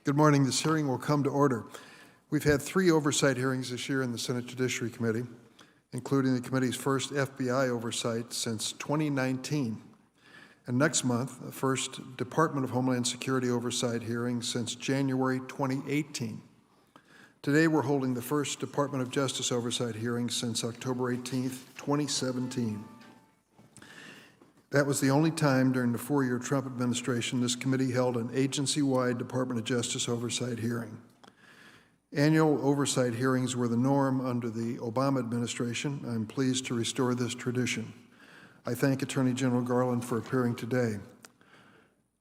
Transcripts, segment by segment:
Good morning. This hearing will come to order. We've had 3 oversight hearings this year in the Senate Judiciary Committee, including the committee's first FBI oversight since 2019. And next month, the first Department of Homeland Security oversight hearing since January 2018. Today, we're holding the first Department of Justice oversight hearing since October 18th, 2017. That was the only time during the 4-year Trump administration this committee held an agency-wide Department of Justice oversight hearing. Annual oversight hearings were the norm under the Obama administration. I'm pleased to restore this tradition. I thank Attorney General Garland for appearing today.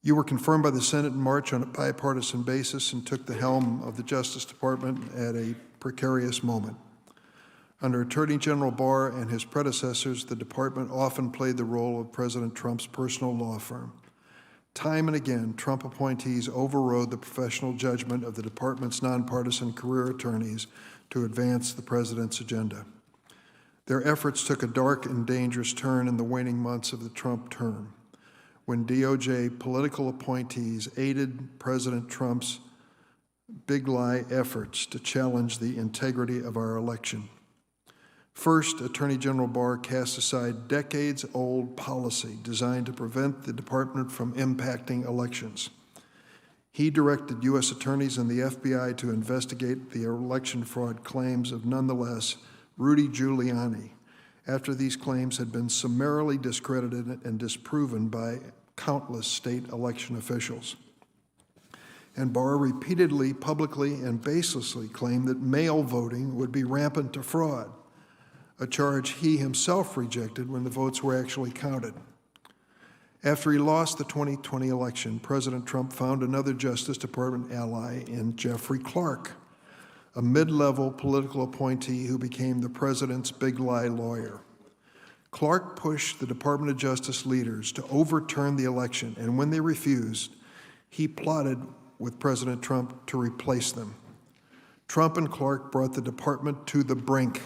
You were confirmed by the Senate in March on a bipartisan basis and took the helm of the Justice Department at a precarious moment. Under Attorney General Barr and his predecessors, the department often played the role of President Trump's personal law firm. Time and again, Trump appointees overrode the professional judgment of the department's nonpartisan career attorneys to advance the president's agenda. Their efforts took a dark and dangerous turn in the waning months of the Trump term, when DOJ political appointees aided President Trump's big lie efforts to challenge the integrity of our election. First, Attorney General Barr cast aside decades-old policy designed to prevent the department from impacting elections. He directed U.S. attorneys and the FBI to investigate the election fraud claims of, nonetheless, Rudy Giuliani, after these claims had been summarily discredited and disproven by countless state election officials. And Barr repeatedly, publicly, and baselessly claimed that mail voting would be rampant to fraud, a charge he himself rejected when the votes were actually counted. After he lost the 2020 election, President Trump found another Justice Department ally in Jeffrey Clark, a mid-level political appointee who became the president's big lie lawyer. Clark pushed the Department of Justice leaders to overturn the election, and when they refused, he plotted with President Trump to replace them. Trump and Clark brought the department to the brink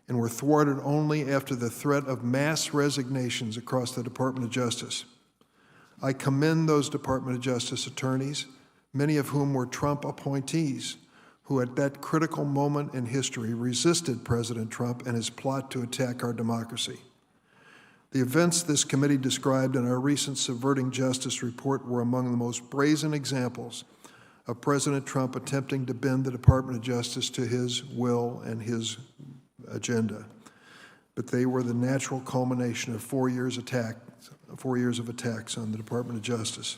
and were thwarted only after the threat of mass resignations across the Department of Justice. I commend those Department of Justice attorneys, many of whom were Trump appointees, who at that critical moment in history resisted President Trump and his plot to attack our democracy. The events this committee described in our recent Subverting Justice report were among the most brazen examples of President Trump attempting to bend the Department of Justice to his will and his agenda. But they were the natural culmination of 4 years of attacks on the Department of Justice.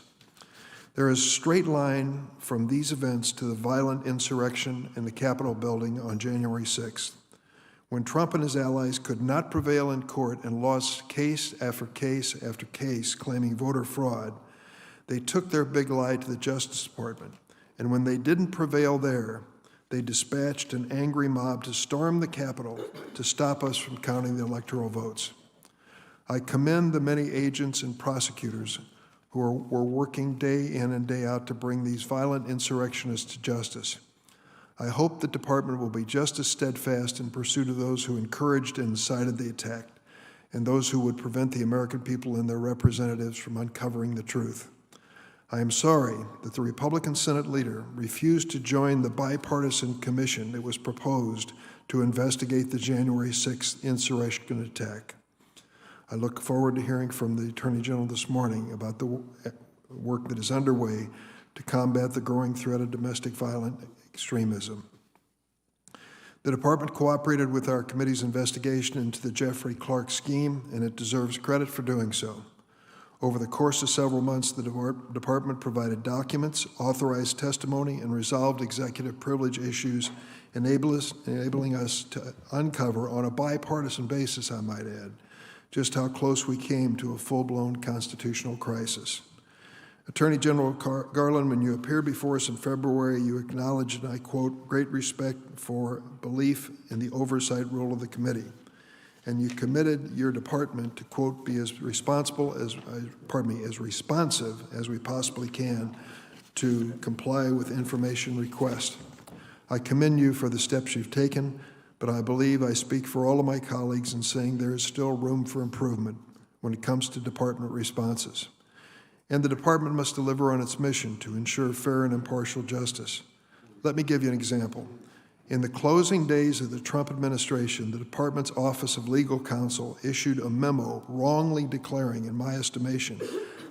There is a straight line from these events to the violent insurrection in the Capitol building on January 6th, when Trump and his allies could not prevail in court and lost case after case after case claiming voter fraud. They took their big lie to the Justice Department, and when they didn't prevail there, they dispatched an angry mob to storm the Capitol to stop us from counting the electoral votes. I commend the many agents and prosecutors who were working day in and day out to bring these violent insurrectionists to justice. I hope the department will be just as steadfast in pursuit of those who encouraged and incited the attack, and those who would prevent the American people and their representatives from uncovering the truth. I am sorry that the Republican Senate leader refused to join the bipartisan commission that was proposed to investigate the January 6th insurrection attack. I look forward to hearing from the Attorney General this morning about the work that is underway to combat the growing threat of domestic violent extremism. The department cooperated with our committee's investigation into the Jeffrey Clark scheme, and it deserves credit for doing so. Over the course of several months, the department provided documents, authorized testimony, and resolved executive privilege issues, enabling us to uncover, on a bipartisan basis, I might add, just how close we came to a full-blown constitutional crisis. Attorney General Garland, when you appeared before us in February, you acknowledged, and I quote, "great respect for belief in the oversight role of the committee." And you committed your department to, quote, be as responsive as we possibly can to comply with information requests. I commend you for the steps you've taken, but I believe I speak for all of my colleagues in saying there is still room for improvement when it comes to department responses. And the department must deliver on its mission to ensure fair and impartial justice. Let me give you an example. In the closing days of the Trump administration, the department's Office of Legal Counsel issued a memo wrongly declaring, in my estimation,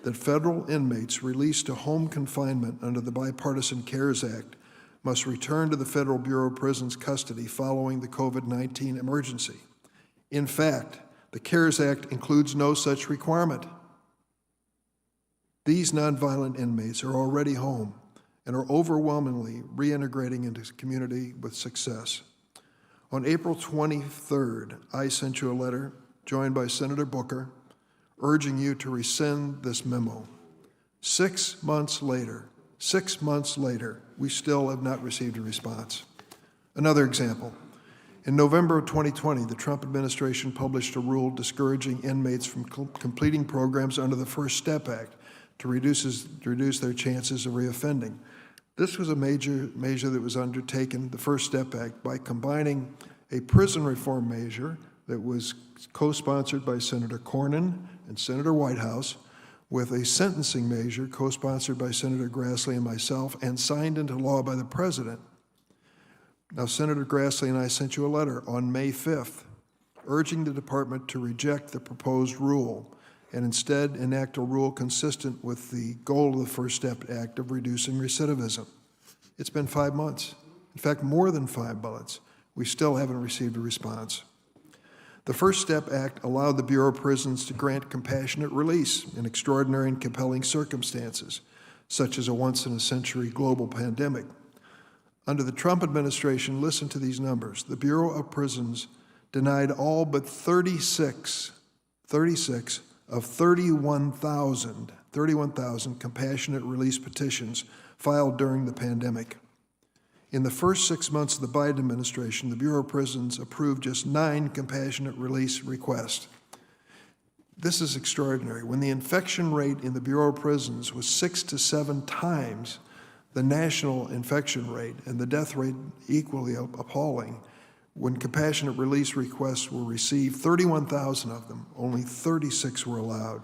that federal inmates released to home confinement under the Bipartisan CARES Act must return to the Federal Bureau of Prisons custody following the COVID-19 emergency. In fact, the CARES Act includes no such requirement. These nonviolent inmates are already home and are overwhelmingly reintegrating into the community with success. On April 23rd, I sent you a letter, joined by Senator Booker, urging you to rescind this memo. 6 months later, we still have not received a response. Another example. In November of 2020, the Trump administration published a rule discouraging inmates from completing programs under the First Step Act to reduce their chances of reoffending. This was a major measure that was undertaken, the First Step Act, by combining a prison reform measure that was co-sponsored by Senator Cornyn and Senator Whitehouse with a sentencing measure co-sponsored by Senator Grassley and myself and signed into law by the President. Now, Senator Grassley and I sent you a letter on May 5th urging the department to reject the proposed rule and instead enact a rule consistent with the goal of the First Step Act of reducing recidivism. It's been 5 months. In fact, more than 5 months. We still haven't received a response. The First Step Act allowed the Bureau of Prisons to grant compassionate release in extraordinary and compelling circumstances, such as a once-in-a-century global pandemic. Under the Trump administration, listen to these numbers. The Bureau of Prisons denied all but 36 of 31,000 compassionate release petitions filed during the pandemic. In the first 6 months of the Biden administration, the Bureau of Prisons approved just 9 compassionate release requests. This is extraordinary. When the infection rate in the Bureau of Prisons was 6 to 7 times the national infection rate and the death rate equally appalling, when compassionate release requests were received, 31,000 of them, only 36 were allowed.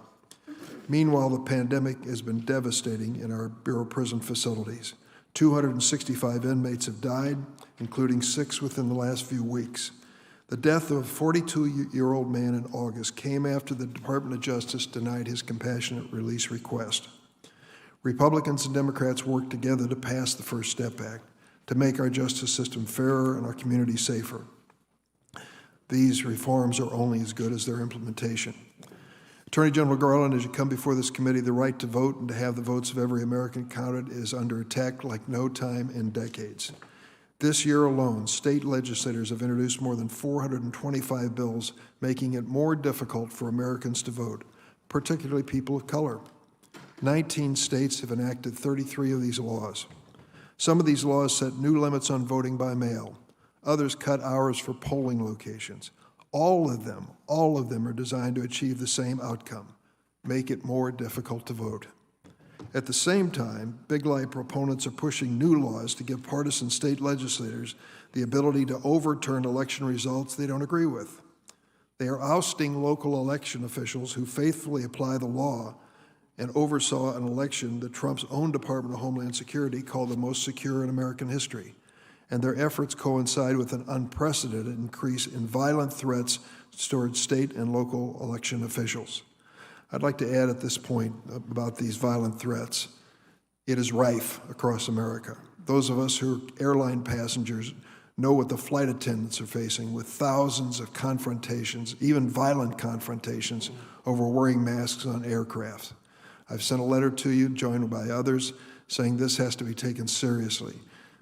Meanwhile, the pandemic has been devastating in our Bureau of Prison facilities. 265 inmates have died, including 6 within the last few weeks. The death of a 42-year-old man in August came after the Department of Justice denied his compassionate release request. Republicans and Democrats worked together to pass the First Step Act to make our justice system fairer and our community safer. These reforms are only as good as their implementation. Attorney General Garland, as you come before this committee, the right to vote and to have the votes of every American counted is under attack like no time in decades. This year alone, state legislators have introduced more than 425 bills making it more difficult for Americans to vote, particularly people of color. 19 states have enacted 33 of these laws. Some of these laws set new limits on voting by mail. Others cut hours for polling locations. All of them are designed to achieve the same outcome, make it more difficult to vote. At the same time, big lie proponents are pushing new laws to give partisan state legislators the ability to overturn election results they don't agree with. They are ousting local election officials who faithfully apply the law and oversaw an election that Trump's own Department of Homeland Security called the most secure in American history. And their efforts coincide with an unprecedented increase in violent threats towards state and local election officials. I'd like to add at this point about these violent threats. It is rife across America. Those of us who are airline passengers know what the flight attendants are facing with thousands of confrontations, even violent confrontations, over wearing masks on aircraft. I've sent a letter to you, joined by others, saying this has to be taken seriously.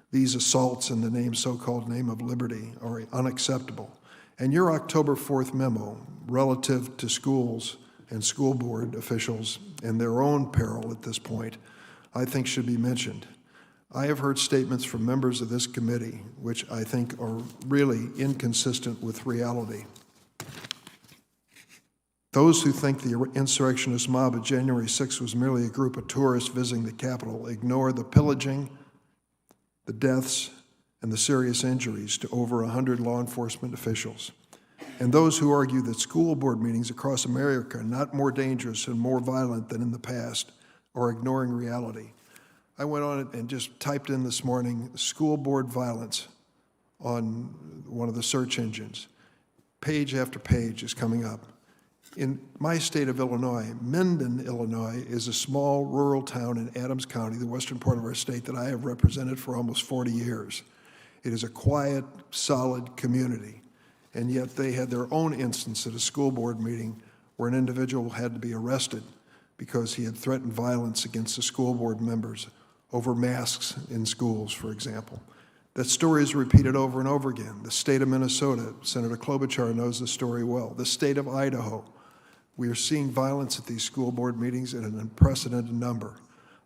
These assaults in the so-called name of liberty are unacceptable. And your October 4th memo relative to schools and school board officials and their own peril at this point, I think should be mentioned. I have heard statements from members of this committee which I think are really inconsistent with reality. Those who think the insurrectionist mob of January 6th was merely a group of tourists visiting the Capitol ignore the pillaging, the deaths, and the serious injuries to over 100 law enforcement officials. And those who argue that school board meetings across America are not more dangerous and more violent than in the past or ignoring reality. I went on it and just typed in this morning, school board violence on one of the search engines. Page after page is coming up. In my state of Illinois, Minden, Illinois, is a small rural town in Adams County, the western part of our state, that I have represented for almost 40 years. It is a quiet, solid community, and yet they had their own instance at a school board meeting where an individual had to be arrested because he had threatened violence against the school board members over masks in schools, for example. That story is repeated over and over again. The state of Minnesota, Senator Klobuchar knows the story well. The state of Idaho. We are seeing violence at these school board meetings in an unprecedented number.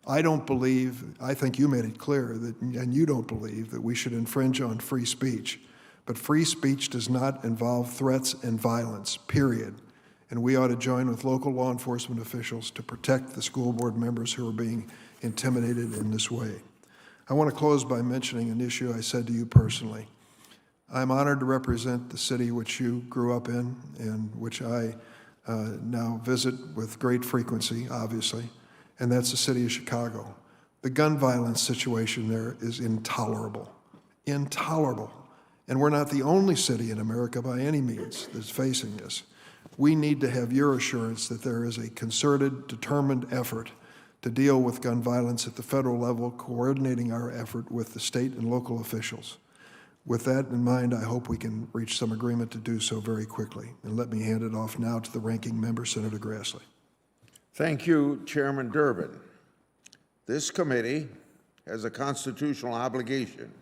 I think you made it clear, and you don't believe, that we should infringe on free speech. But free speech does not involve threats and violence, period. And we ought to join with local law enforcement officials to protect the school board members who are being intimidated in this way. I want to close by mentioning an issue I said to you personally. I'm honored to represent the city which you grew up in and which I now visit with great frequency, obviously, and that's the city of Chicago. The gun violence situation there is intolerable, intolerable. And we're not the only city in America by any means that's facing this. We need to have your assurance that there is a concerted, determined effort to deal with gun violence at the federal level, coordinating our effort with the state and local officials. With that in mind, I hope we can reach some agreement to do so very quickly. And let me hand it off now to the ranking member, Senator Grassley. Thank you, Chairman Durbin. This committee has a constitutional obligation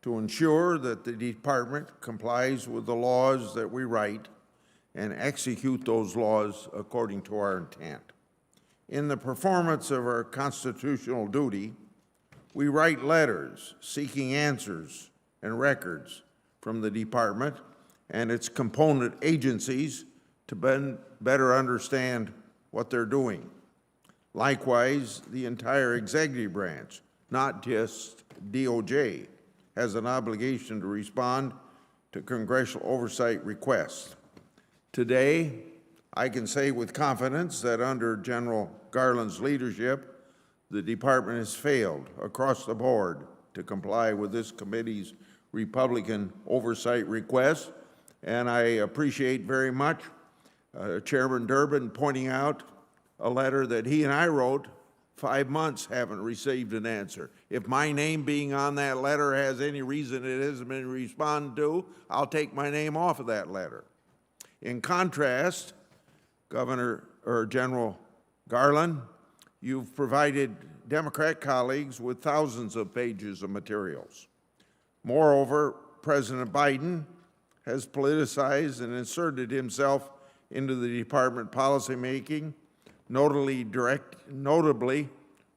to ensure that the department complies with the laws that we write and execute those laws according to our intent. In the performance of our constitutional duty, we write letters seeking answers and records from the department and its component agencies to better understand what they're doing. Likewise, the entire executive branch, not just DOJ, has an obligation to respond to congressional oversight requests. Today, I can say with confidence that under General Garland's leadership, the department has failed across the board to comply with this committee's Republican oversight request, and I appreciate very much Chairman Durbin pointing out a letter that he and I wrote. 5 months haven't received an answer. If my name being on that letter has any reason it hasn't been responded to, I'll take my name off of that letter. In contrast, General Garland, you've provided Democrat colleagues with thousands of pages of materials. Moreover, President Biden has politicized and inserted himself into the department policymaking, notably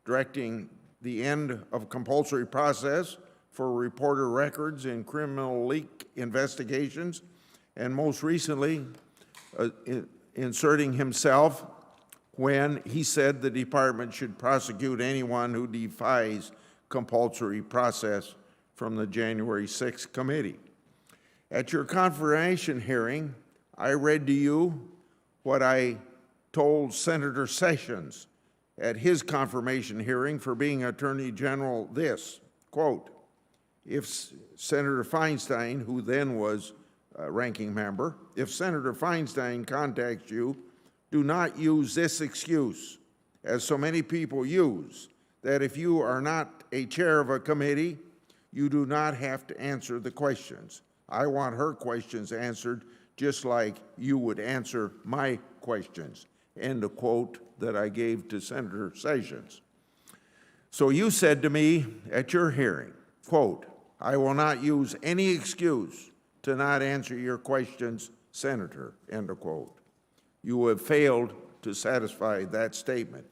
directing the end of compulsory process for reporter records in criminal leak investigations, and most recently inserting himself when he said the department should prosecute anyone who defies compulsory process from the January 6th committee. At your confirmation hearing, I read to you what I told Senator Sessions at his confirmation hearing for being Attorney General this, quote, if Senator Feinstein, who then was ranking member, if Senator Feinstein contacts you, do not use this excuse, as so many people use, that if you are not a chair of a committee, you do not have to answer the questions. I want her questions answered just like you would answer my questions. End of quote that I gave to Senator Sessions. So you said to me at your hearing, quote, I will not use any excuse to not answer your questions, Senator, end of quote. You have failed to satisfy that statement.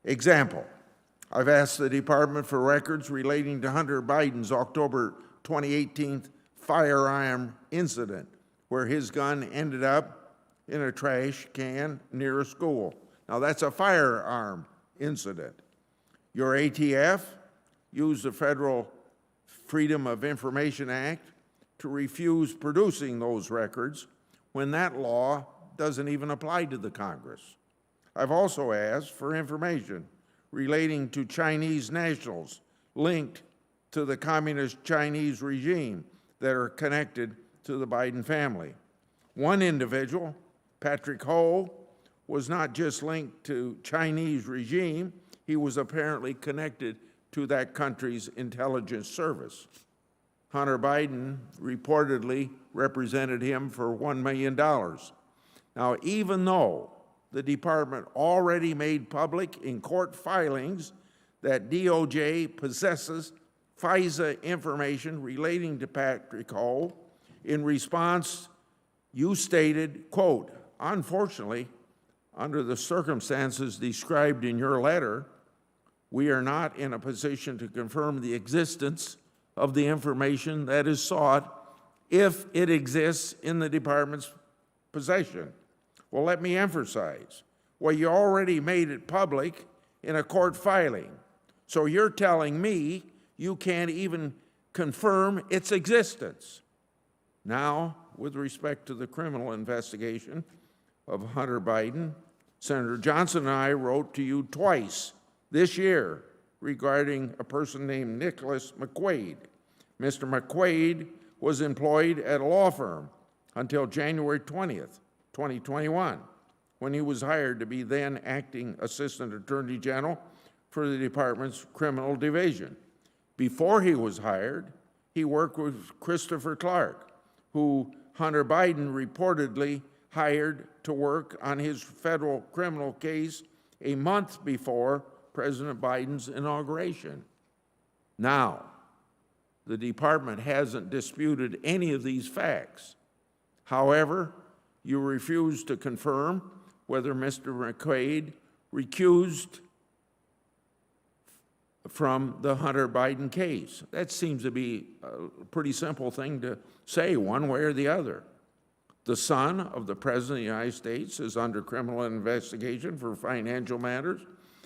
Example, I've asked the department for records relating to Hunter Biden's October 2018 firearm incident, where his gun ended up in a trash can near a school. Now that's a firearm incident. Your ATF used the Federal Freedom of Information Act to refuse producing those records when that law doesn't even apply to the Congress. I've also asked for information relating to Chinese nationals linked to the communist Chinese regime that are connected to the Biden family. One individual, Patrick Ho, was not just linked to Chinese regime, he was apparently connected to that country's intelligence service. Hunter Biden reportedly represented him for $1 million. Now, even though the department already made public in court filings that DOJ possesses FISA information relating to Patrick Ho, in response, you stated, quote, "Unfortunately, under the circumstances described in your letter, we are not in a position to confirm the existence of the information that is sought if it exists in the department's possession." Well, let me emphasize, well, you already made it public in a court filing. So you're telling me you can't even confirm its existence. Now, with respect to the criminal investigation of Hunter Biden, Senator Johnson and I wrote to you twice this year regarding a person named Nicholas McQuaid. Mr. McQuaid was employed at a law firm until January 20th, 2021, when he was hired to be then acting Assistant Attorney General for the department's criminal division. Before he was hired, he worked with Christopher Clark, who Hunter Biden reportedly hired to work on his federal criminal case a month before President Biden's inauguration. Now, the department hasn't disputed any of these facts. However, you refuse to confirm whether Mr. McQuaid recused from the Hunter Biden case. That seems to be a pretty simple thing to say one way or the other. The son of the President of the United States is under criminal investigation for financial matters.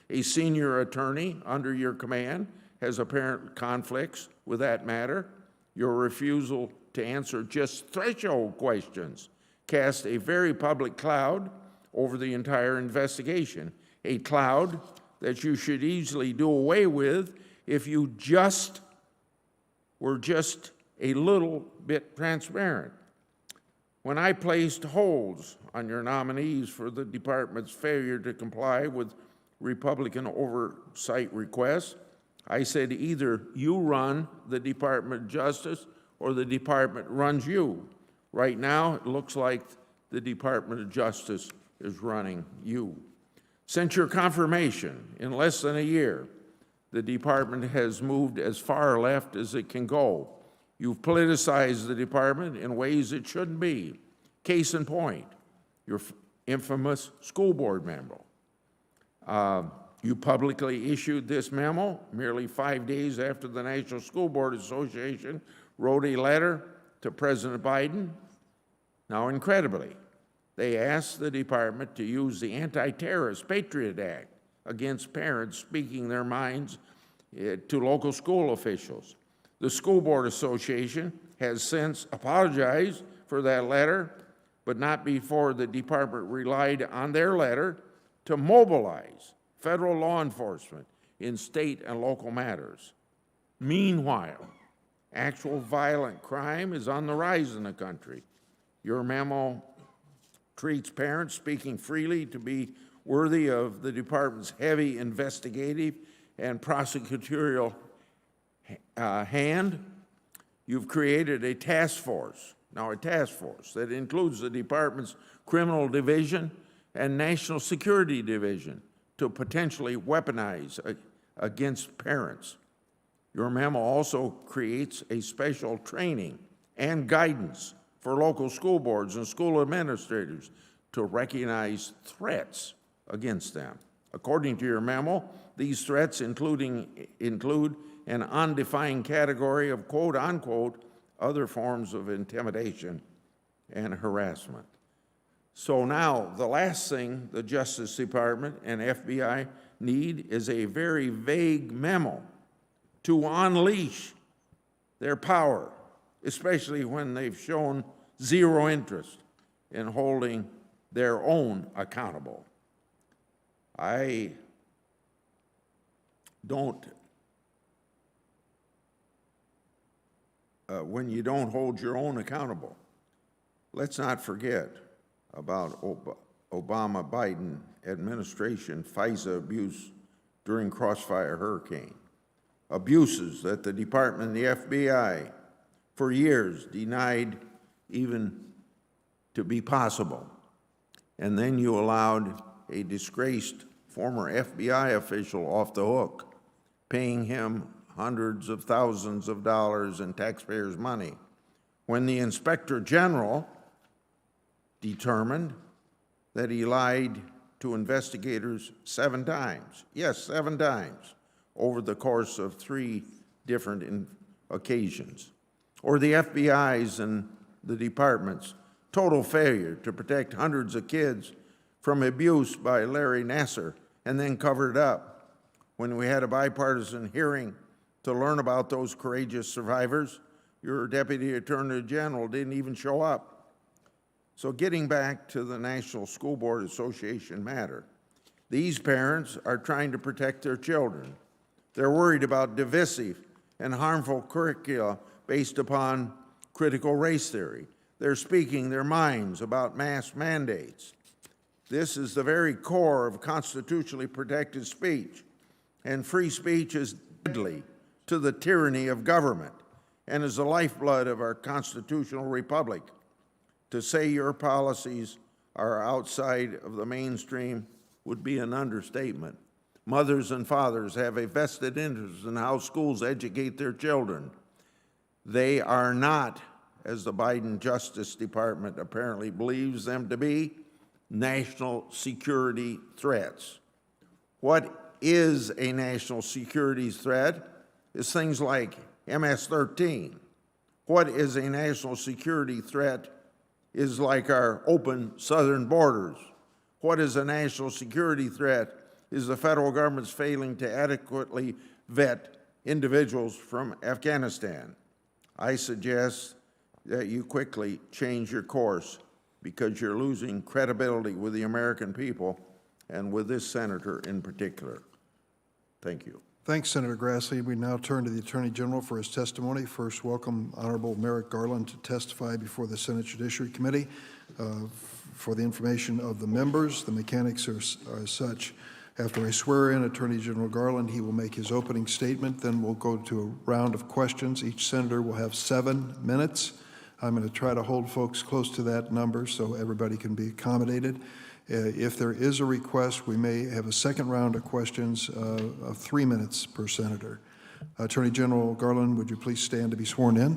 A senior attorney under your command has apparent conflicts with that matter. Your refusal to answer just threshold questions cast a very public cloud over the entire investigation, a cloud that you should easily do away with if you were just a little bit transparent. When I placed holds on your nominees for the department's failure to comply with Republican oversight requests, I said either you run the Department of Justice or the department runs you. Right now, it looks like the Department of Justice is running you. Since your confirmation, in less than a year, the department has moved as far left as it can go. You've politicized the department in ways it shouldn't be. Case in point, your infamous school board memo. You publicly issued this memo merely 5 days after the National School Board Association wrote a letter to President Biden. Now, incredibly, they asked the department to use the Anti-Terrorist Patriot Act against parents speaking their minds to local school officials. The School Board Association has since apologized for that letter, but not before the department relied on their letter to mobilize federal law enforcement in state and local matters. Meanwhile, actual violent crime is on the rise in the country. Your memo treats parents speaking freely to be worthy of the department's heavy investigative and prosecutorial hand. You've created a task force, that includes the department's criminal division and national security division to potentially weaponize against parents. Your memo also creates a special training and guidance for local school boards and school administrators to recognize threats against them. According to your memo, these threats include an undefined category of quote-unquote other forms of intimidation and harassment. So now, the last thing the Justice Department and FBI need is a very vague memo to unleash their power, especially when they've shown zero interest in holding their own accountable. I when you don't hold your own accountable. Let's not forget about Obama-Biden administration FISA abuse during Crossfire Hurricane, abuses that the Department and the FBI for years denied even to be possible. And then you allowed a disgraced former FBI official off the hook, paying him hundreds of thousands of dollars in taxpayers' money, when the Inspector General determined that he lied to investigators 7 times. Yes, 7 times over the course of 3 different occasions. Or the FBI's and the department's total failure to protect hundreds of kids from abuse by Larry Nassar and then covered it up. When we had a bipartisan hearing to learn about those courageous survivors, your Deputy Attorney General didn't even show up. So getting back to the National School Board Association matter, these parents are trying to protect their children. They're worried about divisive and harmful curricula based upon critical race theory. They're speaking their minds about mass mandates. This is the very core of constitutionally protected speech, and free speech is deadly to the tyranny of government and is the lifeblood of our constitutional republic. To say your policies are outside of the mainstream would be an understatement. Mothers and fathers have a vested interest in how schools educate their children. They are not, as the Biden Justice Department apparently believes them to be, national security threats. What is a national security threat is things like MS-13. What is a national security threat is like our open southern borders. What is a national security threat is the federal government's failing to adequately vet individuals from Afghanistan. I suggest that you quickly change your course because you're losing credibility with the American people and with this senator in particular. Thank you. Thanks, Senator Grassley. We now turn to the Attorney General for his testimony. First, welcome Honorable Merrick Garland to testify before the Senate Judiciary Committee. For the information of the members, the mechanics are as such. After I swear in Attorney General Garland, he will make his opening statement. Then we'll go to a round of questions. Each senator will have 7 minutes. I'm going to try to hold folks close to that number so everybody can be accommodated. If there is a request, we may have a second round of questions of 3 minutes per senator. Attorney General Garland, would you please stand to be sworn in?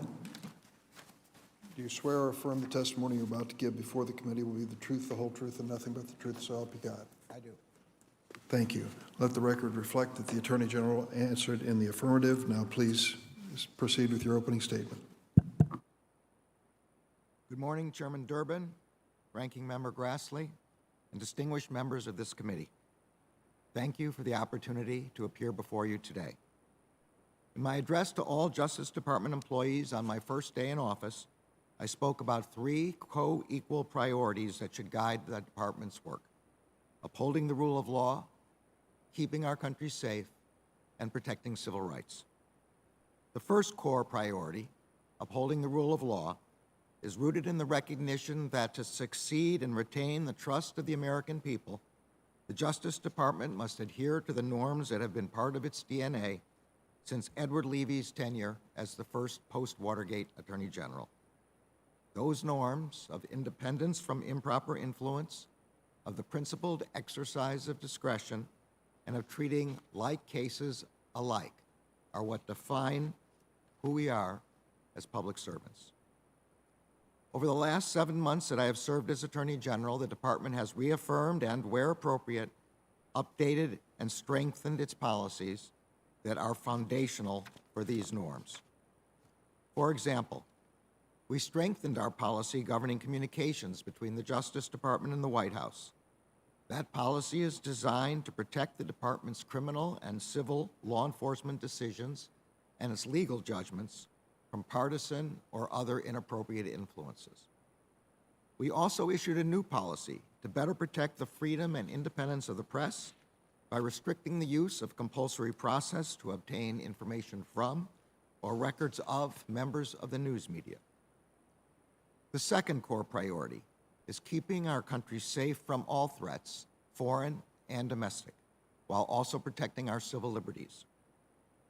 Do you swear or affirm the testimony you're about to give before the committee will be the truth, the whole truth, and nothing but the truth, so help you God? I do. Thank you. Let the record reflect that the Attorney General answered in the affirmative. Now please proceed with your opening statement. Good morning, Chairman Durbin, Ranking Member Grassley, and distinguished members of this committee. Thank you for the opportunity to appear before you today. In my address to all Justice Department employees on my first day in office, I spoke about 3 co-equal priorities that should guide the department's work: upholding the rule of law, keeping our country safe, and protecting civil rights. The first core priority, upholding the rule of law, is rooted in the recognition that to succeed and retain the trust of the American people, the Justice Department must adhere to the norms that have been part of its DNA since Edward Levy's tenure as the first post-Watergate Attorney General. Those norms of independence from improper influence, of the principled exercise of discretion, and of treating like cases alike are what define who we are as public servants. Over the last 7 months that I have served as Attorney General, the Department has reaffirmed and, where appropriate, updated and strengthened its policies that are foundational for these norms. For example, we strengthened our policy governing communications between the Justice Department and the White House. That policy is designed to protect the Department's criminal and civil law enforcement decisions and its legal judgments from partisan or other inappropriate influences. We also issued a new policy to better protect the freedom and independence of the press by restricting the use of compulsory process to obtain information from or records of members of the news media. The second core priority is keeping our country safe from all threats, foreign and domestic, while also protecting our civil liberties.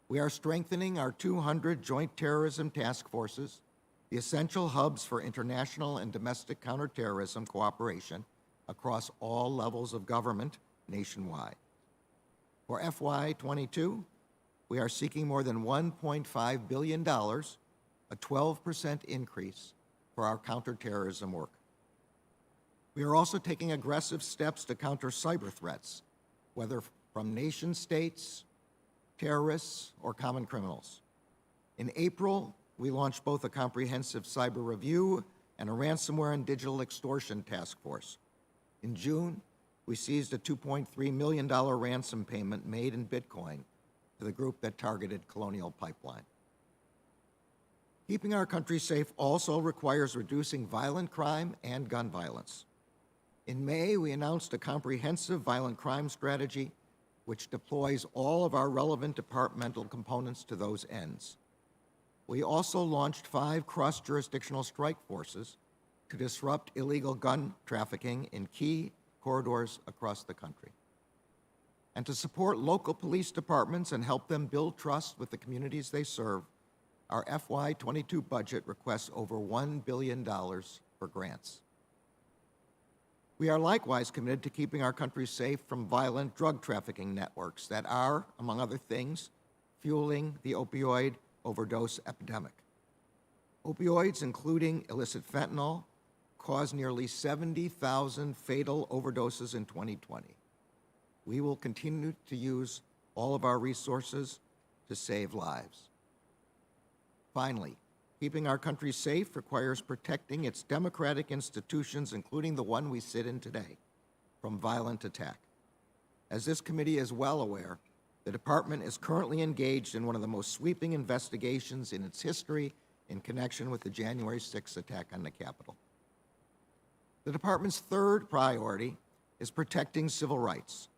We are strengthening our 200 joint terrorism task forces, the essential hubs for international and domestic counterterrorism cooperation across all levels of government nationwide. For FY22, we are seeking more than $1.5 billion, a 12% increase for our counterterrorism work. We are also taking aggressive steps to counter cyber threats, whether from nation states, terrorists, or common criminals. In April, we launched both a comprehensive cyber review and a ransomware and digital extortion task force. In June, we seized a $2.3 million ransom payment made in Bitcoin to the group that targeted Colonial Pipeline. Keeping our country safe also requires reducing violent crime and gun violence. In May, we announced a comprehensive violent crime strategy which deploys all of our relevant departmental components to those ends. We also launched 5 cross-jurisdictional strike forces to disrupt illegal gun trafficking in key corridors across the country. And to support local police departments and help them build trust with the communities they serve, our FY22 budget requests over $1 billion for grants. We are likewise committed to keeping our country safe from violent drug trafficking networks that are, among other things, fueling the opioid overdose epidemic. Opioids, including illicit fentanyl, caused nearly 70,000 fatal overdoses in 2020. We will continue to use all of our resources to save lives. Finally, keeping our country safe requires protecting its democratic institutions, including the one we sit in today, from violent attack. As this committee is well aware, the department is currently engaged in one of the most sweeping investigations in its history in connection with the January 6th attack on the Capitol. The department's third priority is protecting civil rights.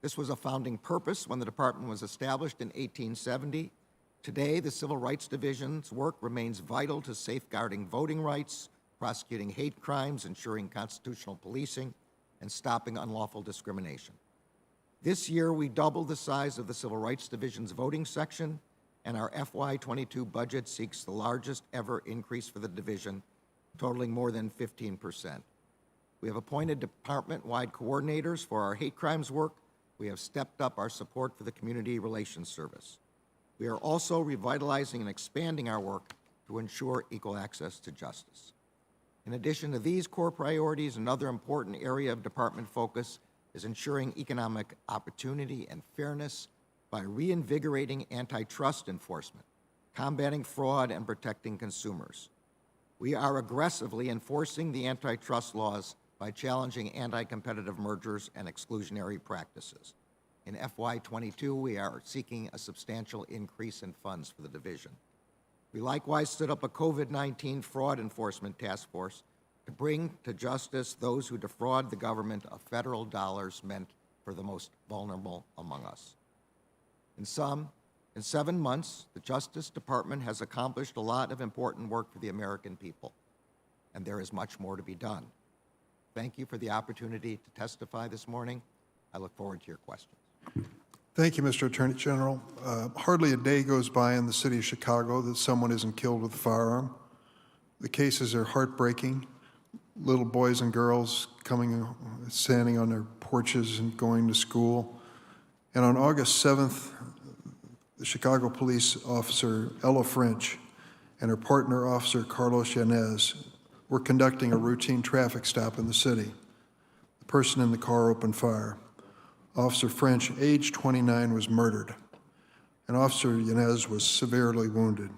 This was a founding purpose when the department was established in 1870. Today, the Civil Rights Division's work remains vital to safeguarding voting rights, prosecuting hate crimes, ensuring constitutional policing, and stopping unlawful discrimination. This year, we doubled the size of the Civil Rights Division's voting section, and our FY22 budget seeks the largest ever increase for the division, totaling more than 15%. We have appointed department-wide coordinators for our hate crimes work. We have stepped up our support for the Community Relations Service. We are also revitalizing and expanding our work to ensure equal access to justice. In addition to these core priorities, another important area of department focus is ensuring economic opportunity and fairness by reinvigorating antitrust enforcement, combating fraud, and protecting consumers. We are aggressively enforcing the antitrust laws by challenging anti-competitive mergers and exclusionary practices. In FY22, we are seeking a substantial increase in funds for the division. We likewise stood up a COVID-19 fraud enforcement task force to bring to justice those who defraud the government of federal dollars meant for the most vulnerable among us. In 7 months, the Justice Department has accomplished a lot of important work for the American people, and there is much more to be done. Thank you for the opportunity to testify this morning. I look forward to your questions. Thank you, Mr. Attorney General. Hardly a day goes by in the city of Chicago that someone isn't killed with a firearm. The cases are heartbreaking. Little boys and girls standing on their porches and going to school. And on August 7th, the Chicago police officer Ella French and her partner officer Carlos Yanez were conducting a routine traffic stop in the city. The person in the car opened fire. Officer French, age 29, was murdered, and Officer Yanez was severely wounded.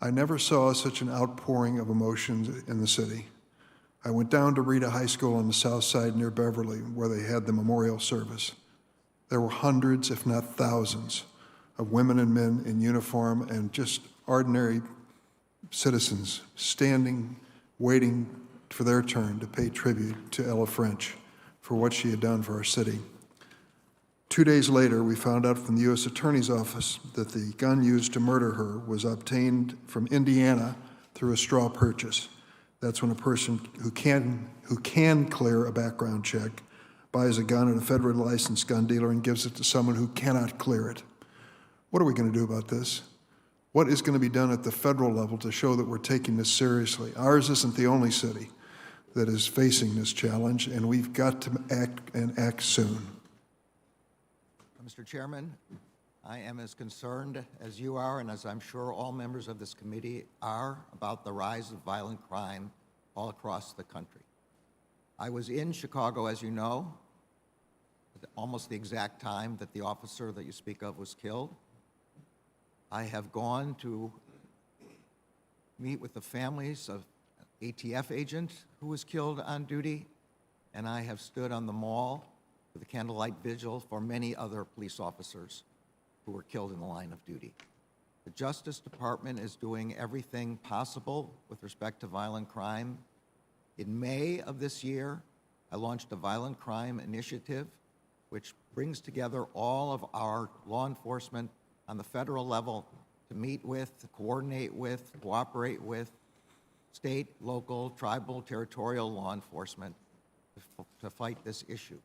I never saw such an outpouring of emotions in the city. I went down to Rita High School on the south side near Beverly, where they had the memorial service. There were hundreds, if not thousands, of women and men in uniform and just ordinary citizens standing, waiting for their turn to pay tribute to Ella French for what she had done for our city. 2 days later, we found out from the U.S. Attorney's Office that the gun used to murder her was obtained from Indiana through a straw purchase. That's when a person who can clear a background check buys a gun at a federally licensed gun dealer and gives it to someone who cannot clear it. What are we going to do about this? What is going to be done at the federal level to show that we're taking this seriously? Ours isn't the only city that is facing this challenge, and we've got to act soon. Mr. Chairman, I am as concerned as you are, and as I'm sure all members of this committee are, about the rise of violent crime all across the country. I was in Chicago, as you know, at almost the exact time that the officer that you speak of was killed. I have gone to meet with the families of an ATF agent who was killed on duty, and I have stood on the mall with a candlelight vigil for many other police officers who were killed in the line of duty. The Justice Department is doing everything possible with respect to violent crime. In May of this year, I launched a violent crime initiative which brings together all of our law enforcement on the federal level to meet with, to coordinate with, cooperate with state, local, tribal, territorial law enforcement to fight this issue.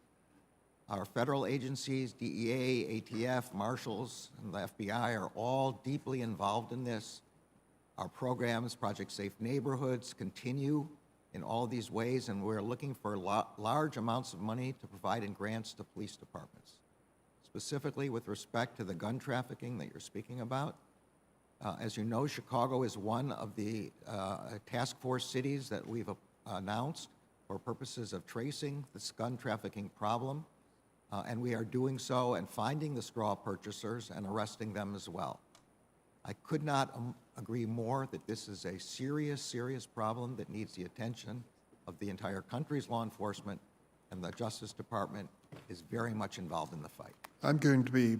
Our federal agencies, DEA, ATF, Marshals, and the FBI are all deeply involved in this. Our programs, Project Safe Neighborhoods, continue in all these ways, and we're looking for large amounts of money to provide in grants to police departments. Specifically with respect to the gun trafficking that you're speaking about, as you know, Chicago is one of the task force cities that we've announced for purposes of tracing this gun trafficking problem. And we are doing so and finding the straw purchasers and arresting them as well. I could not agree more that this is a serious, serious problem that needs the attention of the entire country's law enforcement, and the Justice Department is very much involved in the fight. I'm going to be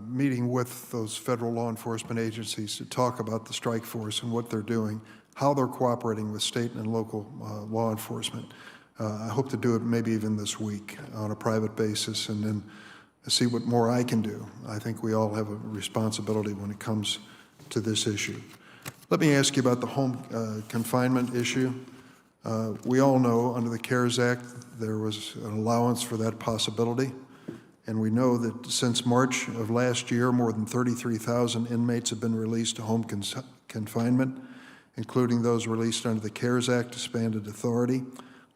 meeting with those federal law enforcement agencies to talk about the strike force and what they're doing, how they're cooperating with state and local law enforcement. I hope to do it maybe even this week on a private basis, and then see what more I can do. I think we all have a responsibility when it comes to this issue. Let me ask you about the home confinement issue. We all know under the CARES Act there was an allowance for that possibility, and we know that since March of last year, more than 33,000 inmates have been released to home confinement, including those released under the CARES Act expanded authority.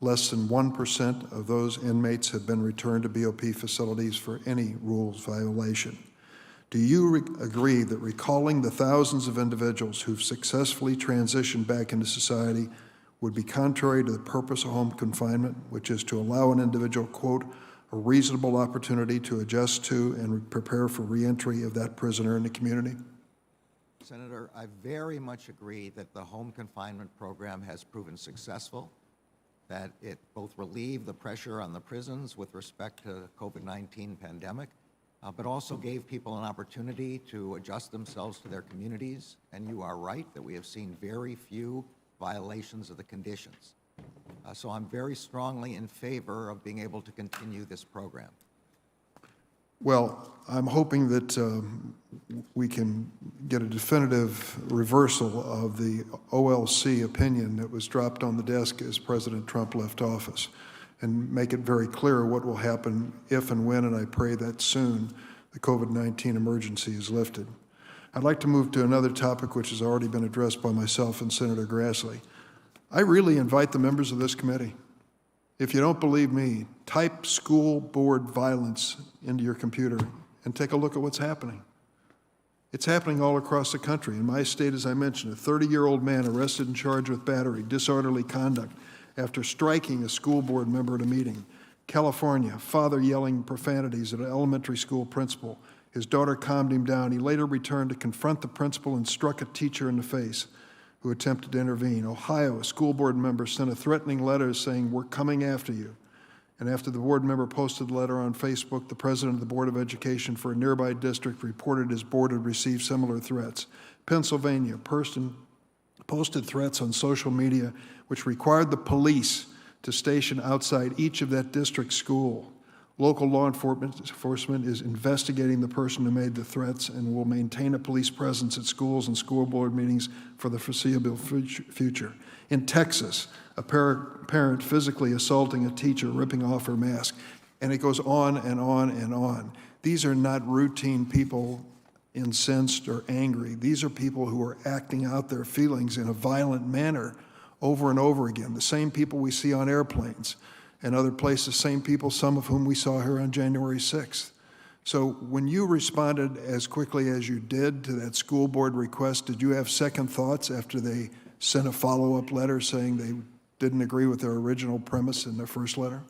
Less than 1% of those inmates have been returned to BOP facilities for any rules violation. Do you agree that recalling the thousands of individuals who've successfully transitioned back into society would be contrary to the purpose of home confinement, which is to allow an individual, quote, a reasonable opportunity to adjust to and prepare for reentry of that prisoner in the community? Senator, I very much agree that the home confinement program has proven successful, that it both relieved the pressure on the prisons with respect to the COVID-19 pandemic, but also gave people an opportunity to adjust themselves to their communities. And you are right that we have seen very few violations of the conditions. So I'm very strongly in favor of being able to continue this program. Well, I'm hoping that we can get a definitive reversal of the OLC opinion that was dropped on the desk as President Trump left office, and make it very clear what will happen if and when, and I pray that soon, the COVID-19 emergency is lifted. I'd like to move to another topic which has already been addressed by myself and Senator Grassley. I really invite the members of this committee, if you don't believe me, type school board violence into your computer and take a look at what's happening. It's happening all across the country. In my state, as I mentioned, a 30-year-old man arrested and charged with battery, disorderly conduct, after striking a school board member at a meeting. California, father yelling profanities at an elementary school principal. His daughter calmed him down. He later returned to confront the principal and struck a teacher in the face who attempted to intervene. Ohio, a school board member sent a threatening letter saying, "We're coming after you." And after the board member posted the letter on Facebook, the president of the Board of Education for a nearby district reported his board had received similar threats. Pennsylvania, a person posted threats on social media which required the police to station outside each of that district's school. Local law enforcement is investigating the person who made the threats and will maintain a police presence at schools and school board meetings for the foreseeable future. In Texas, a parent physically assaulting a teacher, ripping off her mask, and it goes on and on and on. These are not routine people incensed or angry. These are people who are acting out their feelings in a violent manner over and over again. The same people we see on airplanes and other places, same people, some of whom we saw here on January 6th. So when you responded as quickly as you did to that school board request, did you have second thoughts after they sent a follow-up letter saying they didn't agree with their original premise in their first letter?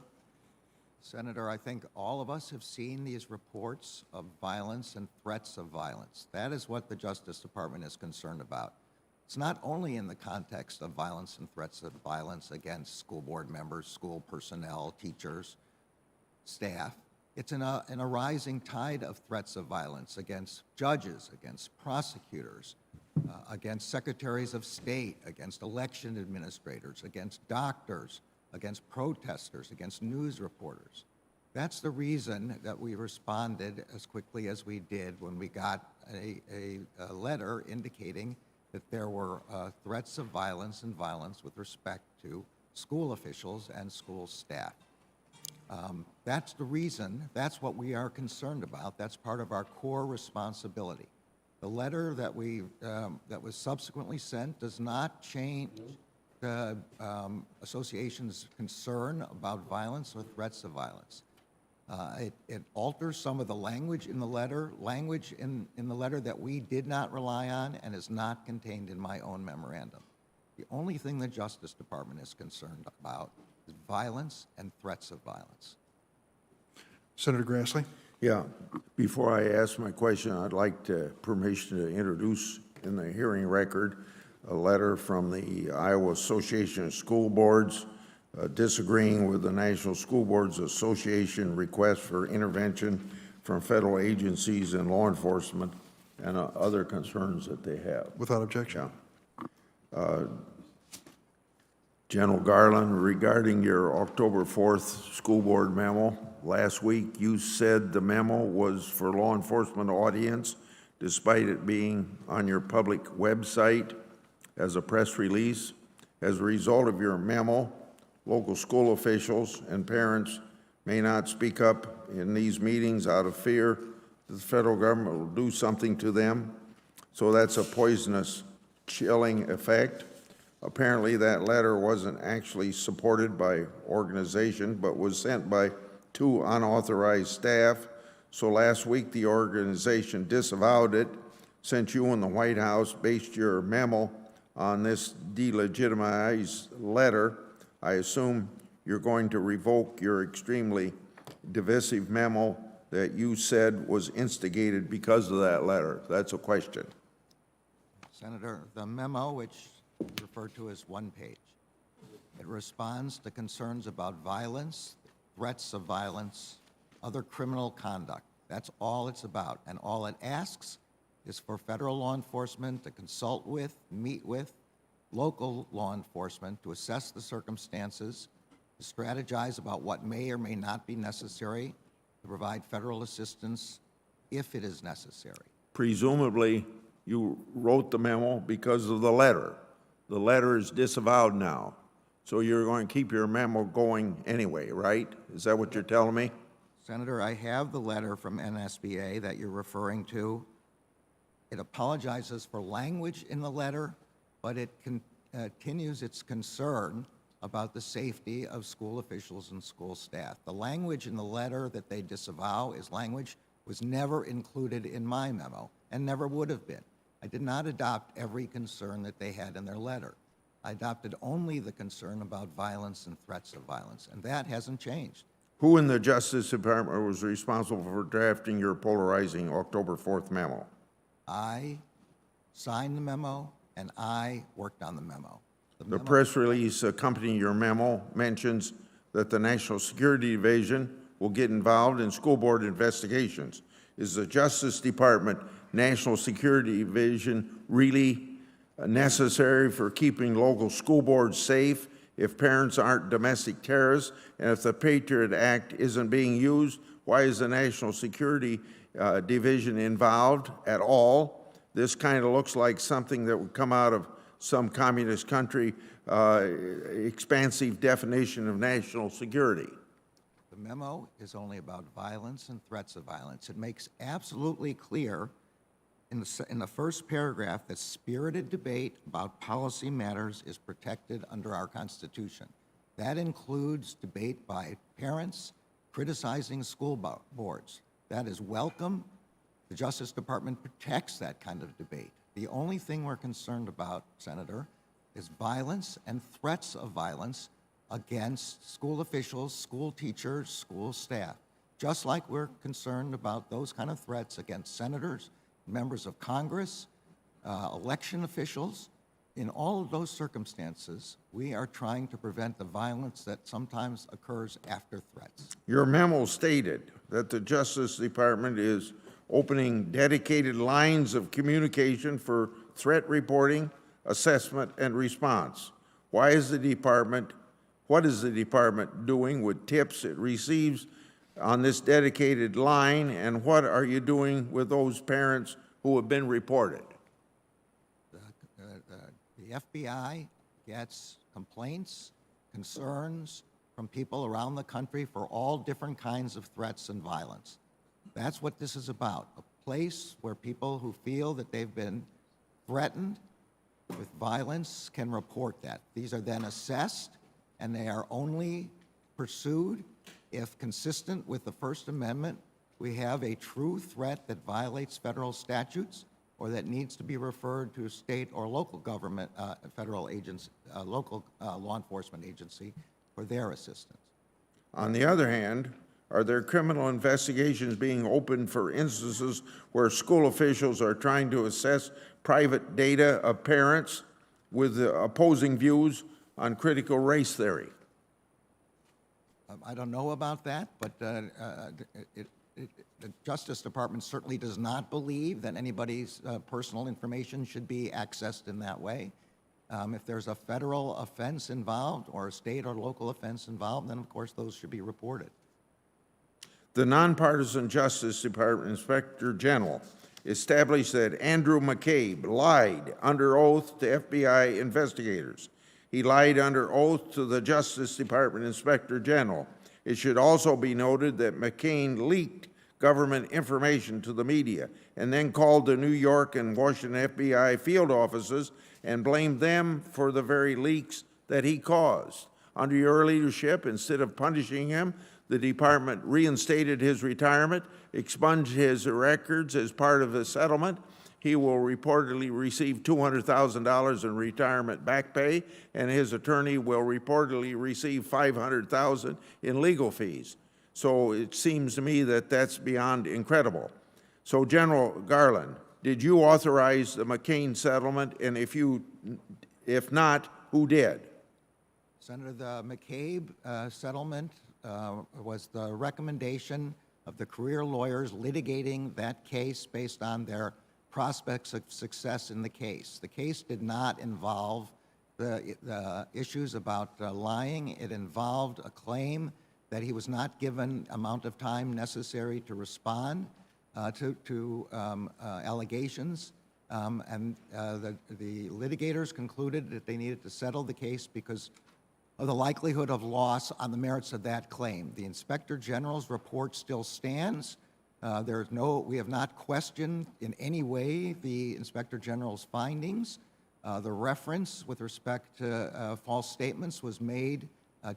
Senator, I think all of us have seen these reports of violence and threats of violence. That is what the Justice Department is concerned about. It's not only in the context of violence and threats of violence against school board members, school personnel, teachers, staff. It's in a rising tide of threats of violence against judges, against prosecutors, against secretaries of state, against election administrators, against doctors, against protesters, against news reporters. That's the reason that we responded as quickly as we did when we got a letter indicating that there were threats of violence and violence with respect to school officials and school staff. That's the reason, that's what we are concerned about. That's part of our core responsibility. The letter that that was subsequently sent does not change the association's concern about violence or threats of violence. It alters some of the language in the letter, that we did not rely on and is not contained in my own memorandum. The only thing the Justice Department is concerned about is violence and threats of violence. Senator Grassley? Yeah, before I ask my question, I'd like permission to introduce in the hearing record a letter from the Iowa Association of School Boards disagreeing with the National School Boards Association request for intervention from federal agencies and law enforcement and other concerns that they have. Without objection. Yeah. General Garland, regarding your October 4th school board memo, last week you said the memo was for law enforcement audience, despite it being on your public website as a press release. As a result of your memo, local school officials and parents may not speak up in these meetings out of fear that the federal government will do something to them. So that's a poisonous, chilling effect. Apparently that letter wasn't actually supported by organization, but was sent by 2 unauthorized staff. So last week the organization disavowed it, since you and the White House based your memo on this delegitimized letter. I assume you're going to revoke your extremely divisive memo that you said was instigated because of that letter. That's a question. Senator, the memo, which is referred to as one page, it responds to concerns about violence, threats of violence, other criminal conduct. That's all it's about. And all it asks is for federal law enforcement to consult with, meet with local law enforcement to assess the circumstances, to strategize about what may or may not be necessary, to provide federal assistance if it is necessary. Presumably, you wrote the memo because of the letter. The letter is disavowed now. So you're going to keep your memo going anyway, right? Is that what you're telling me? Senator, I have the letter from NSBA that you're referring to. It apologizes for language in the letter, but it continues its concern about the safety of school officials and school staff. The language in the letter that they disavow is language was never included in my memo and never would have been. I did not adopt every concern that they had in their letter. I adopted only the concern about violence and threats of violence, and that hasn't changed. Who in the Justice Department was responsible for drafting your polarizing October 4th memo? I signed the memo, and I worked on the memo. The press release accompanying your memo mentions that the National Security Division will get involved in school board investigations. Is the Justice Department National Security Division really necessary for keeping local school boards safe If parents aren't domestic terrorists, and if the Patriot Act isn't being used, why is the National Security Division involved at all? This kind of looks like something that would come out of some communist country, expansive definition of national security. The memo is only about violence and threats of violence. It makes absolutely clear in the first paragraph that spirited debate about policy matters is protected under our Constitution. That includes debate by parents criticizing school boards. That is welcome. The Justice Department protects that kind of debate. The only thing we're concerned about, Senator, is violence and threats of violence against school officials, school teachers, school staff. Just like we're concerned about those kind of threats against senators, members of Congress, election officials. In all of those circumstances, we are trying to prevent the violence that sometimes occurs after threats. Your memo stated that the Justice Department is opening dedicated lines of communication for threat reporting, assessment, and response. What is the department doing with tips it receives on this dedicated line, and what are you doing with those parents who have been reported? The FBI gets complaints, concerns from people around the country for all different kinds of threats and violence. That's what this is about, a place where people who feel that they've been threatened with violence can report that. These are then assessed, and they are only pursued if, consistent with the First Amendment, we have a true threat that violates federal statutes or that needs to be referred to a state or local government, federal agency, local law enforcement agency for their assistance. On the other hand, are there criminal investigations being opened for instances where school officials are trying to assess private data of parents with opposing views on critical race theory? I don't know about that, but the Justice Department certainly does not believe that anybody's personal information should be accessed in that way. If there's a federal offense involved or a state or local offense involved, then of course those should be reported. The nonpartisan Justice Department Inspector General established that Andrew McCabe lied under oath to FBI investigators. He lied under oath to the Justice Department Inspector General. It should also be noted that McCain leaked government information to the media and then called the New York and Washington FBI field offices and blamed them for the very leaks that he caused. Under your leadership, instead of punishing him, the department reinstated his retirement, expunged his records as part of the settlement. He will reportedly receive $200,000 in retirement back pay, and his attorney will reportedly receive $500,000 in legal fees. So it seems to me that that's beyond incredible. So General Garland, did you authorize the McCain settlement? And if not, who did? Senator, the McCabe settlement was the recommendation of the career lawyers litigating that case based on their prospects of success in the case. The case did not involve the issues about lying. It involved a claim that he was not given amount of time necessary to respond to allegations. And the litigators concluded that they needed to settle the case because of the likelihood of loss on the merits of that claim. The Inspector General's report still stands. We have not questioned in any way the Inspector General's findings. The reference with respect to false statements was made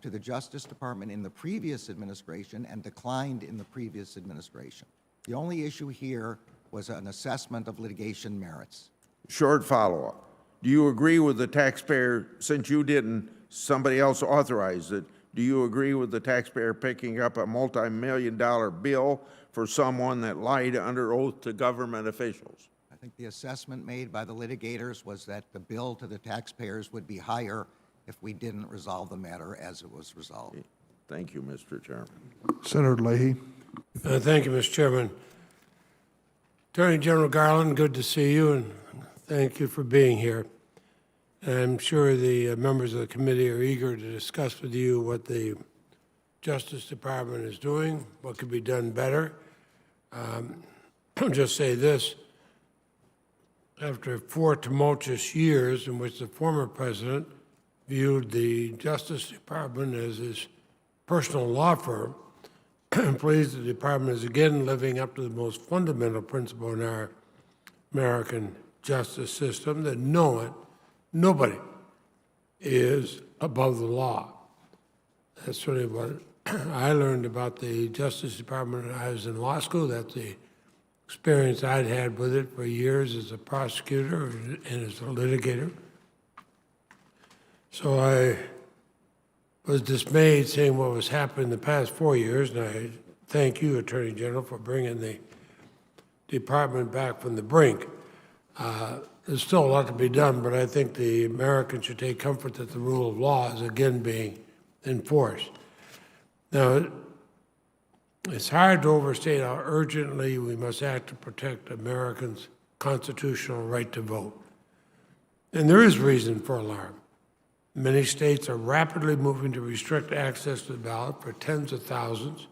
to the Justice Department in the previous administration and declined in the previous administration. The only issue here was an assessment of litigation merits. Short follow-up. Do you agree with the taxpayer, since you didn't, somebody else authorized it, do you agree with the taxpayer picking up a multi-million-dollar bill for someone that lied under oath to government officials? I think the assessment made by the litigators was that the bill to the taxpayers would be higher if we didn't resolve the matter as it was resolved. Thank you, Mr. Chairman. Senator Leahy. Thank you, Mr. Chairman. Attorney General Garland, good to see you, and thank you for being here. And I'm sure the members of the committee are eager to discuss with you what the Justice Department is doing, what could be done better. I'll just say this. After 4 tumultuous years in which the former president viewed the Justice Department as his personal law firm, I'm pleased the department is again living up to the most fundamental principle in our American justice system, that nobody is above the law. That's really what I learned about the Justice Department when I was in law school. That's the experience I'd had with it for years as a prosecutor and as a litigator. So I was dismayed seeing what was happening the past 4 years, and I thank you, Attorney General, for bringing the department back from the brink. There's still a lot to be done, but I think the Americans should take comfort that the rule of law is again being enforced. Now, it's hard to overstate how urgently we must act to protect Americans' constitutional right to vote. And there is reason for alarm. Many states are rapidly moving to restrict access to the ballot for tens of thousands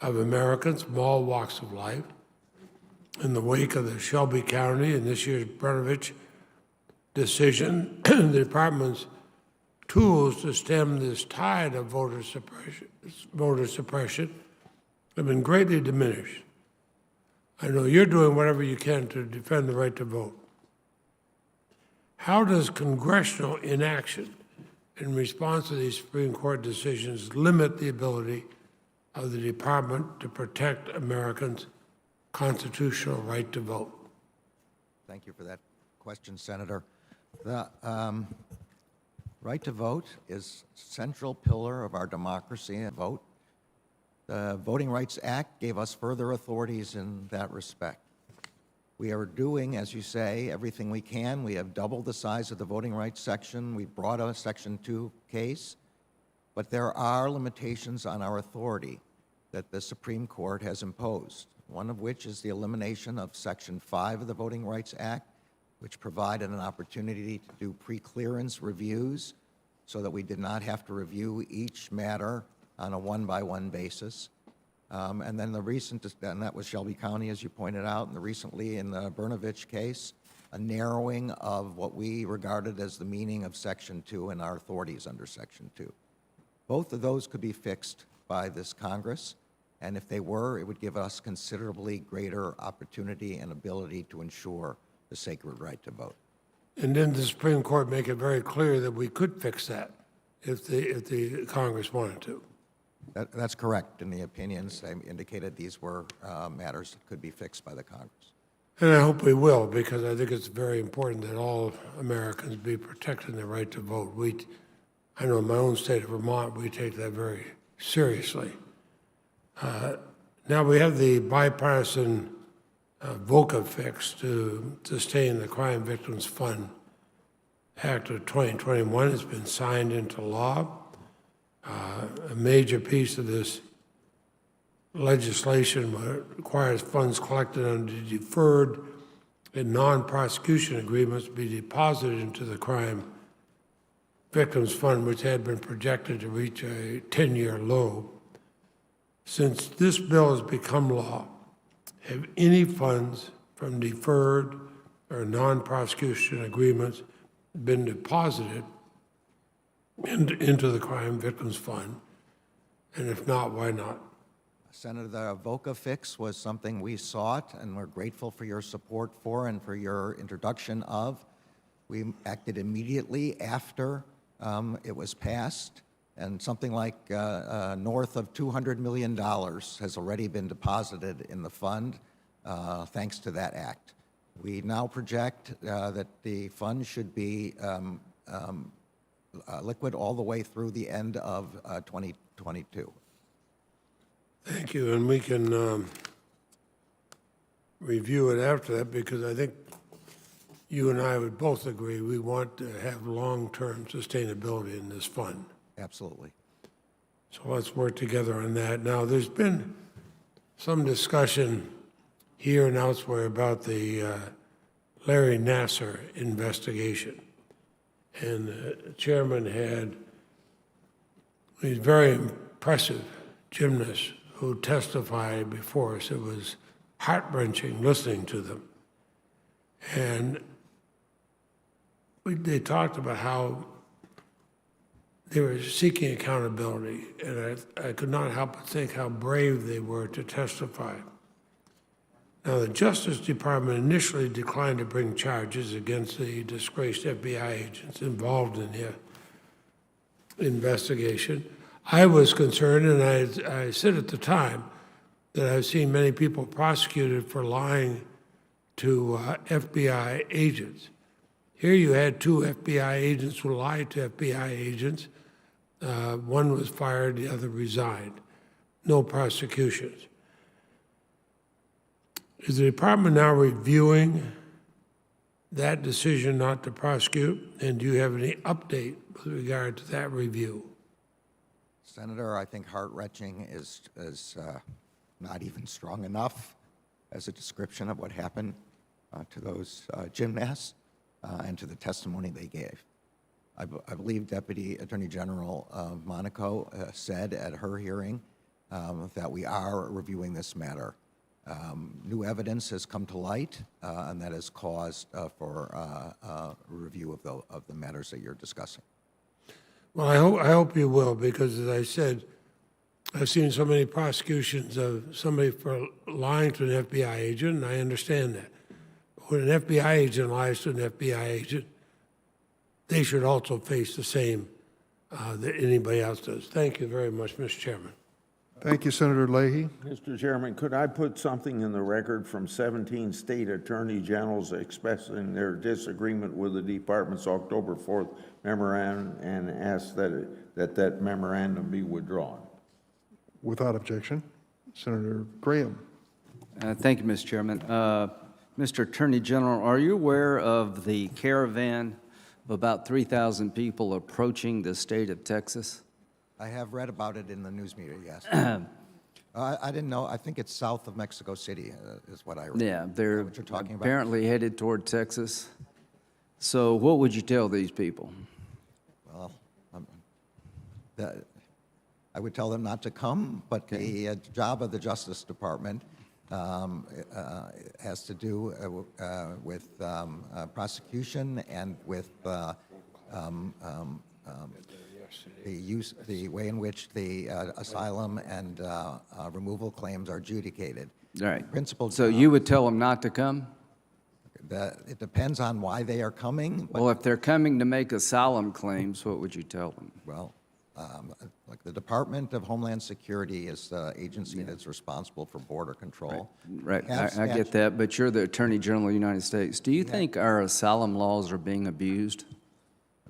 of Americans from all walks of life. In the wake of the Shelby County and this year's Brnovich decision, the department's tools to stem this tide of voter suppression have been greatly diminished. I know you're doing whatever you can to defend the right to vote. How does congressional inaction in response to these Supreme Court decisions limit the ability of the department to protect Americans' constitutional right to vote? Thank you for that question, Senator. The right to vote is a central pillar of our democracy and vote. The Voting Rights Act gave us further authorities in that respect. We are doing, as you say, everything we can. We have doubled the size of the voting rights section. We've brought a Section 2 case, but there are limitations on our authority that the Supreme Court has imposed, one of which is the elimination of Section 5 of the Voting Rights Act, which provided an opportunity to do pre-clearance reviews so that we did not have to review each matter on a one-by-one basis. And then the recent, and that was Shelby County, as you pointed out, and recently in the Brnovich case, a narrowing of what we regarded as the meaning of Section 2 and our authorities under Section 2. Both of those could be fixed by this Congress, and if they were, it would give us considerably greater opportunity and ability to ensure the sacred right to vote. And then the Supreme Court make it very clear that we could fix that if the Congress wanted to. That's correct. In the opinions, they indicated these were matters that could be fixed by the Congress. And I hope we will, because I think it's very important that all Americans be protected in their right to vote. I know in my own state of Vermont, we take that very seriously. Now we have the bipartisan VOCA fix to sustain the Crime Victims Fund Act of 2021 has been signed into law. A major piece of this legislation requires funds collected under deferred and non-prosecution agreements to be deposited into the Crime Victims Fund, which had been projected to reach a 10-year low. Since this bill has become law, have any funds from deferred or non-prosecution agreements been deposited into the Crime Victims Fund? And if not, why not? Senator, the VOCA fix was something we sought and we're grateful for your support for and for your introduction of. We acted immediately after it was passed, and something like north of $200 million has already been deposited in the fund thanks to that act. We now project that the fund should be liquid all the way through the end of 2022. Thank you, and we can review it after that, because I think you and I would both agree we want to have long-term sustainability in this fund. Absolutely. So let's work together on that. Now, there's been some discussion here and elsewhere about the Larry Nassar investigation. and the chairman had these very impressive gymnasts who testified before us. It was heart-wrenching listening to them. And they talked about how they were seeking accountability, and I could not help but think how brave they were to testify. Now, the Justice Department initially declined to bring charges against the disgraced FBI agents involved in the investigation. I was concerned, and I said at the time that I've seen many people prosecuted for lying to FBI agents. Here you had two FBI agents who lied to FBI agents. One was fired, the other resigned. No prosecutions. Is the department now reviewing that decision not to prosecute? And do you have any update with regard to that review? Senator, I think heart-wrenching is not even strong enough as a description of what happened to those gymnasts and to the testimony they gave. I believe Deputy Attorney General Monaco said at her hearing that we are reviewing this matter. New evidence has come to light, and that has caused for a review of the matters that you're discussing. Well, I hope you will, because as I said, I've seen so many prosecutions of somebody for lying to an FBI agent, and I understand that. But when an FBI agent lies to an FBI agent, they should also face the same that anybody else does. Thank you very much, Mr. Chairman. Thank you, Senator Leahy. Mr. Chairman, could I put something in the record from 17 state attorney generals expressing their disagreement with the department's October 4th memorandum and ask that memorandum be withdrawn? Without objection. Senator Graham. Thank you, Mr. Chairman. Mr. Attorney General, are you aware of the caravan of about 3,000 people approaching the state of Texas? I have read about it in the news media, yes. I didn't know. I think it's south of Mexico City is what I read. Yeah, they're what you're talking about? apparently headed toward Texas. So what would you tell these people? Well, I would tell them not to come, but the job of the Justice Department has to do with prosecution and with the way in which the asylum and removal claims are adjudicated. All right. Principal So job- you would tell them not to come? It depends on why they are coming. But, Well, if they're coming to make asylum claims, what would you tell them? well, like the Department of Homeland Security is the agency that's responsible for border control. Right, Have I get that, but you're the Attorney General of the United States. Do you think our asylum laws are being abused?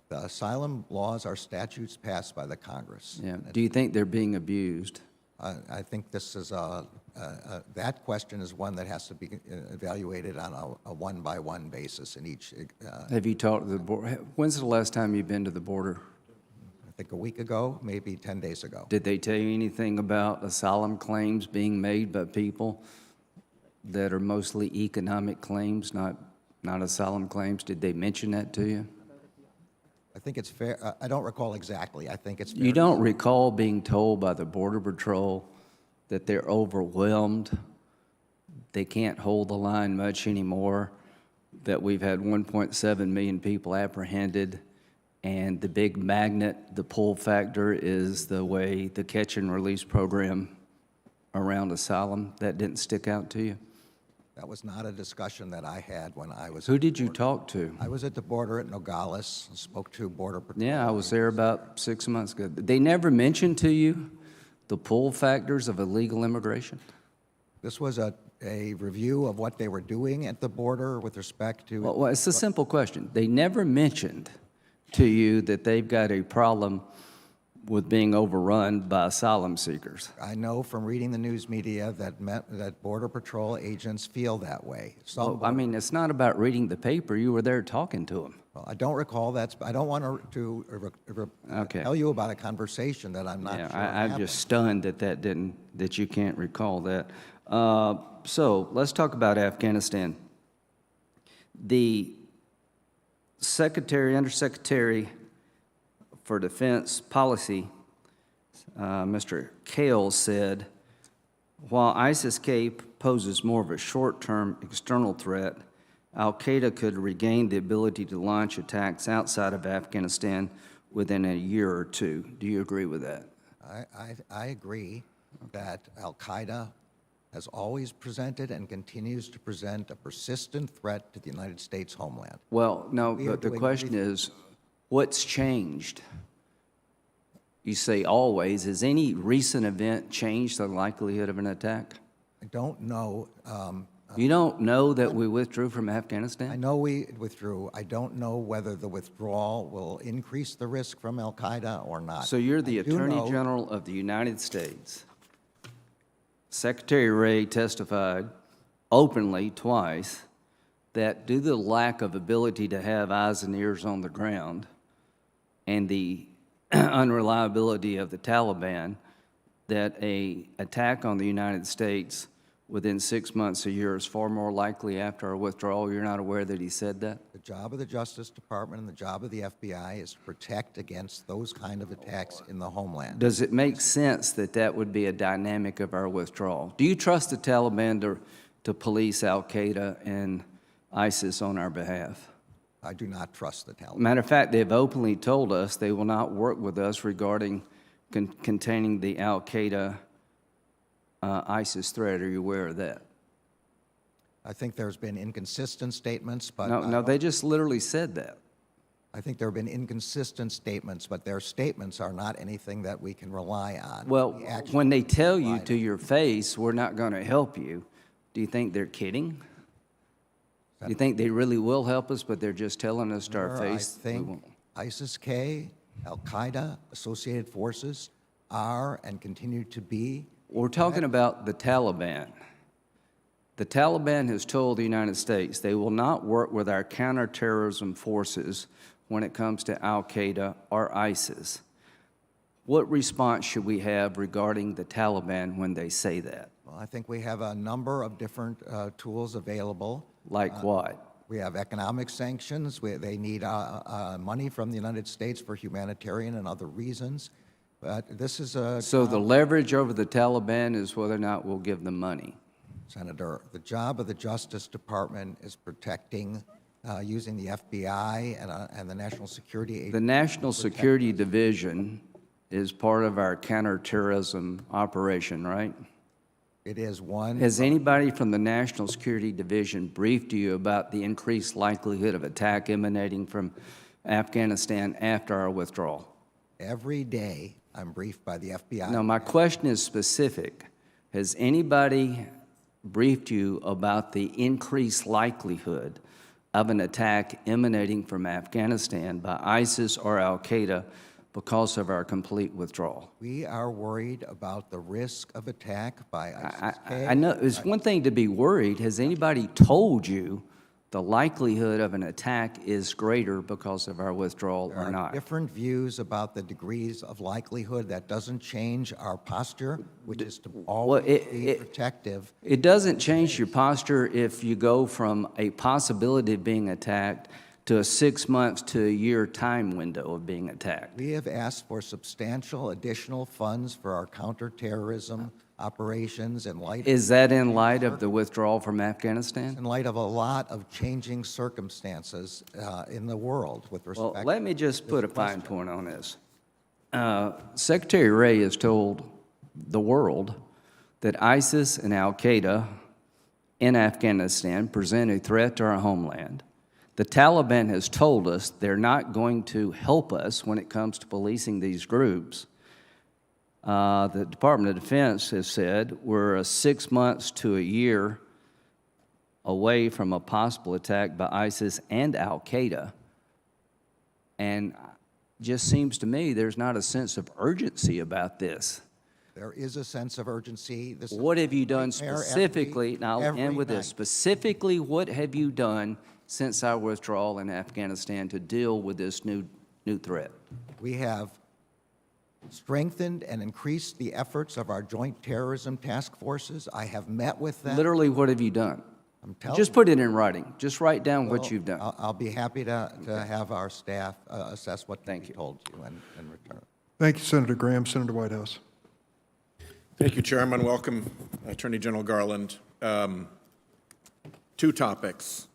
The asylum laws are statutes passed by the Congress. Yeah. Do you think they're being abused? I think this is that question is one that has to be evaluated on a one-by-one basis in each. Have you talked to the border? When's the last time you've been to the border? I think a week ago, maybe 10 days ago. Did they tell you anything about asylum claims being made by people that are mostly economic claims, not asylum claims? Did they mention that to you? I think it's fair. I don't recall exactly. I think it's fair. You don't recall being told by the Border Patrol that they're overwhelmed, they can't hold the line much anymore, that we've had 1.7 million people apprehended, and the big magnet, the pull factor, is the way the catch and release program around asylum? That didn't stick out to you? That was not a discussion that I had when I was. Who did you talk to? I was at the border at Nogales, and spoke to Border Patrol. Yeah, I was there about 6 months ago. They never mentioned to you the pull factors of illegal immigration? This was a review of what they were doing at the border with respect to. Well, it's a simple question. They never mentioned to you that they've got a problem with being overrun by asylum seekers. I know from reading the news media that Border Patrol agents feel that way. Well, I mean, it's not about reading the paper. You were there talking to them. Well, I don't recall that. I don't want to Okay. tell you about a conversation that I'm not Yeah, sure I'm happened. just stunned that you can't recall that. So let's talk about Afghanistan. The Undersecretary for Defense Policy, Mr. Kale said, while ISIS-K poses more of a short-term external threat, al-Qaeda could regain the ability to launch attacks outside of Afghanistan within a year or two. Do you agree with that? I agree that al-Qaeda has always presented and continues to present a persistent threat to the United States homeland. Well, no, We are but the doing question is, what's changed? You say always. Has any recent event changed the likelihood of an attack? I don't know. You don't know that we withdrew from I Afghanistan? know we withdrew. I don't know whether the withdrawal will increase the risk from al-Qaeda or not. So you're the I do Attorney know- General of the United States. Secretary Wray testified openly twice that due to the lack of ability to have eyes and ears on the ground and the unreliability of the Taliban, that an attack on the United States within 6 months, a year is far more likely after our withdrawal. You're not aware that he said that? The job of the Justice Department and the job of the FBI is to protect against those kind of attacks in the homeland. Does it make sense that that would be a dynamic of our withdrawal? Do you trust the Taliban to police al-Qaeda and ISIS on our behalf? I do not trust the Taliban. Matter of fact, they've openly told us they will not work with us regarding containing the al-Qaeda ISIS threat. Are you aware of that? I think there's been inconsistent statements, but No, they just literally said that. I think there have been inconsistent statements, but their statements are not anything that we can rely on. Well, The actions when they tell you provide- to your face, we're not going to help you, do you think they're kidding? Do you think they really will help us, but they're just telling us to our Sir, face? I we think won't? ISIS-K, al-Qaeda, associated forces are and continue to be. We're talking about the Taliban. The Taliban has told the United States they will not work with our counterterrorism forces when it comes to al-Qaeda or ISIS. What response should we have regarding the Taliban when they say that? Well, I think we have a number of different tools available. Like what? We have economic sanctions. They need money from the United States for humanitarian and other reasons. But this is a So the leverage over the Taliban is whether or not we'll give them money. Senator, the job of the Justice Department is protecting, using the FBI and the National Security Agency. The National Security Division is part of our counterterrorism operation, right? It is one. Has anybody from the National Security Division briefed you about the increased likelihood of attack emanating from Afghanistan after our withdrawal? Every day, I'm briefed by the FBI. Now, my question is specific. Has anybody briefed you about the increased likelihood of an attack emanating from Afghanistan by ISIS or al-Qaeda because of our complete withdrawal? We are worried about the risk of attack by ISIS-K. I know, it's one thing to be worried. Has anybody told you the likelihood of an attack is greater because of our withdrawal There or are not? different views about the degrees of likelihood. That doesn't change our posture, which is to always be protective. It doesn't change your posture if you go from a possibility of being attacked to a 6 months to a year time window of being attacked. We have asked for substantial additional funds for our counterterrorism operations in light Is that in light of the withdrawal from Afghanistan? in light of a lot of changing circumstances in the world with Well, respect. let me just put a fine point on this. Secretary Wray has told the world that ISIS and al-Qaeda in Afghanistan present a threat to our homeland. The Taliban has told us they're not going to help us when it comes to policing these groups. The Department of Defense has said we're 6 months to a year away from a possible attack by ISIS and al-Qaeda. And just seems to me there's not a sense of urgency about this. There is a sense of urgency. This is What have you done nightmare every- specifically, and I'll every end with night. this, specifically what have you done since our withdrawal in Afghanistan to deal with this new threat? We have strengthened and increased the efforts of our joint terrorism task forces. I have met with them. Literally, what have you done? I'm telling Just you. put it in writing. Just write down what you've done. I'll be happy to have our staff assess what can be told you in return. Thank you, Senator Graham. Senator Whitehouse. Thank you, Chairman. Welcome, Attorney General Garland. Two topics.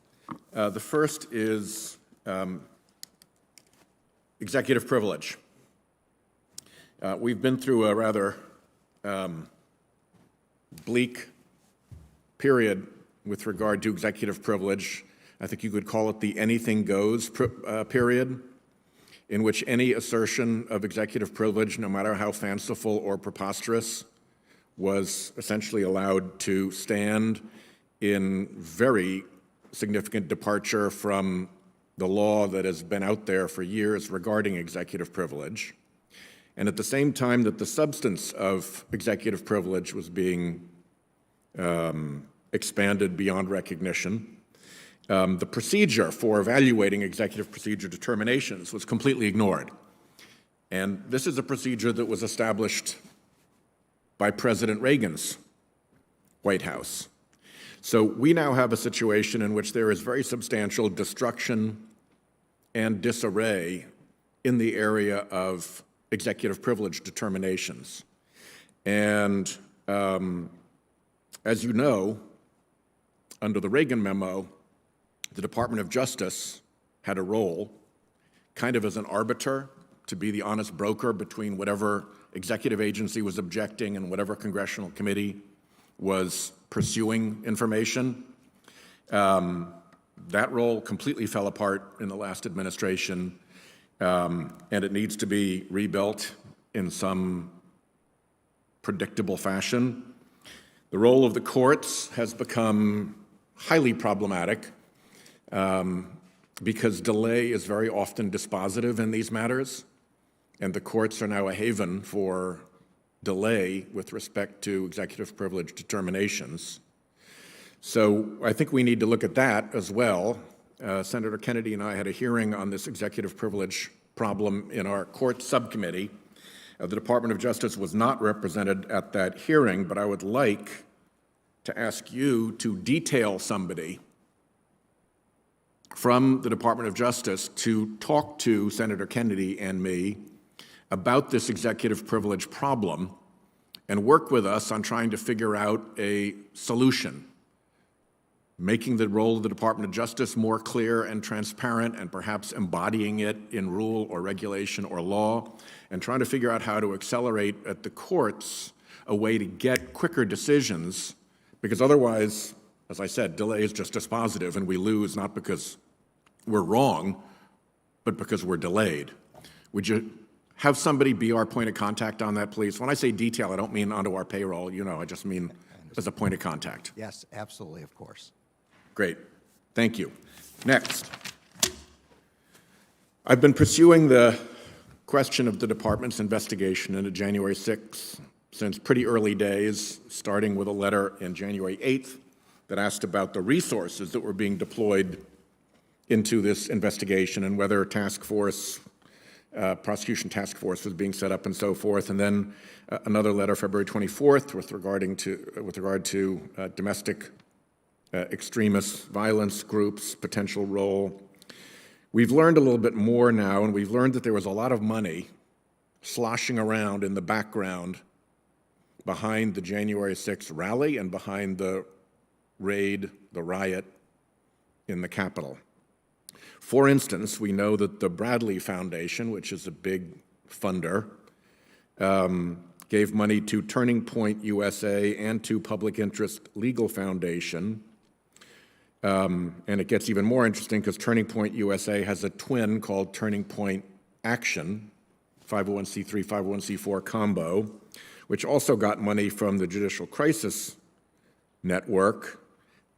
The first is executive privilege. We've been through a rather bleak period with regard to executive privilege. I think you could call it the anything goes period, in which any assertion of executive privilege, no matter how fanciful or preposterous, was essentially allowed to stand in very significant departure from the law that has been out there for years regarding executive privilege. And at the same time that the substance of executive privilege was being expanded beyond recognition, the procedure for evaluating executive procedure determinations was completely ignored. And this is a procedure that was established by President Reagan's White House. So we now have a situation in which there is very substantial destruction and disarray in the area of executive privilege determinations. And as you know, under the Reagan memo, the Department of Justice had a role kind of as an arbiter to be the honest broker between whatever executive agency was objecting and whatever congressional committee was pursuing information. That role completely fell apart in the last administration, and it needs to be rebuilt in some predictable fashion. The role of the courts has become highly problematic because delay is very often dispositive in these matters, and the courts are now a haven for delay with respect to executive privilege determinations. So I think we need to look at that as well. Senator Kennedy and I had a hearing on this executive privilege problem in our court subcommittee. The Department of Justice was not represented at that hearing, but I would like to ask you to detail somebody from the Department of Justice to talk to Senator Kennedy and me about this executive privilege problem and work with us on trying to figure out a solution, making the role of the Department of Justice more clear and transparent and perhaps embodying it in rule or regulation or law, and trying to figure out how to accelerate at the courts a way to get quicker decisions, because otherwise, as I said, delay is just dispositive and we lose not because we're wrong, but because we're delayed. Would you have somebody be our point of contact on that, please? When I say detail, I don't mean onto our payroll, you know, I just mean as a point of contact. Yes, absolutely, of course. Great. Thank you. Next. I've been pursuing the question of the department's investigation into January 6th since pretty early days, starting with a letter in January 8th that asked about the resources that were being deployed into this investigation and whether prosecution task force was being set up and so forth. And then another letter, February 24th, with regard to domestic extremist violence groups' potential role. We've learned a little bit more now, and we've learned that there was a lot of money sloshing around in the background behind the January 6th rally and behind the raid, the riot in the Capitol. For instance, we know that the Bradley Foundation, which is a big funder, gave money to Turning Point USA and to Public Interest Legal Foundation. And it gets even more interesting because Turning Point USA has a twin called Turning Point Action, 501c3, 501c4 combo, which also got money from the Judicial Crisis Network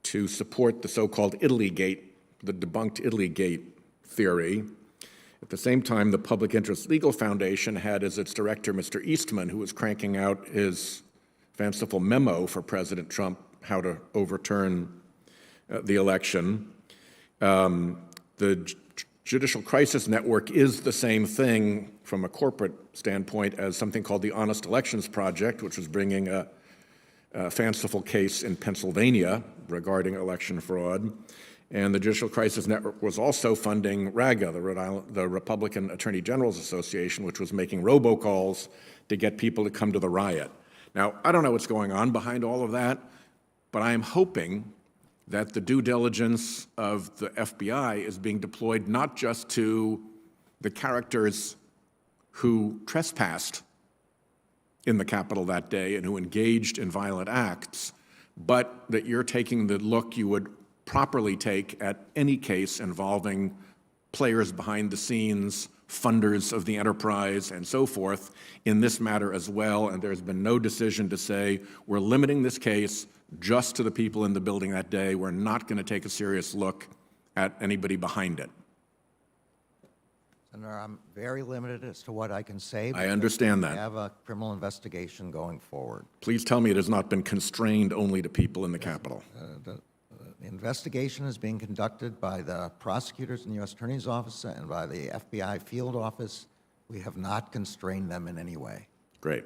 to support the so-called Italygate, the debunked Italygate theory. At the same time, the Public Interest Legal Foundation had as its director Mr. Eastman, who was cranking out his fanciful memo for President Trump how to overturn the election. The Judicial Crisis Network is the same thing from a corporate standpoint as something called the Honest Elections Project, which was bringing a fanciful case in Pennsylvania regarding election fraud. And the Judicial Crisis Network was also funding RAGA, the Republican Attorney General's Association, which was making robocalls to get people to come to the riot. Now, I don't know what's going on behind all of that, but I am hoping that the due diligence of the FBI is being deployed not just to the characters who trespassed in the Capitol that day and who engaged in violent acts, but that you're taking the look you would properly take at any case involving players behind the scenes, funders of the enterprise, and so forth in this matter as well. And there's been no decision to say, we're limiting this case just to the people in the building that day. We're not going to take a serious look at anybody behind it. Senator, I'm very limited as to what I can say. I understand We that. have a criminal investigation going forward. Please tell me it has not been constrained only to people in the Capitol. The investigation is being conducted by the prosecutors in the U.S. Attorney's Office and by the FBI field office. We have not constrained them in any way. Great.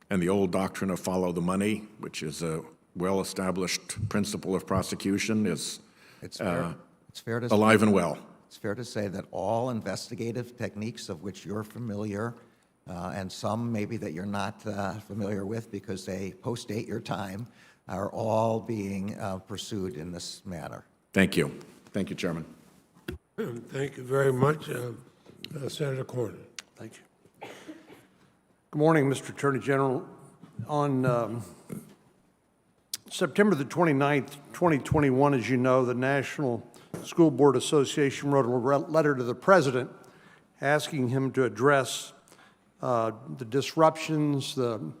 And the old doctrine of follow the money, which is a well-established principle of prosecution, is It's fair to alive and well. It's fair to say that all investigative techniques of which you're familiar, and some maybe that you're not familiar with because they postdate your time, are all being pursued in this matter. Thank you. Thank you, Chairman. Thank you very much, Senator Cornyn. Thank you. Good morning, Mr. Attorney General. On September the 29th, 2021, as you know, the National School Board Association wrote a letter to the President asking him to address the disruptions, the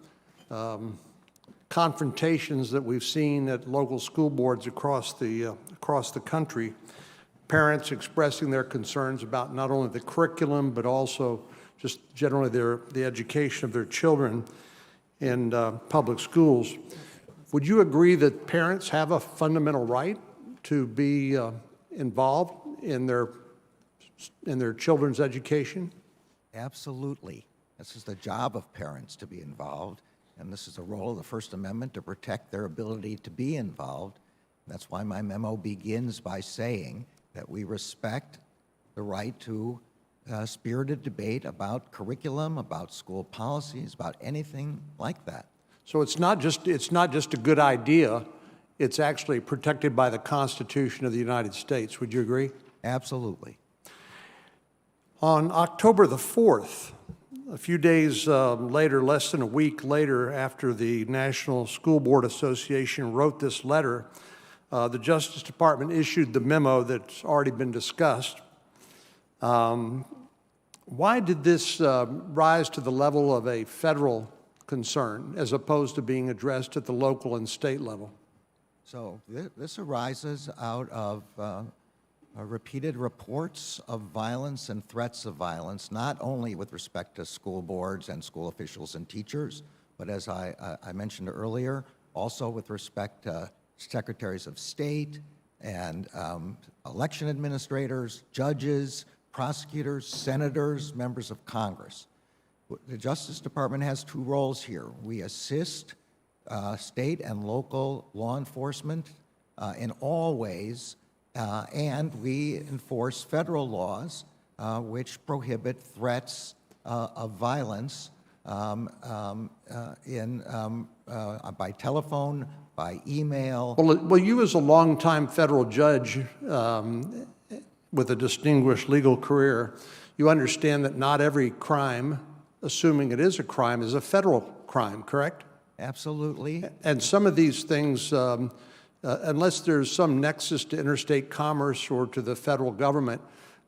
confrontations that we've seen at local school boards across the country, parents expressing their concerns about not only the curriculum, but also just generally the education of their children in public schools. Would you agree that parents have a fundamental right to be involved in their children's education? Absolutely. This is the job of parents to be involved, and this is the role of the First Amendment to protect their ability to be involved. That's why my memo begins by saying that we respect the right to spirited debate about curriculum, about school policies, about anything like that. So it's not just a good idea, it's actually protected by the Constitution of the United States. Would you agree? Absolutely. On October the 4th, a few days later, less than a week later after the National School Board Association wrote this letter, the Justice Department issued the memo that's already been discussed. Why did this rise to the level of a federal concern as opposed to being addressed at the local and state level? So this arises out of repeated reports of violence and threats of violence, not only with respect to school boards and school officials and teachers, but as I mentioned earlier, also with respect to secretaries of state and election administrators, judges, prosecutors, senators, members of Congress. The Justice Department has two roles here. We assist state and local law enforcement in all ways, and we enforce federal laws which prohibit threats of violence by telephone, by email. Well, you as a longtime federal judge with a distinguished legal career, you understand that not every crime, assuming it is a federal crime, correct? Absolutely. And some of these things, unless there's some nexus to interstate commerce or to the federal government,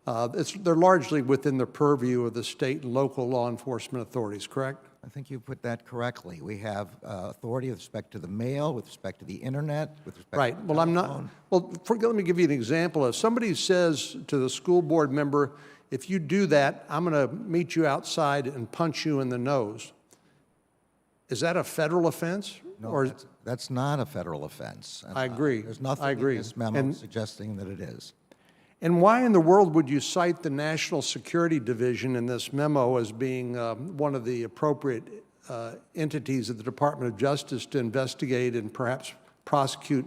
they're largely within the purview of the state and local law enforcement authorities, correct? I think you put that correctly. We have authority with respect to the mail, with respect to the internet, with respect Right. to Well, I'm not. Well, let me give you an example. If somebody says to the school board member, if you do that, I'm going to meet you outside and punch you in the nose. Is that a federal offense? No, Or that's not a federal offense. And, I agree. There's nothing I agree. in this memo And- suggesting that it is. And why in the world would you cite the National Security Division in this memo as being one of the appropriate entities at the Department of Justice to investigate and perhaps prosecute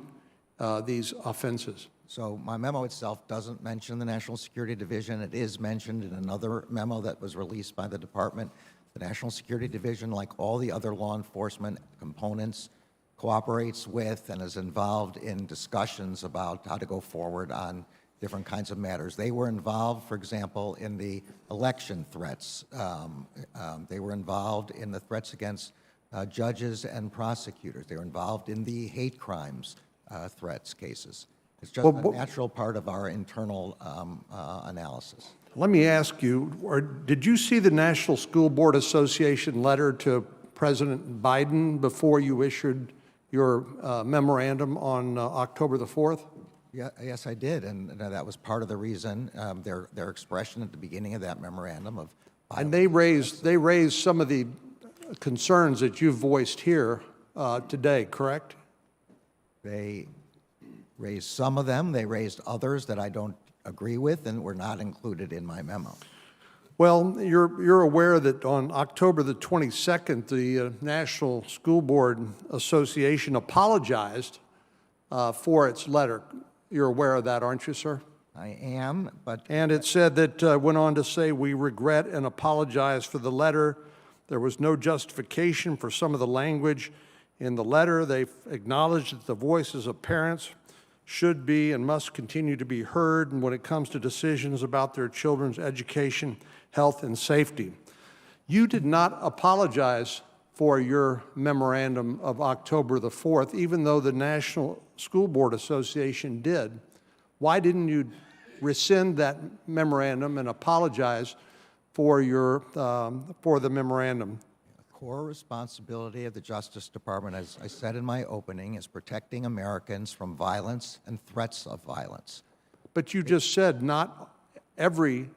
these offenses? So my memo itself doesn't mention the National Security Division. It is mentioned in another memo that was released by the department. The National Security Division, like all the other law enforcement components, cooperates with and is involved in discussions about how to go forward on different kinds of matters. They were involved, for example, in the election threats. They were involved in the threats against judges and prosecutors. They were involved in the hate crimes threats cases. It's just a natural part of our internal analysis. Let me ask you, did you see the National School Board Association letter to President Biden before you issued your memorandum on October the 4th? Yeah, yes, I did, and that was part of the reason, their expression at the beginning of that memorandum of violence. And they raised some of the concerns that you voiced here today, correct? They raised some of them. They raised others that I don't agree with and were not included in my memo. Well, you're aware that on October the 22nd, the National School Board Association apologized for its letter. You're aware of that, aren't you, sir? I am, but And it said that, went on to say, we regret and apologize for the letter. There was no justification for some of the language in the letter. They acknowledged that the voices of parents should be and must continue to be heard when it comes to decisions about their children's education, health, and safety. You did not apologize for your memorandum of October the 4th, even though the National School Board Association did. Why didn't you rescind that memorandum and apologize for the memorandum? core responsibility of the Justice Department, as I said in my opening, is protecting Americans from violence and threats of violence. But you just said not every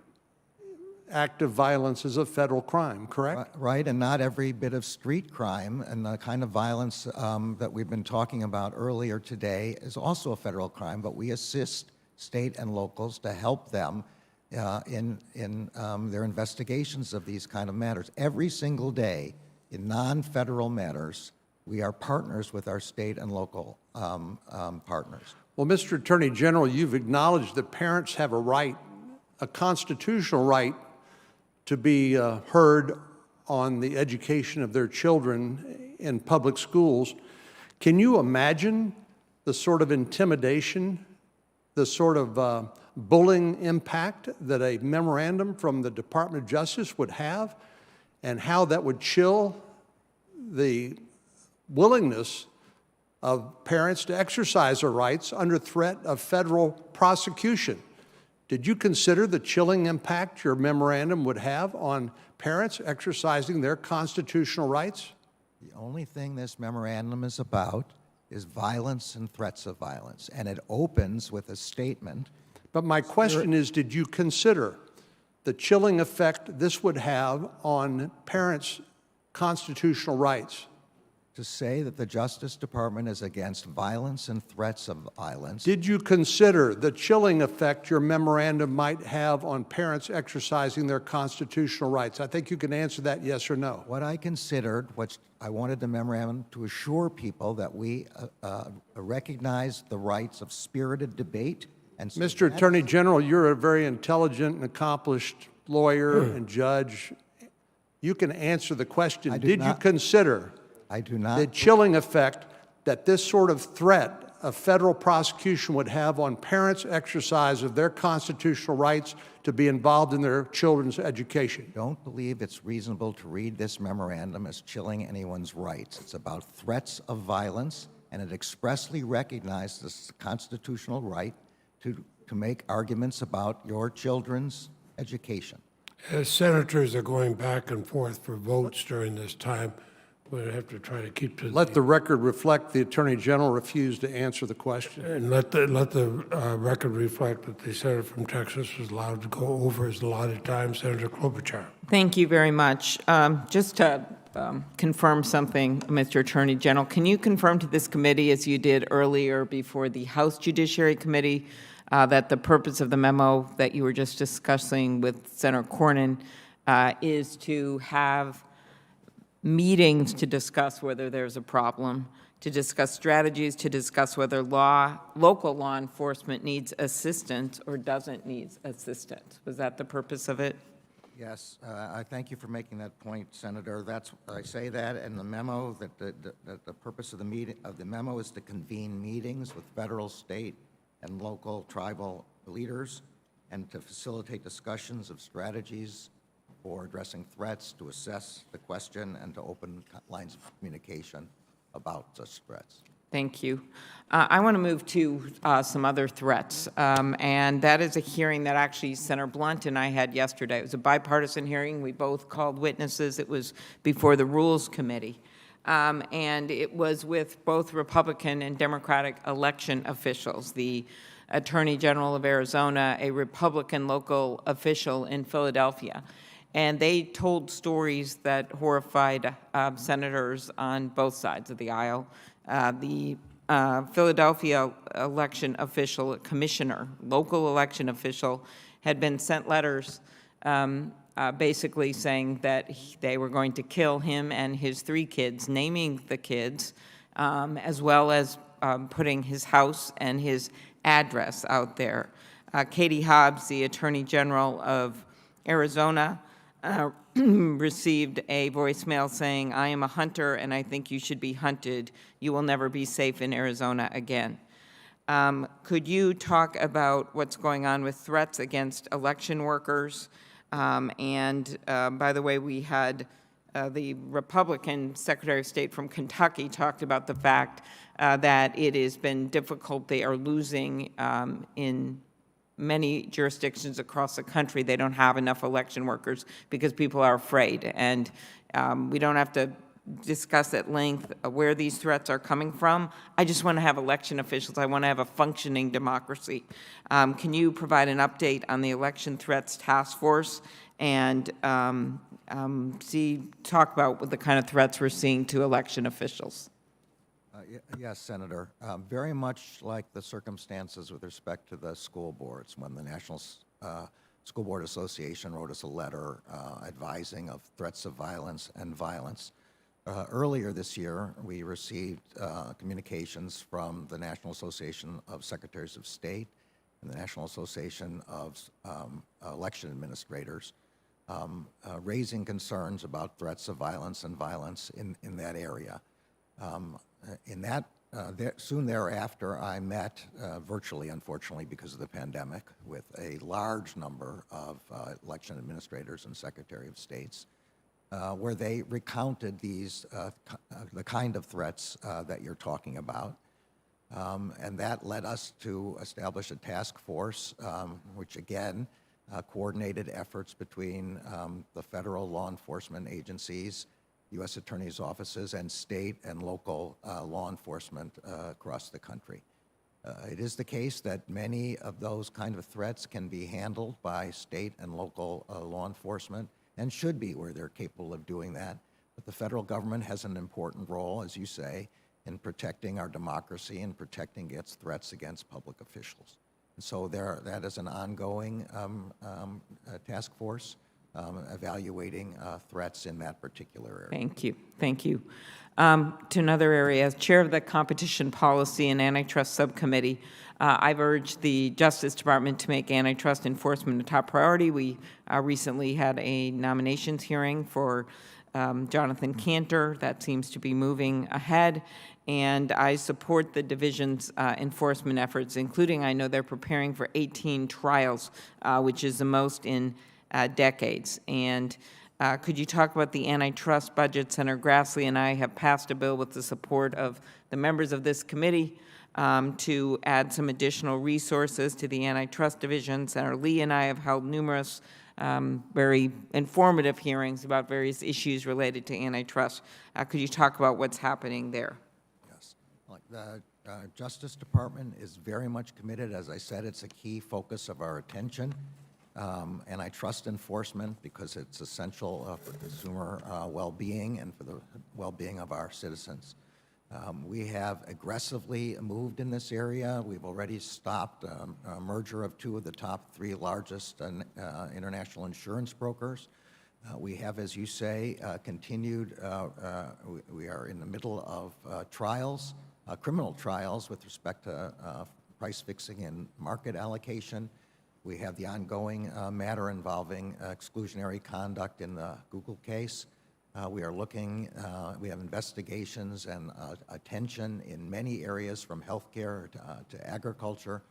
act of violence is a federal crime, correct? Right, and not every bit of street crime and the kind of violence that we've been talking about earlier today is also a federal crime, but we assist state and locals to help them in their investigations of these kind of matters. Every single day, in non-federal matters, we are partners with our state and local partners. Well, Mr. Attorney General, you've acknowledged that parents have a right, a constitutional right, to be heard on the education of their children in public schools. Can you imagine the sort of intimidation, the sort of bullying impact that a memorandum from the Department of Justice would have, and how that would chill the willingness of parents to exercise their rights under threat of federal prosecution? Did you consider the chilling impact your memorandum would have on parents exercising their constitutional rights? The only thing this memorandum is about is violence and threats of violence, and it opens with a statement. But my question is, did you consider the chilling effect this would have on parents' constitutional rights? To say that the Justice Department is against violence and threats of violence. Did you consider the chilling effect your memorandum might have on parents exercising their constitutional rights? I think you can answer that yes or no. What I considered, what I wanted the memorandum to assure people that we recognize the rights of spirited debate. And so Mr. Attorney General, you're a very intelligent and accomplished lawyer and judge. You can answer the question. Did you consider I do not. the chilling effect that this sort of threat of federal prosecution would have on parents' exercise of their constitutional rights to be involved in their children's education? Don't believe it's reasonable to read this memorandum as chilling anyone's rights. It's about threats of violence, and it expressly recognizes this constitutional right to make arguments about your children's education. As senators are going back and forth for votes during this time, we'll have to try to keep to Let the record reflect the Attorney General refused to answer the question. and let the record reflect that the senator from Texas was allowed to go over his allotted time, Senator Klobuchar. Thank you very much. Just to confirm something, Mr. Attorney General, can you confirm to this committee, as you did earlier before the House Judiciary Committee, that the purpose of the memo that you were just discussing with Senator Cornyn is to have meetings to discuss whether there's a problem, to discuss strategies, to discuss whether local law enforcement needs assistance or doesn't need assistance. Was that the purpose of it? Yes, I thank you for making that point, Senator. I say that in the memo, that the purpose of the memo is to convene meetings with federal, state, and local tribal leaders, and to facilitate discussions of strategies for addressing threats, to assess the question, and to open lines of communication about such threats. Thank you. I want to move to some other threats, and that is a hearing that actually Senator Blunt and I had yesterday. It was a bipartisan hearing. We both called witnesses. It was before the Rules Committee, and it was with both Republican and Democratic election officials, the Attorney General of Arizona, a Republican local official in Philadelphia. And they told stories that horrified senators on both sides of the aisle. The Philadelphia election official, commissioner, local election official, had been sent letters basically saying that they were going to kill him and his 3 kids, naming the kids, as well as putting his house and his address out there. Katie Hobbs, the Attorney General of Arizona, received a voicemail saying, "I am a hunter and I think you should be hunted. You will never be safe in Arizona again." Could you talk about what's going on with threats against election workers? By the way, we had the Republican Secretary of State from Kentucky talked about the fact that it has been difficult. They are losing in many jurisdictions across the country. They don't have enough election workers because people are afraid. And we don't have to discuss at length where these threats are coming from. I just want to have election officials. I want to have a functioning democracy. Can you provide an update on the Election Threats Task Force and talk about what the kind of threats we're seeing to election officials? Yes, Senator. Very much like the circumstances with respect to the school boards, when the National School Board Association wrote us a letter advising of threats of violence and violence. Earlier this year, we received communications from the National Association of Secretaries of State and the National Association of Election Administrators raising concerns about threats of violence and violence in that area. Soon thereafter, I met virtually, unfortunately, because of the pandemic, with a large number of election administrators and Secretary of States, where they recounted the kind of threats that you're talking about. And that led us to establish a task force, which again coordinated efforts between the federal law enforcement agencies, U.S. attorneys' offices, and state and local law enforcement across the country. It is the case that many of those kind of threats can be handled by state and local law enforcement, and should be where they're capable of doing that. But the federal government has an important role, as you say, in protecting our democracy and protecting its threats against public officials. And so that is an ongoing task force evaluating threats in that particular area. Thank you. Thank you. To another area, as chair of the Competition Policy and Antitrust Subcommittee, I've urged the Justice Department to make antitrust enforcement a top priority. We recently had a nominations hearing for Jonathan Cantor. That seems to be moving ahead. And I support the division's enforcement efforts, including I know they're preparing for 18 trials, which is the most in decades. And could you talk about the antitrust budget? Senator Grassley and I have passed a bill with the support of the members of this committee to add some additional resources to the antitrust division. Senator Lee and I have held numerous very informative hearings about various issues related to antitrust. Could you talk about what's happening there? Yes. The Justice Department is very much committed. As I said, it's a key focus of our attention. Antitrust enforcement, because it's essential for consumer well-being and for the well-being of our citizens. We have aggressively moved in this area. We've already stopped a merger of 2 of the top 3 largest international insurance brokers. We have, as you say, continued, we are in the middle of trials, criminal trials with respect to price fixing and market allocation. We have the ongoing matter involving exclusionary conduct in the Google case. We are looking, we have investigations and attention in many areas from healthcare to agriculture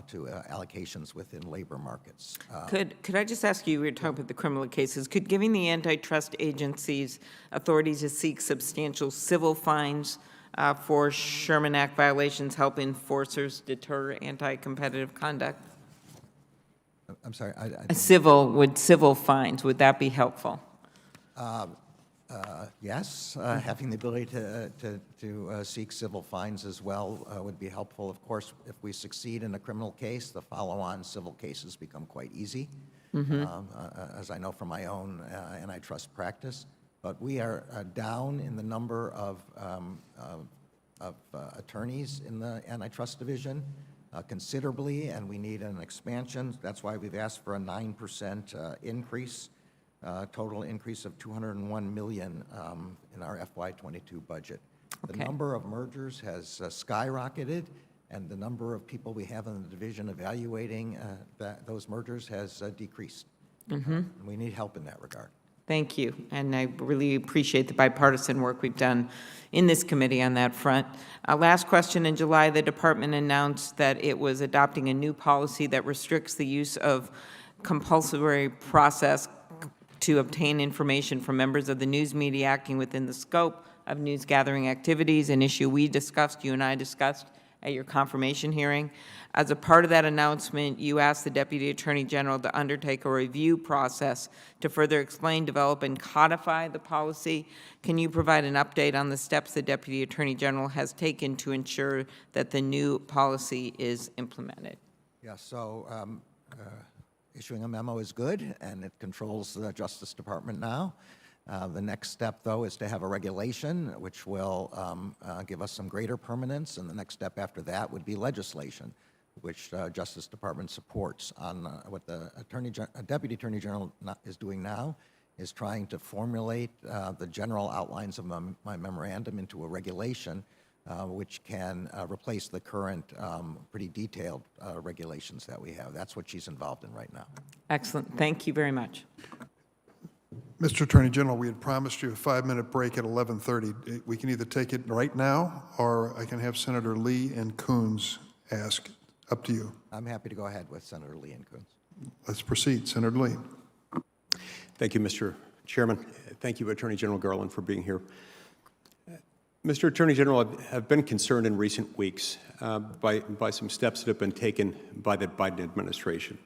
to allocations within labor markets. Could I just ask you, we were talking about the criminal cases, could giving the antitrust agencies authority to seek substantial civil fines for Sherman Act violations help enforcers deter anti-competitive conduct? I'm sorry, Civil fines, would that be helpful? Yes, having the ability to seek civil fines as well would be helpful. Of course, if we succeed in a criminal case, the follow-on civil cases become quite easy, as I know from my own antitrust practice. But we are down in the number of attorneys in the antitrust division considerably, and we need an expansion. That's why we've asked for a 9% increase. Total increase of $201 million in our FY22 budget. The Okay. number of mergers has skyrocketed, and the number of people we have in the division evaluating those mergers has decreased. We need help in that regard. Thank you, and I really appreciate the bipartisan work we've done in this committee on that front. Last question, in July, the department announced that it was adopting a new policy that restricts the use of compulsory process to obtain information from members of the news media acting within the scope of news gathering activities, an issue we discussed, you and I discussed at your confirmation hearing. As a part of that announcement, you asked the Deputy Attorney General to undertake a review process to further explain, develop, and codify the policy. Can you provide an update on the steps the Deputy Attorney General has taken to ensure that the new policy is implemented? Yeah, so issuing a memo is good, and it controls the Justice Department now. The next step, though, is to have a regulation, which will give us some greater permanence, and the next step after that would be legislation, which Justice Department supports. On what the Deputy Attorney General is doing now is trying to formulate the general outlines of my memorandum into a regulation which can replace the current pretty detailed regulations that we have. That's what she's involved in right now. Excellent. Thank you very much. Mr. Attorney General, we had promised you a 5-minute break at 11:30. We can either take it right now, or I can have Senator Lee and Coons ask. Up to you. I'm happy to go ahead with Senator Lee and Coons. Let's proceed. Senator Lee. Thank you, Mr. Chairman. Thank you, Attorney General Garland, for being here. Mr. Attorney General, I've been concerned in recent weeks by some steps that have been taken by the Biden administration,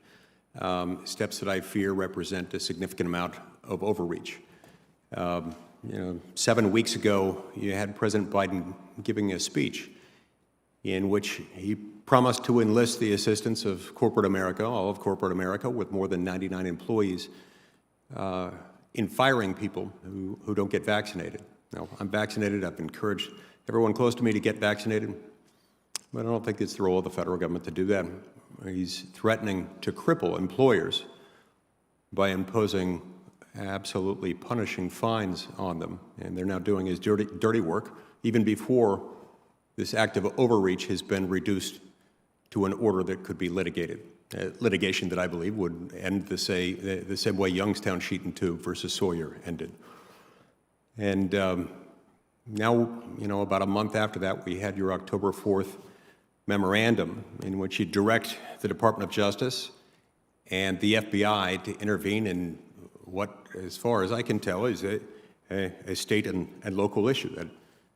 steps that I fear represent a significant amount of overreach. 7 weeks ago, you had President Biden giving a speech in which he promised to enlist the assistance of corporate America, all of corporate America, with more than 99 employees, in firing people who don't get vaccinated. Now, I'm vaccinated. I've encouraged everyone close to me to get vaccinated, but I don't think it's the role of the federal government to do that. He's threatening to cripple employers by imposing absolutely punishing fines on them, and they're now doing his dirty work, even before this act of overreach has been reduced to an order that could be litigated. Litigation that I believe would end the same way Youngstown Sheet and Tube versus Sawyer ended. And now, about a month after that, we had your October 4th memorandum in which you direct the Department of Justice and the FBI to intervene in what, as far as I can tell, is a state and local issue.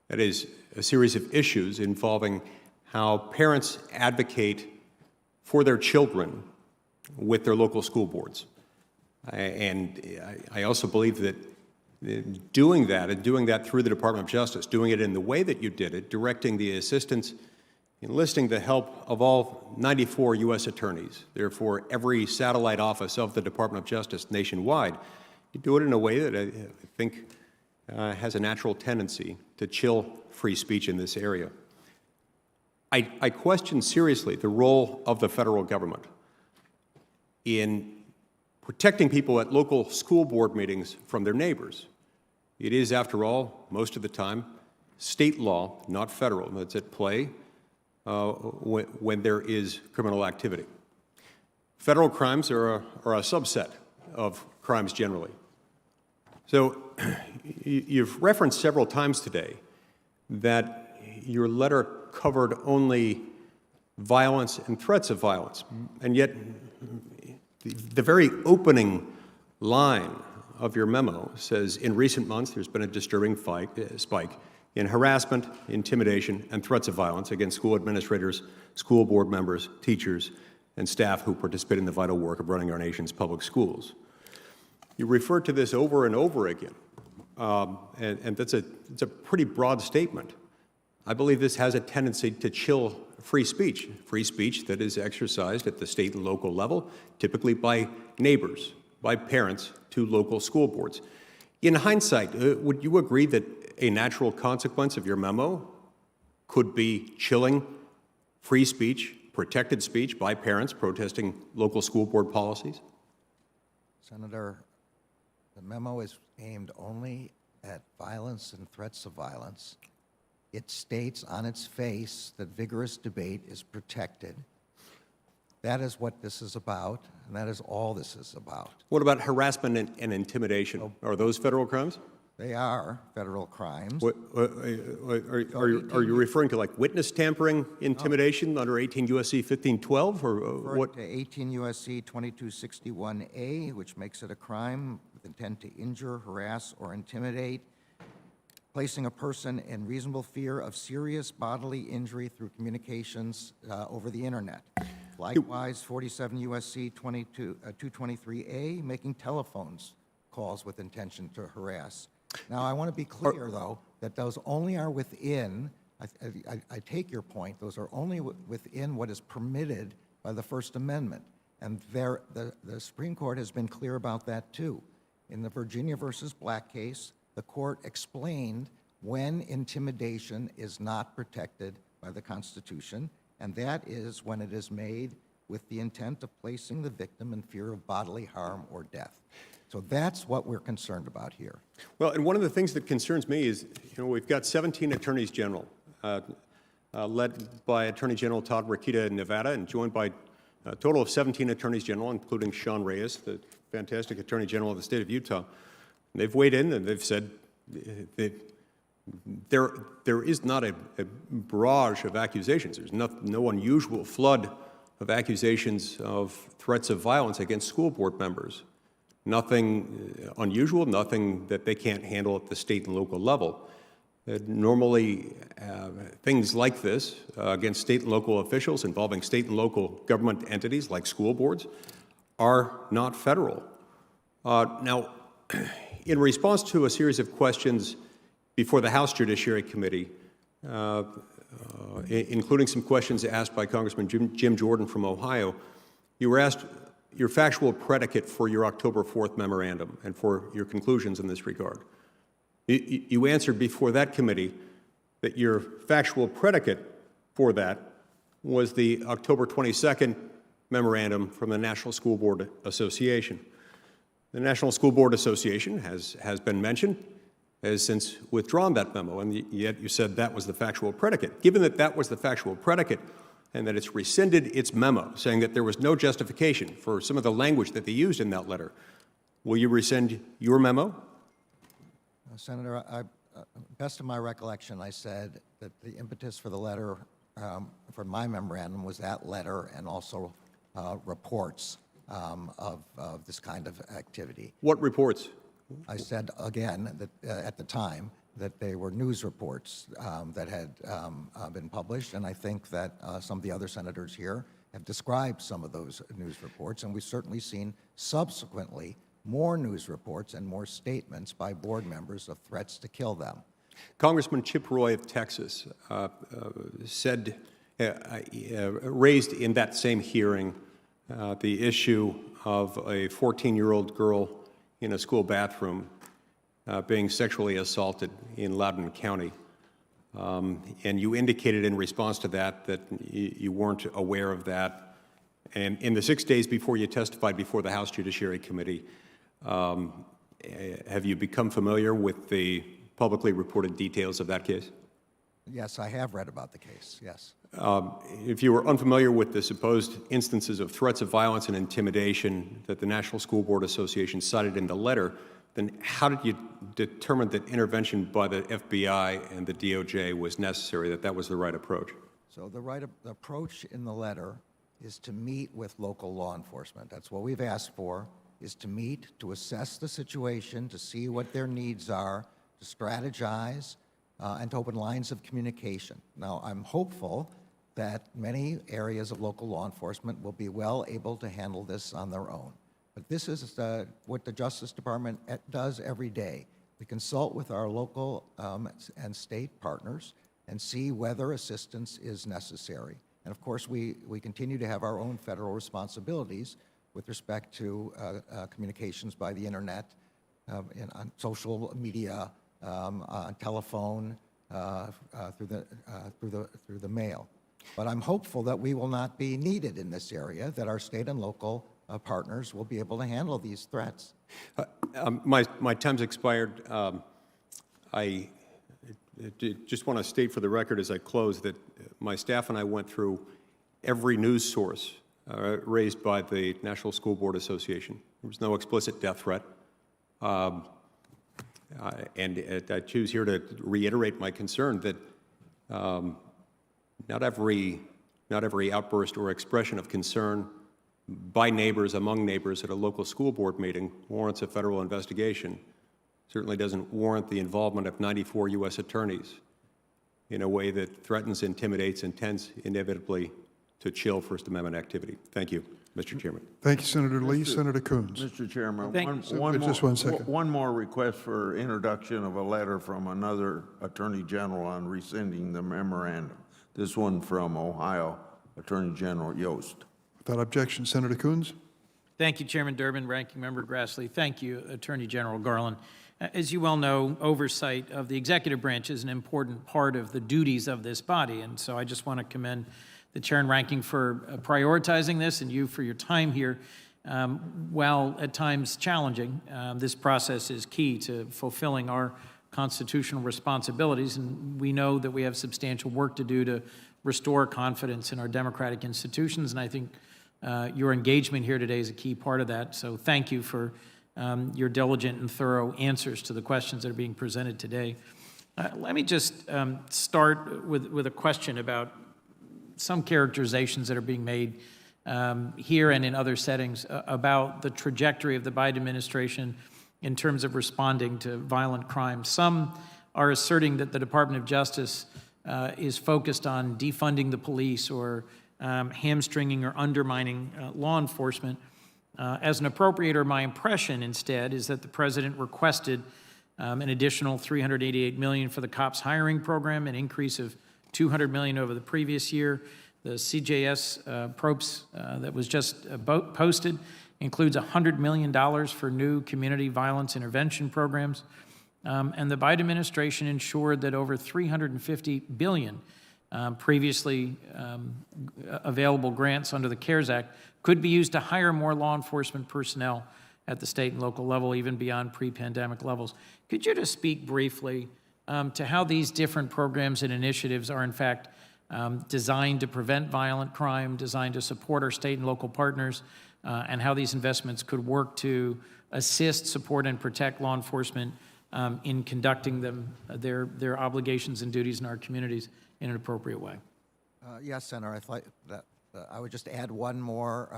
That is a series of issues involving how parents advocate for their children with their local school boards. And I also believe that doing that, and doing that through the Department of Justice, doing it in the way that you did it, directing the assistance, enlisting the help of all 94 U.S. attorneys, therefore every satellite office of the Department of Justice nationwide, you do it in a way that I think has a natural tendency to chill free speech in this area. I question seriously the role of the federal government in protecting people at local school board meetings from their neighbors. It is, after all, most of the time, state law, not federal, that's at play when there is criminal activity. Federal crimes are a subset of crimes generally. So you've referenced several times today that your letter covered only violence and threats of violence, and yet the very opening line of your memo says, in recent months, there's been a disturbing spike in harassment, intimidation, and threats of violence against school administrators, school board members, teachers, and staff who participate in the vital work of running our nation's public schools. You refer to this over and over again, and it's a pretty broad statement. I believe this has a tendency to chill free speech that is exercised at the state and local level, typically by neighbors, by parents to local school boards. In hindsight, would you agree that a natural consequence of your memo could be chilling free speech, protected speech by parents protesting local school board policies? Senator, the memo is aimed only at violence and threats of violence. It states on its face that vigorous debate is protected. That is what this is about, and that is all this is about. What about harassment and intimidation? Are those federal crimes? They are federal crimes. Are you referring to like witness tampering intimidation under 18 U.S.C. 1512, or what? To 18 U.S.C. 2261A, which makes it a crime with intent to injure, harass, or intimidate, placing a person in reasonable fear of serious bodily injury through communications over the internet. Likewise, 47 U.S.C. 223A, making telephones calls with intention to harass. Now, I want to be clear, though, that those only are within, I take your point, those are only within what is permitted by the First Amendment. And the Supreme Court has been clear about that, too. In the Virginia versus Black case, the court explained when intimidation is not protected by the Constitution, and that is when it is made with the intent of placing the victim in fear of bodily harm or death. So that's what we're concerned about here. Well, and one of the things that concerns me is, we've got 17 attorneys general, led by Attorney General Todd Rokita in Nevada, and joined by a total of 17 attorneys general, including Sean Reyes, the fantastic attorney general of the state of Utah. And they've weighed in and they've said that there is not a barrage of accusations. There's no unusual flood of accusations of threats of violence against school board members. Nothing unusual, nothing that they can't handle at the state and local level. Normally, things like this against state and local officials involving state and local government entities like school boards are not federal. Now, in response to a series of questions before the House Judiciary Committee, including some questions asked by Congressman Jim Jordan from Ohio, you were asked your factual predicate for your October 4th memorandum and for your conclusions in this regard. You answered before that committee that your factual predicate for that was the October 22nd memorandum from the National School Board Association. The National School Board Association has been mentioned, has since withdrawn that memo, and yet you said that was the factual predicate. Given that that was the factual predicate and that it's rescinded its memo saying that there was no justification for some of the language that they used in that letter, will you rescind your memo? Senator, best of my recollection, I said that the impetus for the letter, for my memorandum, was that letter and also reports of this kind of activity. What reports? I said again that at the time that they were news reports that had been published, and I think that some of the other senators here have described some of those news reports, and we've certainly seen subsequently more news reports and more statements by board members of threats to kill them. Congressman Chip Roy of Texas said, raised in that same hearing the issue of a 14-year-old girl in a school bathroom being sexually assaulted in Loudoun County. And you indicated in response to that that you weren't aware of that And in the 6 days before you testified before the House Judiciary Committee, have you become familiar with the publicly reported details of that case? Yes, I have read about the case, yes. If you were unfamiliar with the supposed instances of threats of violence and intimidation that the National School Board Association cited in the letter, then how did you determine that intervention by the FBI and the DOJ was necessary, that that was the right approach? So the right approach in the letter is to meet with local law enforcement. That's what we've asked for, is to meet, to assess the situation, to see what their needs are, to strategize, and to open lines of communication. Now, I'm hopeful that many areas of local law enforcement will be well able to handle this on their own. But this is what the Justice Department does every day. We consult with our local and state partners and see whether assistance is necessary. And of course, we continue to have our own federal responsibilities with respect to communications by the internet, on social media, on telephone, through the mail. But I'm hopeful that we will not be needed in this area, that our state and local partners will be able to handle these threats. My time's expired. I just want to state for the record as I close that my staff and I went through every news source raised by the National School Board Association. There was no explicit death threat. And I choose here to reiterate my concern that not every outburst or expression of concern by neighbors, among neighbors at a local school board meeting warrants a federal investigation. Certainly doesn't warrant the involvement of 94 U.S. attorneys in a way that threatens, intimidates, and tends inevitably to chill First Amendment activity. Thank you, Mr. Chairman. Thank you, Senator Lee. Senator Coons. Mr. Chairman, Just one second. one more request for introduction of a letter from another Attorney General on rescinding the memorandum. This one from Ohio Attorney General Yost. Without objection, Senator Coons. Thank you, Chairman Durbin, Ranking Member Grassley. Thank you, Attorney General Garland. As you well know, oversight of the executive branch is an important part of the duties of this body, and so I just want to commend the Chair and Ranking for prioritizing this and you for your time here. While at times challenging, this process is key to fulfilling our constitutional responsibilities, and we know that we have substantial work to do to restore confidence in our democratic institutions, and I think your engagement here today is a key part of that. So thank you for your diligent and thorough answers to the questions that are being presented today. Let me just start with a question about some characterizations that are being made here and in other settings about the trajectory of the Biden administration in terms of responding to violent crime. Some are asserting that the Department of Justice is focused on defunding the police or hamstringing or undermining law enforcement. As an appropriator, my impression instead is that the president requested an additional $388 million for the cops hiring program, an increase of $200 million over the previous year. The CJS PROPS that was just posted includes $100 million for new community violence intervention programs. And the Biden administration ensured that over $350 billion previously available grants under the CARES Act could be used to hire more law enforcement personnel at the state and local level, even beyond pre-pandemic levels. Could you just speak briefly to how these different programs and initiatives are in fact designed to prevent violent crime, designed to support our state and local partners, and how these investments could work to assist, support, and protect law enforcement in conducting their obligations and duties in our communities in an appropriate way? Yes, Senator, I thought that I would just add one more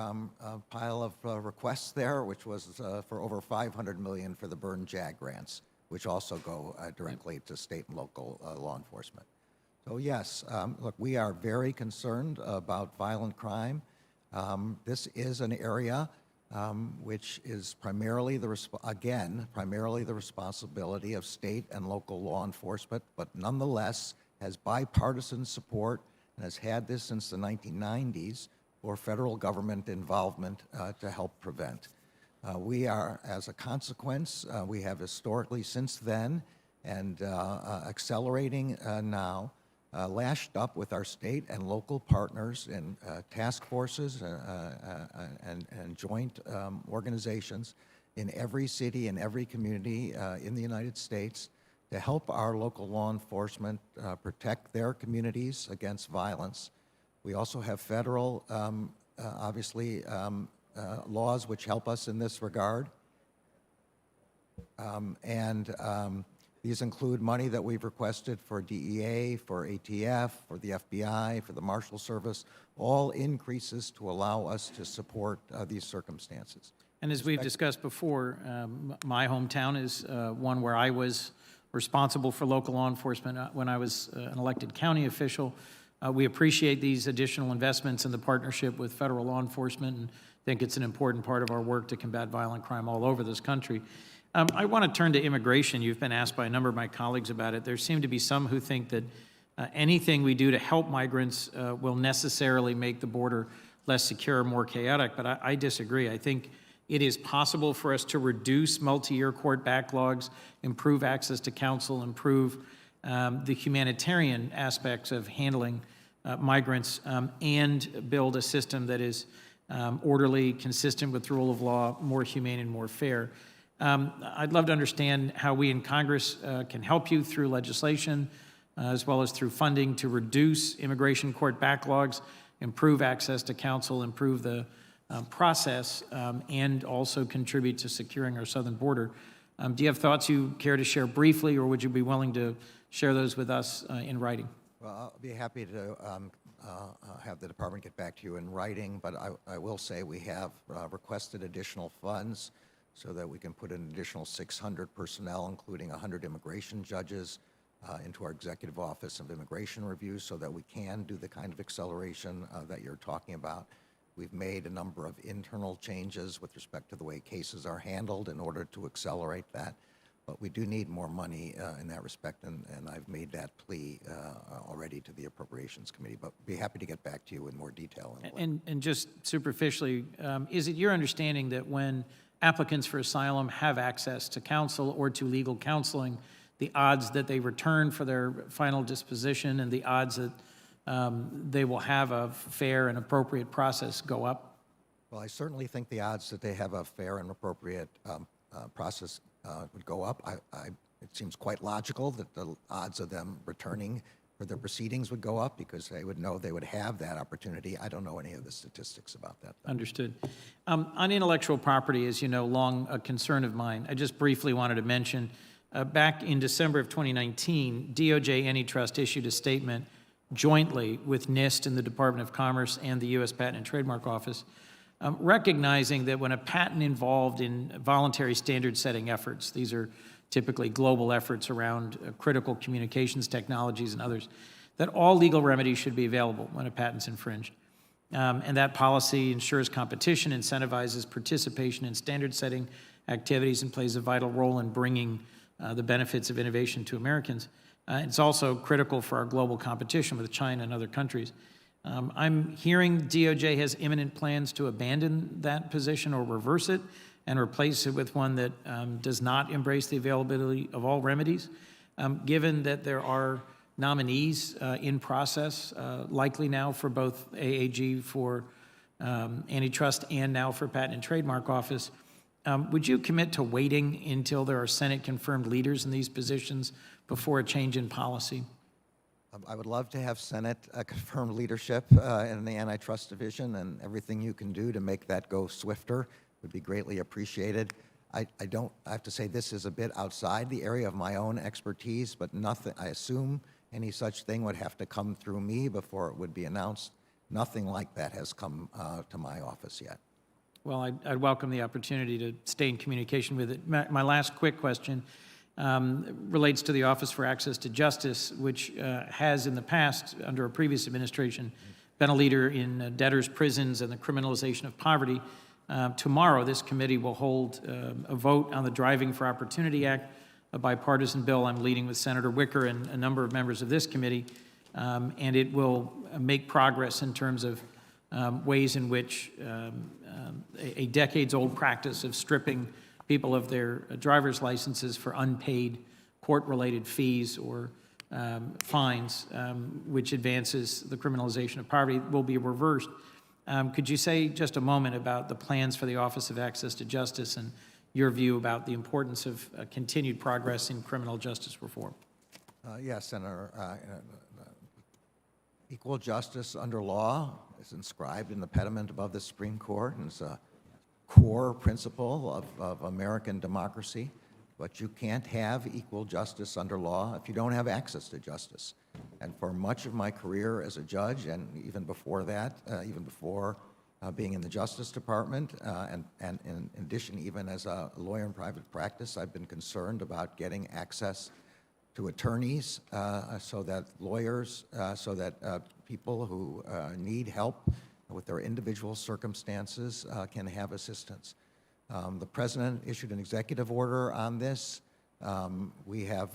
pile of requests there, which was for over $500 million for the Burn JAG grants, which also go directly to state and local law enforcement. So yes, look, we are very concerned about violent crime. This is an area which is primarily primarily the responsibility of state and local law enforcement, but nonetheless has bipartisan support and has had this since the 1990s for federal government involvement to help prevent. We are, as a consequence, we have historically since then and accelerating now, lashed up with our state and local partners in task forces and joint organizations in every city and every community in the United States to help our local law enforcement protect their communities against violence. We also have federal, obviously, laws which help us in this regard. These include money that we've requested for DEA, for ATF, for the FBI, for the Marshal Service, all increases to allow us to support these circumstances. And as we've discussed before, my hometown is one where I was responsible for local law enforcement when I was an elected county official. We appreciate these additional investments in the partnership with federal law enforcement and think it's an important part of our work to combat violent crime all over this country. I want to turn to immigration. You've been asked by a number of my colleagues about it. There seem to be some who think that anything we do to help migrants will necessarily make the border less secure, more chaotic, but I disagree. I think it is possible for us to reduce multi-year court backlogs, improve access to counsel, improve the humanitarian aspects of handling migrants, and build a system that is orderly, consistent with the rule of law, more humane and more fair. I'd love to understand how we in Congress can help you through legislation, as well as through funding to reduce immigration court backlogs, improve access to counsel, improve the process, and also contribute to securing our southern border. Do you have thoughts you care to share briefly, or would you be willing to share those with us in writing? Well, I'll be happy to have the department get back to you in writing, but I will say we have requested additional funds so that we can put an additional 600 personnel, including 100 immigration judges, into our Executive Office of Immigration Review so that we can do the kind of acceleration that you're talking about. We've made a number of internal changes with respect to the way cases are handled in order to accelerate that. But we do need more money in that respect, and I've made that plea already to the Appropriations Committee, but be happy to get back to you in more detail. And just superficially, is it your understanding that when applicants for asylum have access to counsel or to legal counseling, the odds that they return for their final disposition and the odds that they will have a fair and appropriate process go up? Well, I certainly think the odds that they have a fair and appropriate process would go up. It seems quite logical that the odds of them returning for their proceedings would go up because they would know they would have that opportunity. I don't know any of the statistics about that, though. Understood. On intellectual property, as you know, long a concern of mine, I just briefly wanted to mention, back in December of 2019, DOJ Antitrust issued a statement jointly with NIST and the Department of Commerce and the U.S. Patent and Trademark Office, recognizing that when a patent involved in voluntary standard-setting efforts, these are typically global efforts around critical communications technologies and others, that all legal remedies should be available when a patent's infringed. And that policy ensures competition, incentivizes participation in standard-setting activities, and plays a vital role in bringing the benefits of innovation to Americans. It's also critical for our global competition with China and other countries. I'm hearing DOJ has imminent plans to abandon that position or reverse it and replace it with one that does not embrace the availability of all remedies. Given that there are nominees in process, likely now for both AAG for antitrust and now for Patent and Trademark Office, would you commit to waiting until there are Senate-confirmed leaders in these positions before a change in policy? I would love to have Senate-confirmed leadership in the antitrust division, and everything you can do to make that go swifter would be greatly appreciated. I have to say this is a bit outside the area of my own expertise, but nothing, I assume any such thing would have to come through me before it would be announced. Nothing like that has come to my office yet. Well, I'd welcome the opportunity to stay in communication with it. My last quick question relates to the Office for Access to Justice, which has in the past, under a previous administration, been a leader in debtors' prisons and the criminalization of poverty. Tomorrow, this committee will hold a vote on the Driving for Opportunity Act, a bipartisan bill I'm leading with Senator Wicker and a number of members of this committee, and it will make progress in terms of ways in which a decades-old practice of stripping people of their driver's licenses for unpaid court-related fees or fines, which advances the criminalization of poverty, will be reversed. Could you say just a moment about the plans for the Office of Access to Justice and your view about the importance of continued progress in criminal justice reform? Yes, Senator. Equal justice under law is inscribed in the pediment above the Supreme Court, and it's a core principle of American democracy. But you can't have equal justice under law if you don't have access to justice. And for much of my career as a judge, and even before that, even before being in the Justice Department, and in addition, even as a lawyer in private practice, I've been concerned about getting access to attorneys so that lawyers, so that people who need help with their individual circumstances can have assistance. The President issued an executive order on this. We have,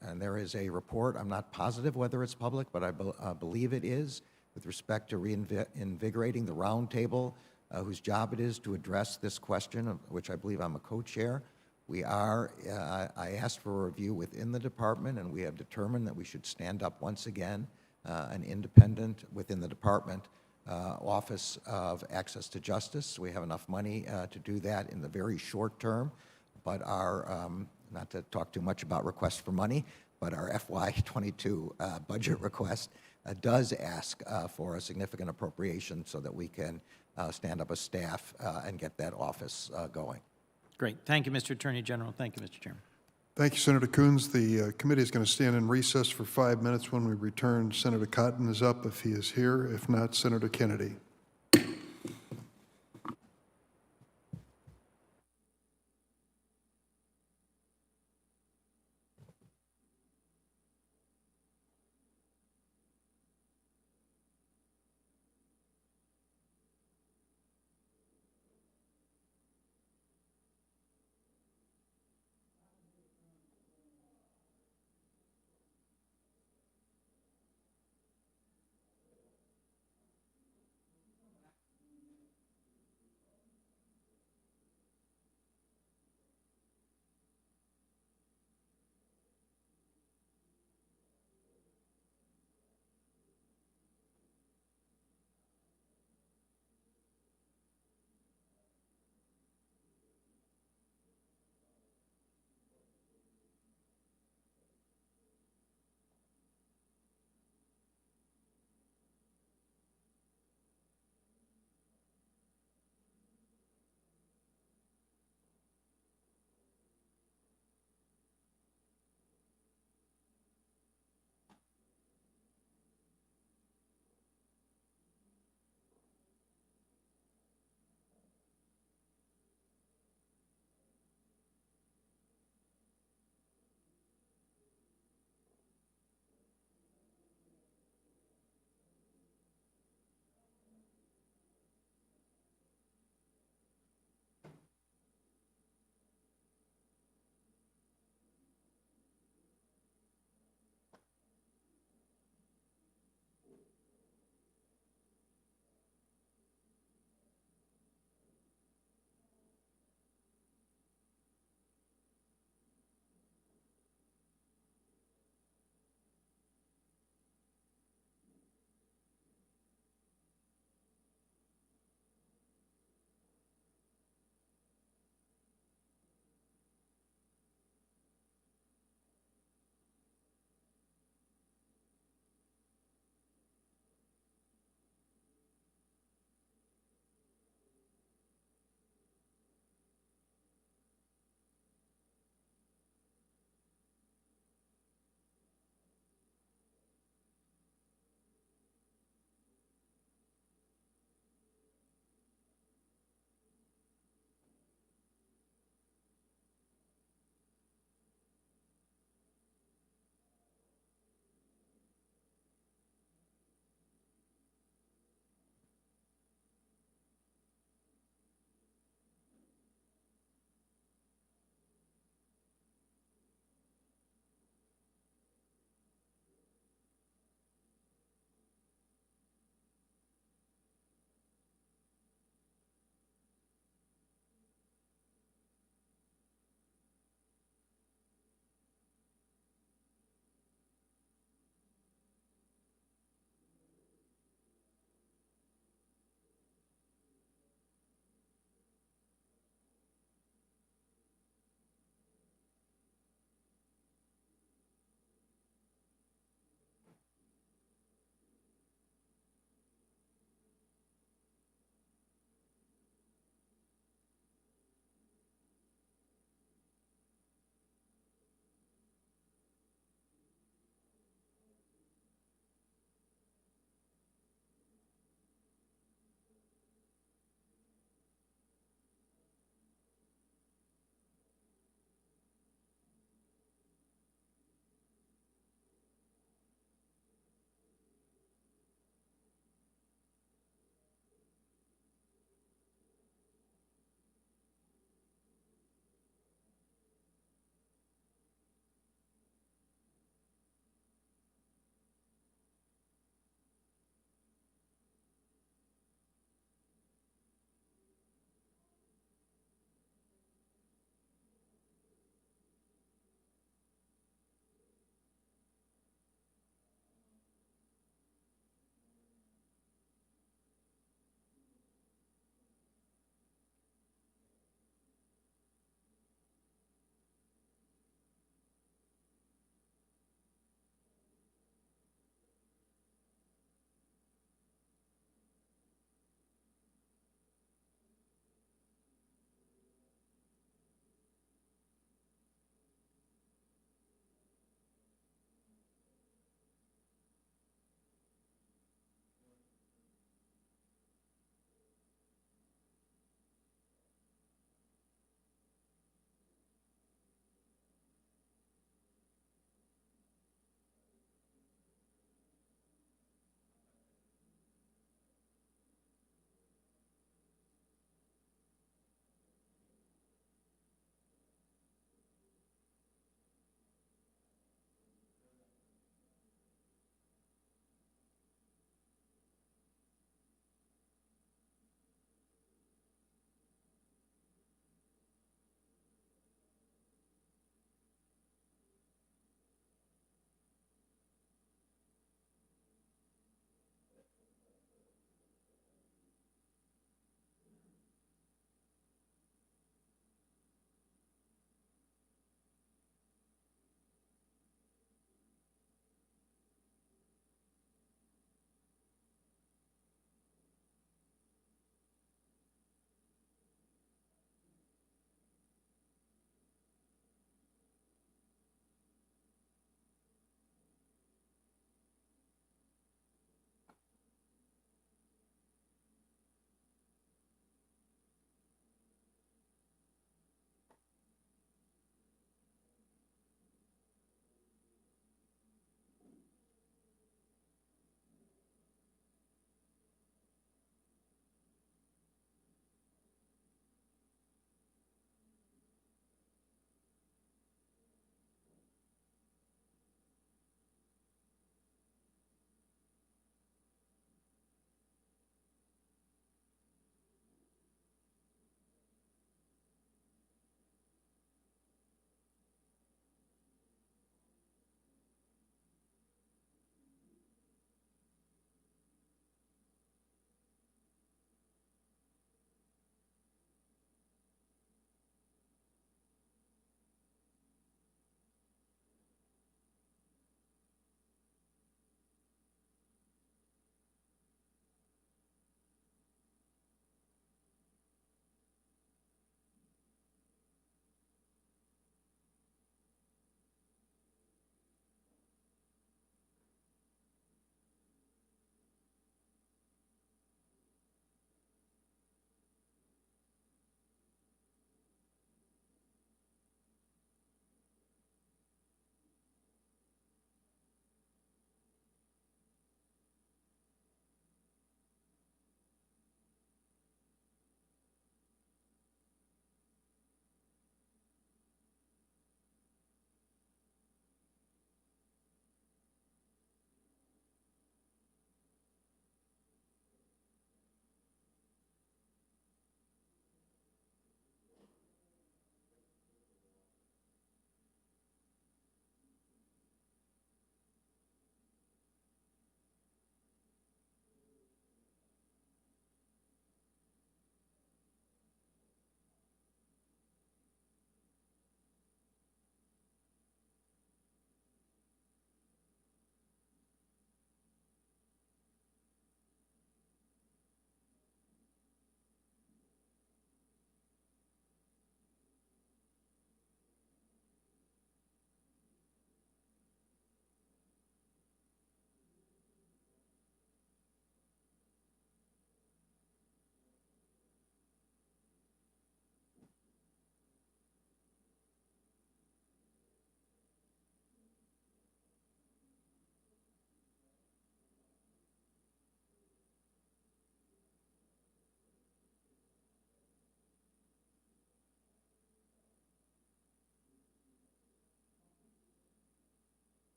and there is a report, I'm not positive whether it's public, but I believe it is, with respect to reinvigorating the roundtable, whose job it is to address this question, of which I believe I'm a co-chair. We are, I asked for a review within the department, and we have determined that we should stand up once again an independent, within the department, Office of Access to Justice. We have enough money to do that in the very short term, but our, not to talk too much about requests for money, but our FY22 budget request does ask for a significant appropriation so that we can stand up a staff and get that office going. Great. Thank you, Mr. Attorney General. Thank you, Mr. Chairman. Thank you, Senator Coons. The committee is going to stand in recess for 5 minutes. When we return, Senator Cotton is up if he is here. If not, Senator Kennedy.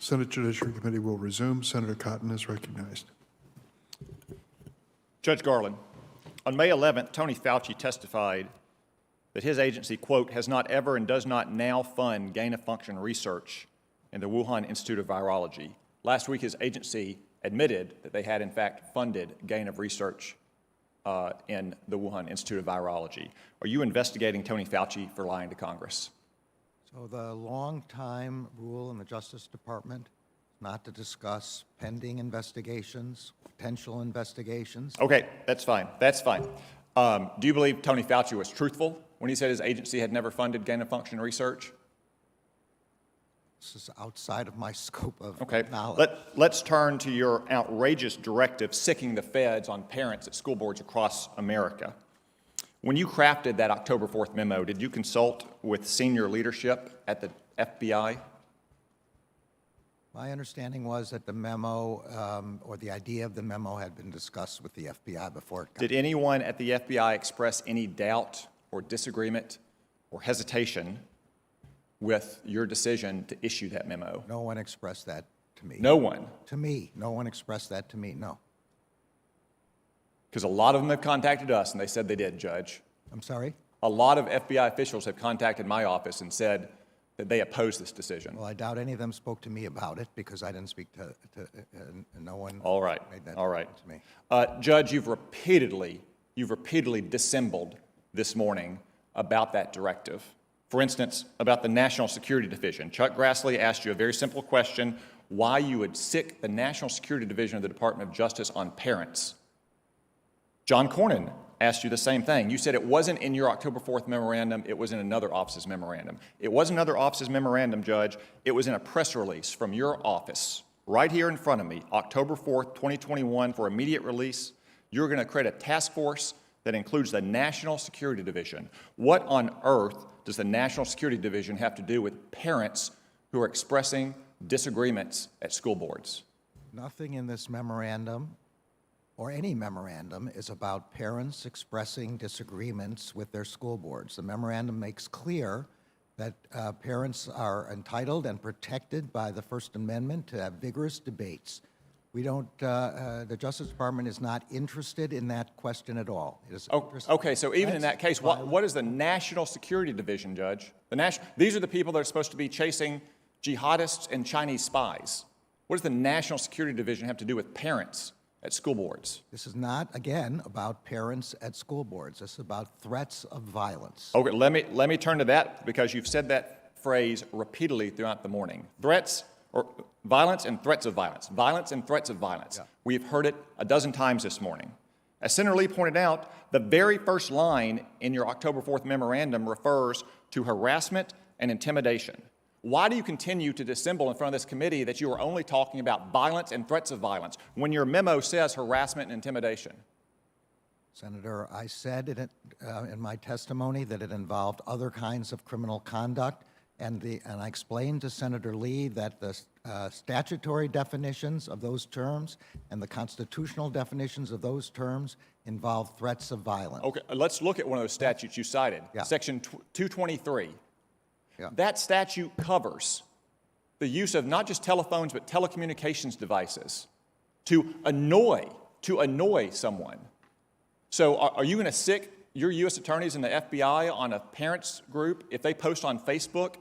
Senate Judiciary Committee will resume. Senator Cotton is recognized. Judge Garland, on May 11th, Tony Fauci testified that his agency, quote, has not ever and does not now fund gain-of-function research in the Wuhan Institute of Virology. Last week, his agency admitted that they had, in fact, funded gain of research in the Wuhan Institute of Virology. Are you investigating Tony Fauci for lying to Congress? So the long-time rule in the Justice Department not to discuss pending investigations, potential investigations. Okay, that's fine. That's fine. Do you believe Tony Fauci was truthful when he said his agency had never funded gain-of-function research? This is outside of my scope of Okay. knowledge. Let's turn to your outrageous directive sicking the feds on parents at school boards across America. When you crafted that October 4th memo, did you consult with senior leadership at the FBI? My understanding was that the memo, or the idea of the memo, had been discussed with the FBI before it got. Did anyone at the FBI express any doubt or disagreement or hesitation with your decision to issue that memo? No one expressed that to me. No one? To me. No one expressed that to me, no. Because a lot of them have contacted us, and they said they did, Judge. I'm sorry? A lot of FBI officials have contacted my office and said that they oppose this decision. Well, I doubt any of them spoke to me about it because I didn't speak to no one. All right, made that all right. to me. Judge, you've repeatedly dissembled this morning about that directive. For instance, about the National Security Division. Chuck Grassley asked you a very simple question, why you would sick the National Security Division of the Department of Justice on parents. John Cornyn asked you the same thing. You said it wasn't in your October 4th memorandum, it was in another office's memorandum. It wasn't another office's memorandum, Judge. It was in a press release from your office, right here in front of me, October 4th, 2021, for immediate release. You're going to create a task force that includes the National Security Division. What on earth does the National Security Division have to do with parents who are expressing disagreements at school boards? Nothing in this memorandum or any memorandum is about parents expressing disagreements with their school boards. The memorandum makes clear that parents are entitled and protected by the First Amendment to have vigorous debates. We don't, the Justice Department is not interested in that question at all. It is Okay, so even in that case, what is the National Security Division, Judge? These are the people that are supposed to be chasing jihadists and Chinese spies. What does the National Security Division have to do with parents at school boards? This is not, again, about parents at school boards. This is about threats of violence. Okay, let me turn to that because you've said that phrase repeatedly throughout the morning. Threats or violence and threats of violence. Violence and threats of violence. Yeah. We've heard it a dozen times this morning. As Senator Lee pointed out, the very first line in your October 4th memorandum refers to harassment and intimidation. Why do you continue to dissemble in front of this committee that you are only talking about violence and threats of violence when your memo says harassment and intimidation? Senator, I said in my testimony that it involved other kinds of criminal conduct, and I explained to Senator Lee that the statutory definitions of those terms and the constitutional definitions of those terms involve threats of violence. Okay, let's look at one of those statutes you cited, yeah. Section 223. Yeah. That statute covers the use of not just telephones but telecommunications devices to annoy someone. So are you going to sick your U.S. attorneys and the FBI on a parents group if they post on Facebook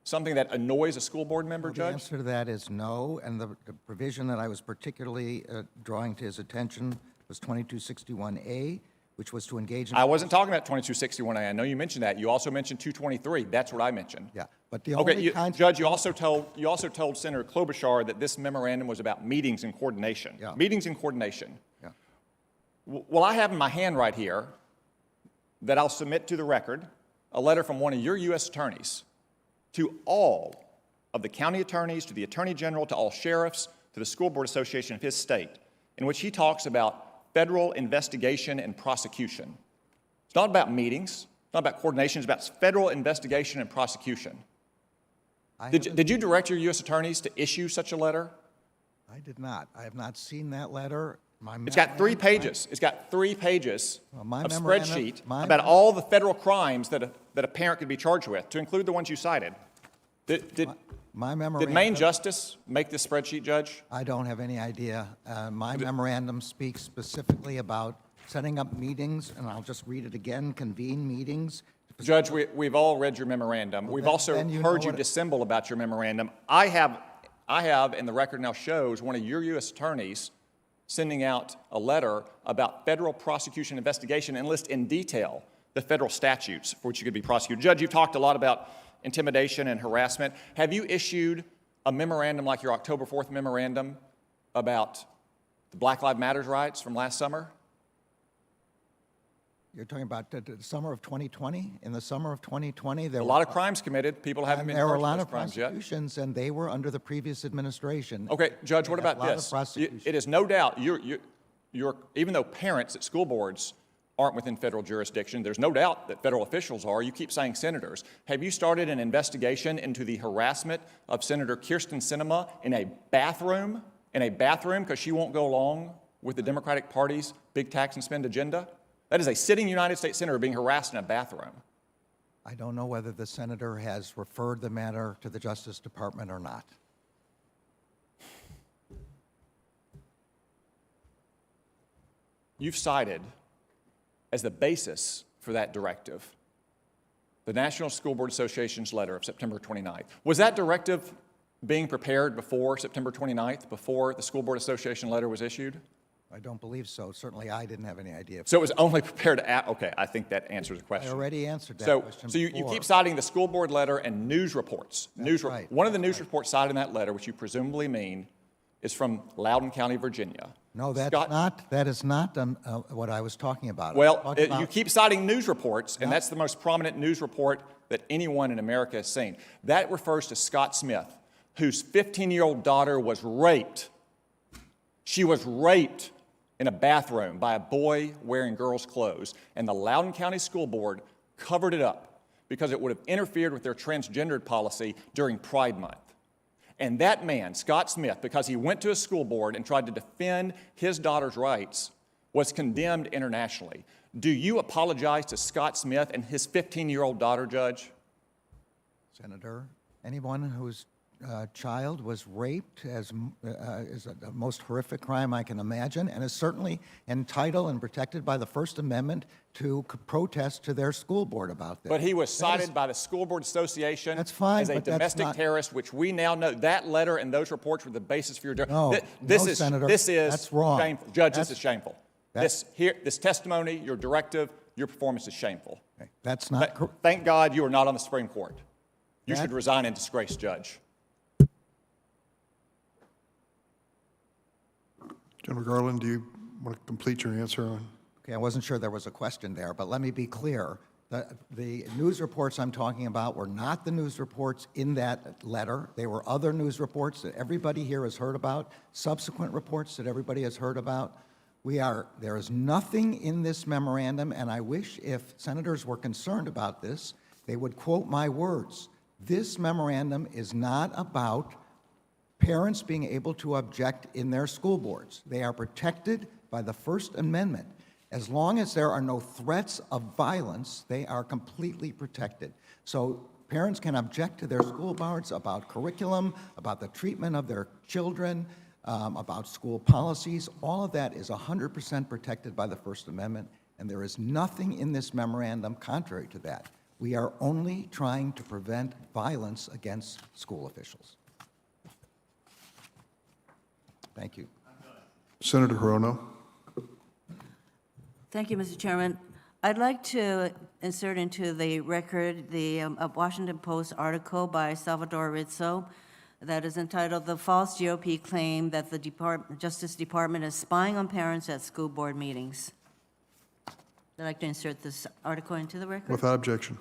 something that annoys a school board member, Judge? The answer to that is no, and the provision that I was particularly drawing to his attention was 2261A, which was to engage in... I wasn't talking about 2261A. I know you mentioned that. You also mentioned 223. That's what I mentioned. Yeah, but the only Judge, you also told Senator Klobuchar that this memorandum was about meetings and coordination. Yeah. Meetings and coordination. Yeah. Well, I have in my hand right here that I'll submit to the record a letter from one of your U.S. attorneys to all of the county attorneys, to the Attorney General, to all sheriffs, to the School Board Association of his state, in which he talks about federal investigation and prosecution. It's not about meetings, it's not about coordination, it's about federal investigation and prosecution. Did you direct your U.S. attorneys to issue such a letter? I did not. I have not seen that letter. It's got 3 pages. It's got 3 pages of spreadsheet my about all the federal crimes that a parent could be charged with, to include the ones you cited. Did My Maine memorandum, Justice make this spreadsheet, Judge? I don't have any idea. My memorandum speaks specifically about setting up meetings, and I'll just read it again, convene meetings. Judge, we've all read your memorandum. We've also then you know heard you what- dissemble about your memorandum. I have, and the record now shows, one of your U.S. attorneys sending out a letter about federal prosecution investigation and list in detail the federal statutes for which you could be prosecuted. Judge, you've talked a lot about intimidation and harassment. Have you issued a memorandum like your October 4th memorandum about the Black Lives Matter riots from last summer? You're talking about the summer of 2020? In the summer of 2020, there A were... lot of crimes committed. People haven't and been there were a charged lot for of those crimes yet. prosecutions, and they were under the previous administration. Okay, Judge, what We had about a lot of this? prosecutions. It is no doubt, even though parents at school boards aren't within federal jurisdiction, there's no doubt that federal officials are. You keep saying senators. Have you started an investigation into the harassment of Senator Kirsten Sinema in a bathroom? Because she won't go along with the Democratic Party's big tax and spend agenda? That is a sitting United States senator being harassed in a bathroom. I don't know whether the senator has referred the matter to the Justice Department or not. You've cited as the basis for that directive the National School Board Association's letter of September 29th. Was that directive being prepared before September 29th, before the School Board Association letter was issued? I don't believe so. Certainly, I didn't have any idea. So it was only prepared okay, I think that answers the I question. already answered that So question you before. keep citing the school board letter and news reports. right. One of the news reports cited in that letter, which you presumably mean, is from Loudoun County, Virginia. No, that's Scott- not. That is not what I was talking about. I was Well, talking about- you keep citing news reports, and Yeah. that's the most prominent news report that anyone in America has seen. That refers to Scott Smith, whose 15-year-old daughter was raped. She was raped in a bathroom by a boy wearing girls' clothes, and the Loudoun County School Board covered it up because it would have interfered with their transgendered policy during Pride Month. And that man, Scott Smith, because he went to a school board and tried to defend his daughter's rights, was condemned internationally. Do you apologize to Scott Smith and his 15-year-old daughter, Judge? Senator, anyone whose child was raped is the most horrific crime I can imagine, and is certainly entitled and protected by the First Amendment to protest to their school board about this. But he was That is- cited by the School Board Association That's fine, as a but that's domestic not- terrorist, which we now know that letter and those reports were the basis for your. No, no, Senator, this is that's wrong. shameful, Judge. This That's- is shameful. that's- This testimony, your directive, your performance is shameful. That's not correct. Thank God you are not on the Supreme Court. You That- should resign in disgrace, Judge. General Garland, do you want to complete your answer on? Okay, I wasn't sure there was a question there, but let me be clear. The news reports I'm talking about were not the news reports in that letter. They were other news reports that everybody here has heard about, subsequent reports that everybody has heard about. There is nothing in this memorandum, and I wish if senators were concerned about this, they would quote my words. This memorandum is not about parents being able to object in their school boards. They are protected by the First Amendment. As long as there are no threats of violence, they are completely protected. So parents can object to their school boards about curriculum, about the treatment of their children, about school policies. All of that is 100% protected by the First Amendment, and there is nothing in this memorandum contrary to that. We are only trying to prevent violence against school officials. Thank you. Senator Hirono. Thank you, Mr. Chairman. I'd like to insert into the record the Washington Post article by Salvador Rizzo that is entitled "The False GOP Claim That the Justice Department is Spying on Parents at School Board Meetings." I'd like to insert this article into the record. Without objection.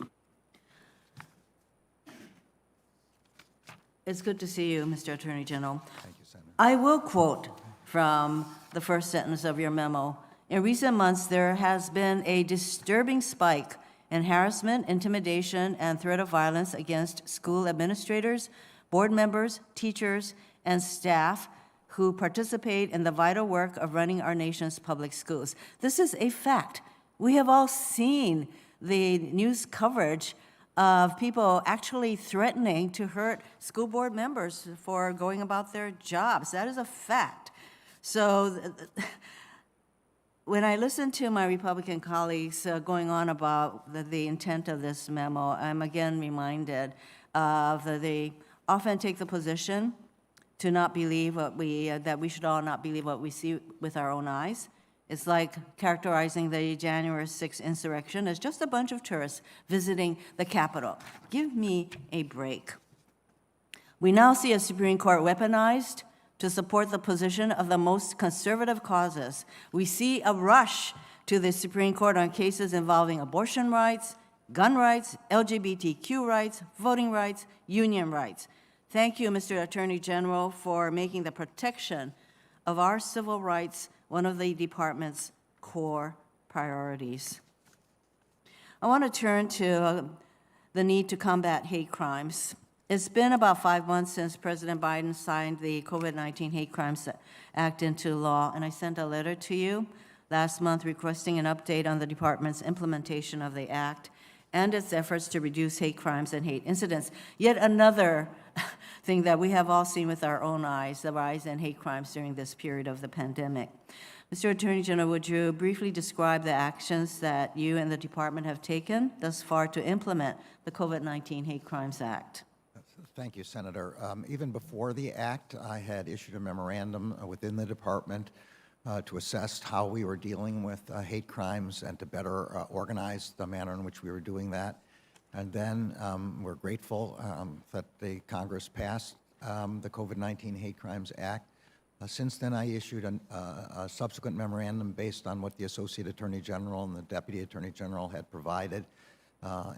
It's good to see you, Mr. Attorney General. Thank you, Senator. I will quote from the first sentence of your memo. In recent months, there has been a disturbing spike in harassment, intimidation, and threat of violence against school administrators, board members, teachers, and staff who participate in the vital work of running our nation's public schools. This is a fact. We have all seen the news coverage of people actually threatening to hurt school board members for going about their jobs. That is a fact. So when I listen to my Republican colleagues going on about the intent of this memo, I'm again reminded of that they often take the position to not believe what that we should all not believe what we see with our own eyes. It's like characterizing the January 6th insurrection as just a bunch of tourists visiting the Capitol. Give me a break. We now see a Supreme Court weaponized to support the position of the most conservative causes. We see a rush to the Supreme Court on cases involving abortion rights, gun rights, LGBTQ rights, voting rights, union rights. Thank you, Mr. Attorney General, for making the protection of our civil rights one of the department's core priorities. I want to turn to the need to combat hate crimes. It's been about 5 months since President Biden signed the COVID-19 Hate Crimes Act into law, and I sent a letter to you last month requesting an update on the department's implementation of the act and its efforts to reduce hate crimes and hate incidents. Yet another thing that we have all seen with our own eyes, the rise in hate crimes during this period of the pandemic. Mr. Attorney General, would you briefly describe the actions that you and the department have taken thus far to implement the COVID-19 Hate Crimes Act? Thank you, Senator. Even before the act, I had issued a memorandum within the department to assess how we were dealing with hate crimes and to better organize the manner in which we were doing that. And then we're grateful that the Congress passed the COVID-19 Hate Crimes Act. Since then, I issued a subsequent memorandum based on what the Associate Attorney General and the Deputy Attorney General had provided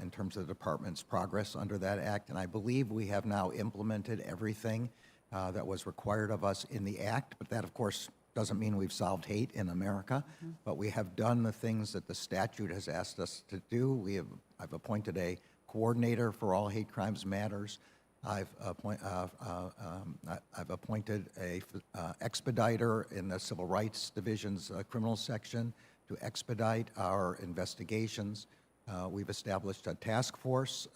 in terms of the department's progress under that act. And I believe we have now implemented everything that was required of us in the act. But that, of course, doesn't mean we've solved hate in America. But we have done the things that the statute has asked us to do. I've appointed a coordinator for all hate crimes matters. I've appointed a expediter in the Civil Rights Division's criminal section to expedite our investigations. We've established a task force,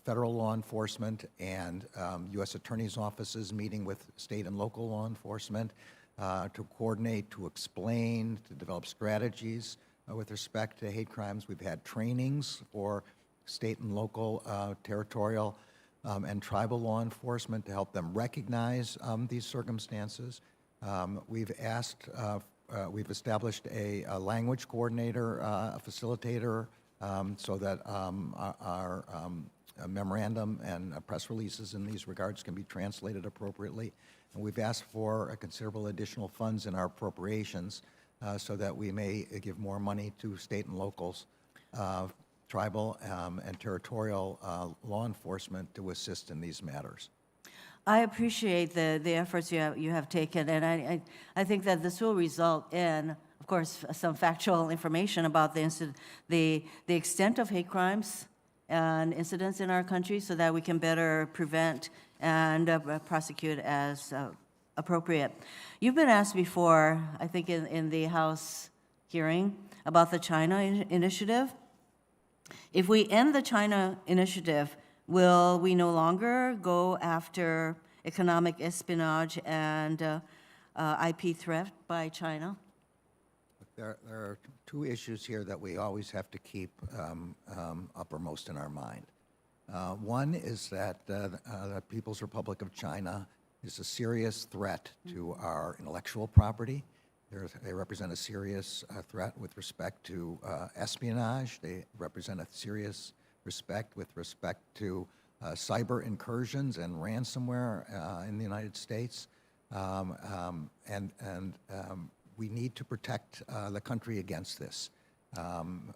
federal law enforcement and U.S. attorney's offices meeting with state and local law enforcement to coordinate, to explain, to develop strategies with respect to hate crimes. We've had trainings for state and local, territorial, and tribal law enforcement to help them recognize these circumstances. We've established a language coordinator, a facilitator, so that our memorandum and press releases in these regards can be translated appropriately. And we've asked for a considerable additional funds in our appropriations so that we may give more money to state and locals, tribal and territorial law enforcement to assist in these matters. I appreciate the efforts you have taken, and I think that this will result in, of course, some factual information about the extent of hate crimes and incidents in our country so that we can better prevent and prosecute as appropriate. You've been asked before, I think in the House hearing, about the China initiative. If we end the China initiative, will we no longer go after economic espionage and IP threat by China? There are two issues here that we always have to keep uppermost in our mind. One is that the People's Republic of China is a serious threat to our intellectual property. They represent a serious threat with respect to espionage. They represent a serious respect with respect to cyber incursions and ransomware in the United States. We need to protect the country against this. And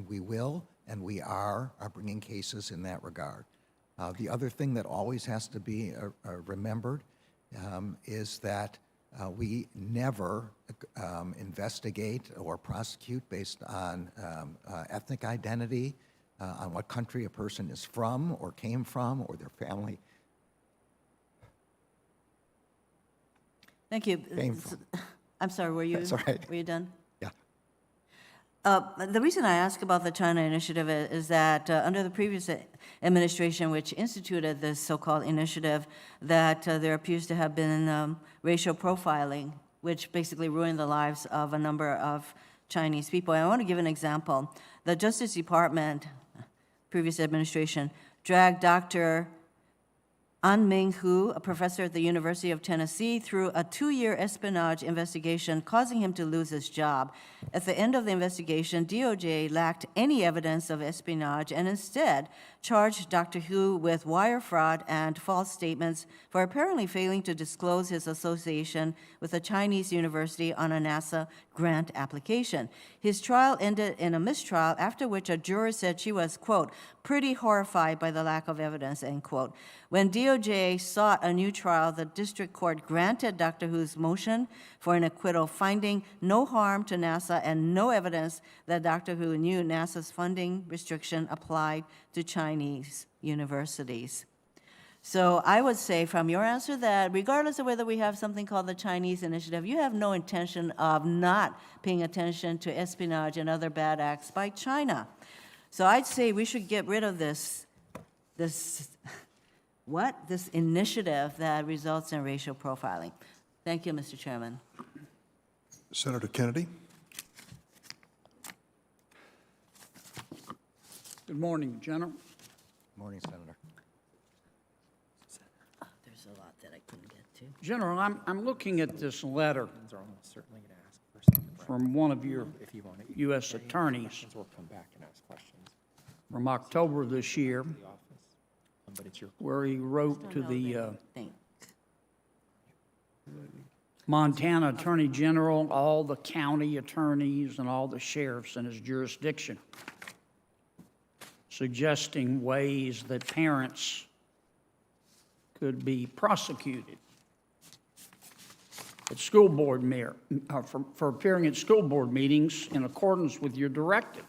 we will, and we are bringing cases in that regard. The other thing that always has to be remembered is that we never investigate or prosecute based on ethnic identity, on what country a person is from or came from or their family. Thank you. Came from. I'm sorry, were you? That's all right. Were you done? Yeah. The reason I ask about the China initiative is that under the previous administration, which instituted this so-called initiative, that there appears to have been racial profiling, which basically ruined the lives of a number of Chinese people. I want to give an example. The Justice Department, previous administration, dragged Dr. An Ming Hu, a professor at the University of Tennessee, through a 2-year espionage investigation, causing him to lose his job. At the end of the investigation, DOJ lacked any evidence of espionage and instead charged Dr. Hu with wire fraud and false statements for apparently failing to disclose his association with a Chinese university on a NASA grant application. His trial ended in a mistrial, after which a juror said she was, quote, pretty horrified by the lack of evidence, end quote. When DOJ sought a new trial, the district court granted Dr. Hu's motion for an acquittal, finding no harm to NASA and no evidence that Dr. Hu knew NASA's funding restriction applied to Chinese universities. So I would say from your answer that regardless of whether we have something called the Chinese initiative, you have no intention of not paying attention to espionage and other bad acts by China. So I'd say we should get rid of this initiative that results in racial profiling. Thank you, Mr. Chairman. Senator Kennedy. Good morning, General. Morning, Senator. There's a lot that I couldn't get to. General, I'm looking at this letter from one of your U.S. attorneys from October this year, where he wrote to the Montana Attorney General, all the county attorneys, and all the sheriffs in his jurisdiction, suggesting ways that parents could be prosecuted at school board for appearing at school board meetings in accordance with your directive.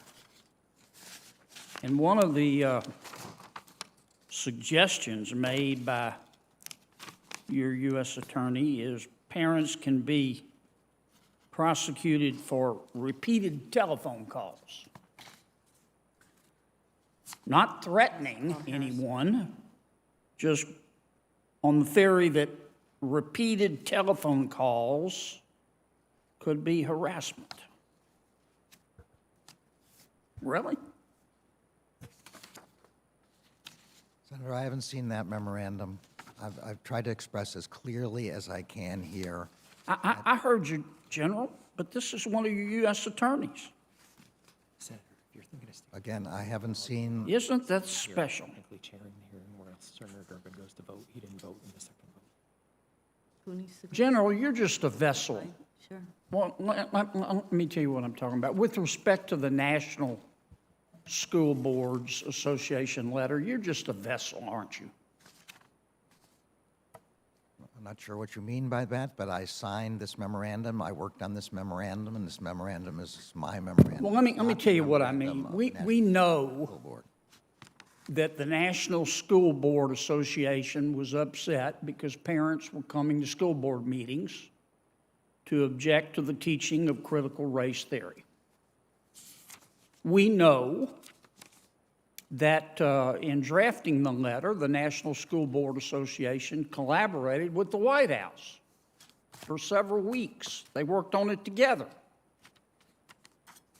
And one of the suggestions made by your U.S. attorney is parents can be prosecuted for repeated telephone calls. Not threatening anyone, just on the theory that repeated telephone calls could be harassment. Really? Senator, I haven't seen that memorandum. I've tried to express as clearly as I can here. I heard you, General, but this is one of your U.S. attorneys. Again, I haven't seen. Isn't that special? General, you're just a vessel. Sure. Well, let me tell you what I'm talking about. With respect to the National School Boards Association letter, you're just a vessel, aren't you? I'm not sure what you mean by that, but I signed this memorandum. I worked on this memorandum, and this memorandum is my memorandum. Well, let me tell you what I mean. We know School Board. that the National School Board Association was upset because parents were coming to school board meetings to object to the teaching of critical race theory. We know that in drafting the letter, the National School Board Association collaborated with the White House for several weeks. They worked on it together.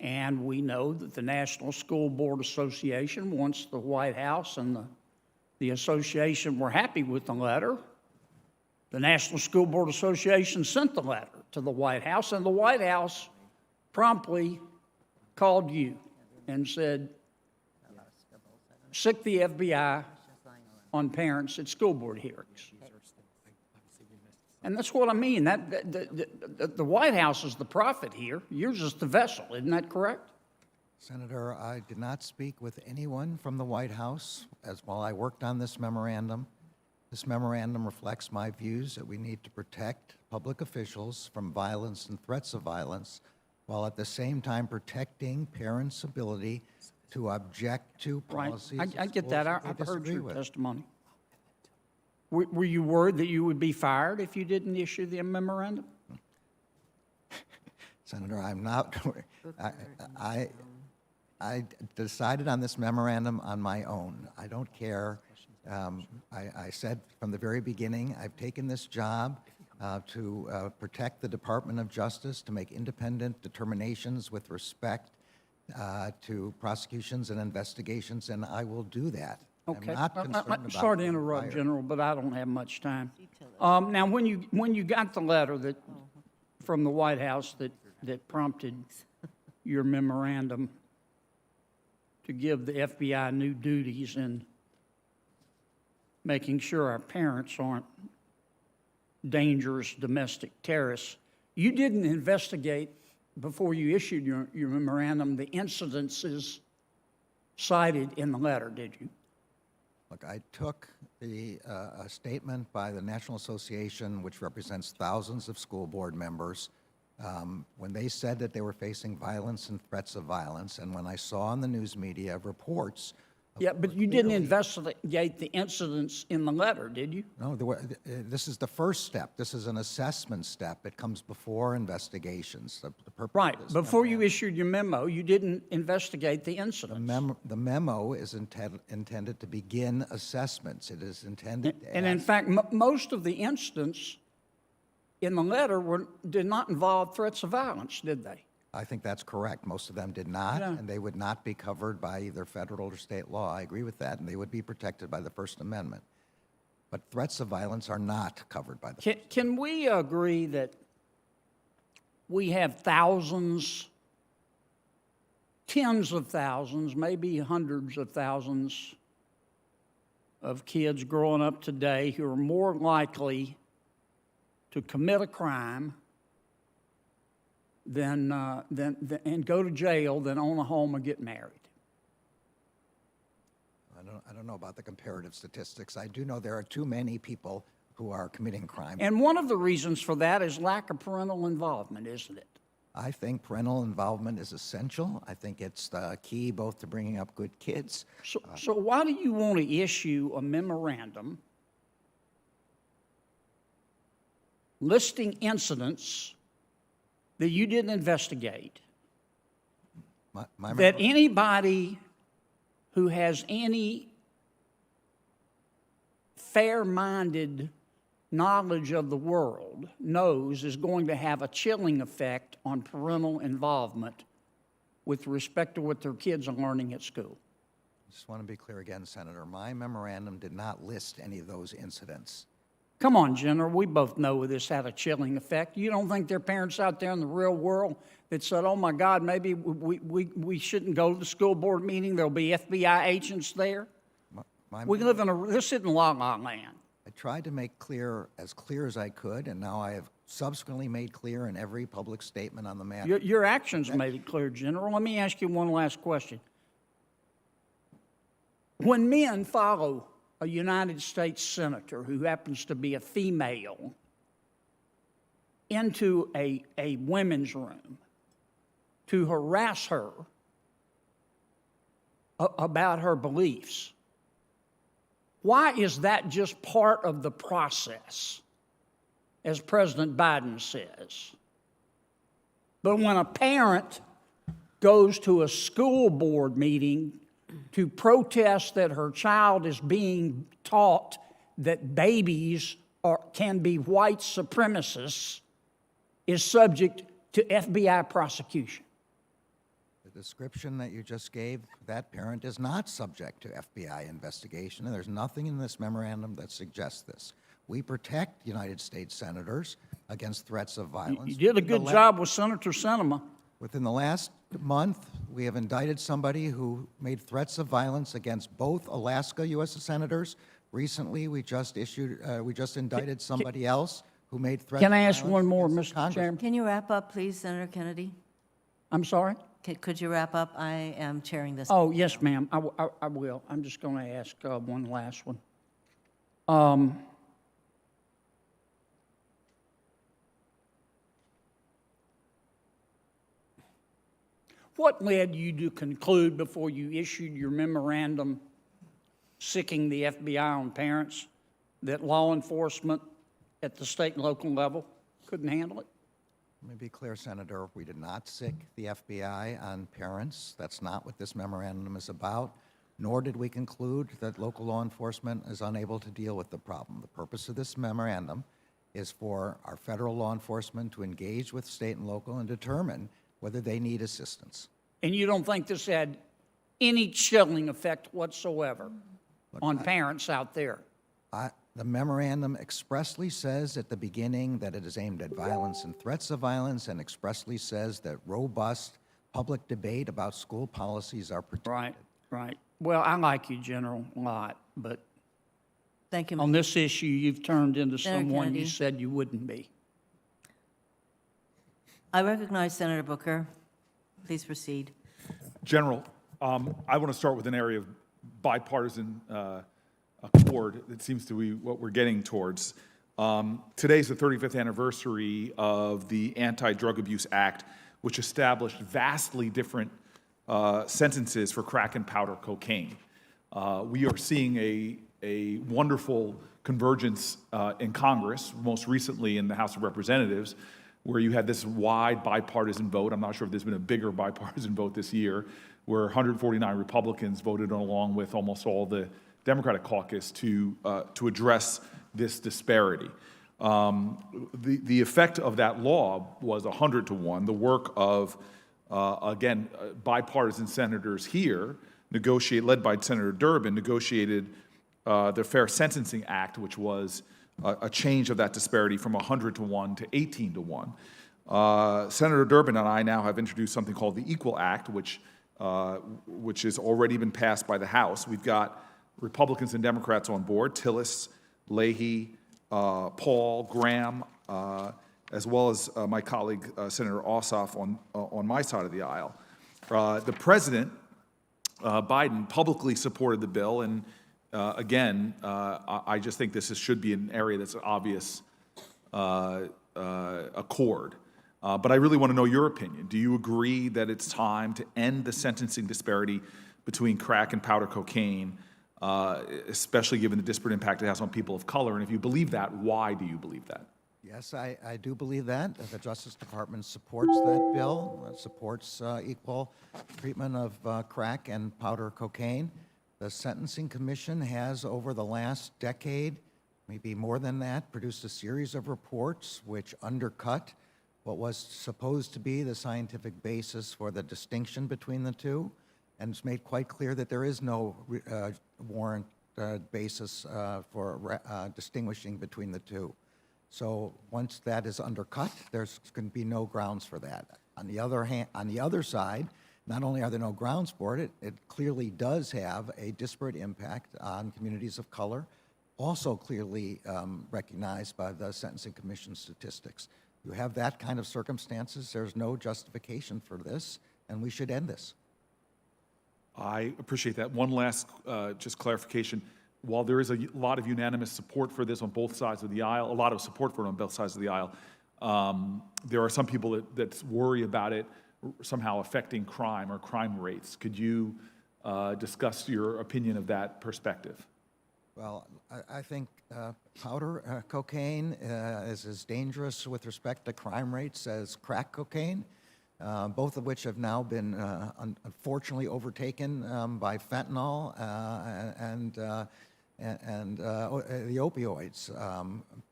And we know that the National School Board Association, once the White House and the association were happy with the letter, the National School Board Association sent the letter to the White House, and the White House promptly called you and said, sic the FBI on parents at school board hearings. And that's what I mean. The White House is the prophet here. You're just the vessel. Isn't that correct? Senator, I did not speak with anyone from the White House while I worked on this memorandum. This memorandum reflects my views that we need to protect public officials from violence and threats of violence, while at the same time protecting parents' ability to object to Right. policies. I get that. that they I've heard disagree your with. testimony. Were you worried that you would be fired if you didn't issue the memorandum? Senator, I'm not, I decided on this memorandum on my own. I don't care. I said from the very beginning, I've taken this job to protect the Department of Justice, to make independent determinations with respect to prosecutions and investigations, and I will do that. Okay. I'm not concerned about Sorry to being interrupt, fired. General, but I don't have much time. Now, when you got the letter that, from the White House that prompted your memorandum to give the FBI new duties in making sure our parents aren't dangerous domestic terrorists, you didn't investigate, before you issued your memorandum, the incidences cited in the letter, did you? Look, I took a statement by the National Association, which represents thousands of school board members, when they said that they were facing violence and threats of violence, and when I saw in the news media reports. Yeah, but you didn't investigate the incidents in the letter, did you? No, this is the first step. This is an assessment step. It comes before investigations. The purpose Right. of this Before you memorandum- issued your memo, you didn't investigate the incidents. The memo is intended to begin assessments. It is intended to And in ask- fact, most of the incidents in the letter did not involve threats of violence, did they? I think that's correct. Most of them did not, Yeah. and they would not be covered by either federal or state law. I agree with that, and they would be protected by the First Amendment. But threats of violence are not covered by the. Can we agree that we have thousands, tens of thousands, maybe hundreds of thousands of kids growing up today who are more likely to commit a crime and go to jail than own a home or get married? I don't know about the comparative statistics. I do know there are too many people who are committing crime. And one of the reasons for that is lack of parental involvement, isn't it? I think parental involvement is essential. I think it's the key both to bringing up good kids. So why do you want to issue a memorandum listing incidents that you didn't investigate, that anybody who has any fair-minded knowledge of the world knows is going to have a chilling effect on parental involvement with respect to what their kids are learning at school? I just want to be clear again, Senator. My memorandum did not list any of those incidents. Come on, General, we both know this had a chilling effect. You don't think there are parents out there in the real world that said, oh my God, maybe we shouldn't go to the school board meeting, there'll be FBI agents there? We live in this isn't La La Land. I tried to make clear as I could, and now I have subsequently made clear in every public statement on the matter. Your actions made it clear, General. Let me ask you one last question. When men follow a United States senator who happens to be a female into a women's room to harass her about her beliefs, why is that just part of the process, as President Biden says? But when a parent goes to a school board meeting to protest that her child is being taught that babies can be white supremacists, is subject to FBI prosecution. The description that you just gave, that parent is not subject to FBI investigation, and there's nothing in this memorandum that suggests this. We protect United States senators against threats of violence. You did a good job with Senator Sinema. Within the last month, we have indicted somebody who made threats of violence against both Alaska U.S. senators. Recently, we just indicted somebody else who made threats. Can I ask one more, Mr. Chairman? Can you wrap up, please, Senator Kennedy? I'm sorry? Could you wrap up? I am chairing this. Oh, yes, ma'am. I will. I'm just going to ask one last one. What led you to conclude before you issued your memorandum sicking the FBI on parents that law enforcement at the state and local level couldn't handle it? Let me be clear, Senator, we did not sic the FBI on parents. That's not what this memorandum is about, nor did we conclude that local law enforcement is unable to deal with the problem. The purpose of this memorandum is for our federal law enforcement to engage with state and local and determine whether they need assistance. And you don't think this had any chilling effect whatsoever on parents out there? The memorandum expressly says at the beginning that it is aimed at violence and threats of violence, and expressly says that robust public debate about school policies are protected. Right, right. Well, I like you, General, a lot, but Thank you. on this issue, you've turned into Senator someone you Kennedy. said you wouldn't be. I recognize Senator Booker. Please proceed. General, I want to start with an area of bipartisan accord that seems to be what we're getting towards. Today's the 35th anniversary of the Anti-Drug Abuse Act, which established vastly different sentences for crack and powder cocaine. We are seeing a wonderful convergence in Congress, most recently in the House of Representatives, where you had this wide bipartisan vote. I'm not sure if there's been a bigger bipartisan vote this year, where 149 Republicans voted along with almost all the Democratic caucus to address this disparity. The effect of that law was 100 to 1. The work of, again, bipartisan senators here, led by Senator Durbin, negotiated the Fair Sentencing Act, which was a change of that disparity from 100 to 1 to 18 to 1. Senator Durbin and I now have introduced something called the Equal Act, which has already been passed by the House. We've got Republicans and Democrats on board, Tillis, Leahy, Paul, Graham, as well as my colleague, Senator Ossoff, on my side of the aisle. The President, Biden, publicly supported the bill, and again, I just think this should be an area that's an obvious accord. But I really want to know your opinion. Do you agree that it's time to end the sentencing disparity between crack and powder cocaine, especially given the disparate impact it has on people of color? And if you believe that, why do you believe that? Yes, I do believe that. The Justice Department supports that bill, supports equal treatment of crack and powder cocaine. The Sentencing Commission has, over the last decade, maybe more than that, produced a series of reports which undercut what was supposed to be the scientific basis for the distinction between the two, and it's made quite clear that there is no warrant basis for distinguishing between the two. So once that is undercut, there's going to be no grounds for that. On the other hand, on the other side, not only are there no grounds for it, it clearly does have a disparate impact on communities of color, also clearly recognized by the Sentencing Commission statistics. You have that kind of circumstances, there's no justification for this, and we should end this. I appreciate that. One last just clarification. While there is a lot of unanimous support for this on both sides of the aisle, a lot of support for it on both sides of the aisle, there are some people that worry about it somehow affecting crime or crime rates. Could you discuss your opinion of that perspective? Well, I think powder cocaine is as dangerous with respect to crime rates as crack cocaine, both of which have now been unfortunately overtaken by fentanyl and the opioids.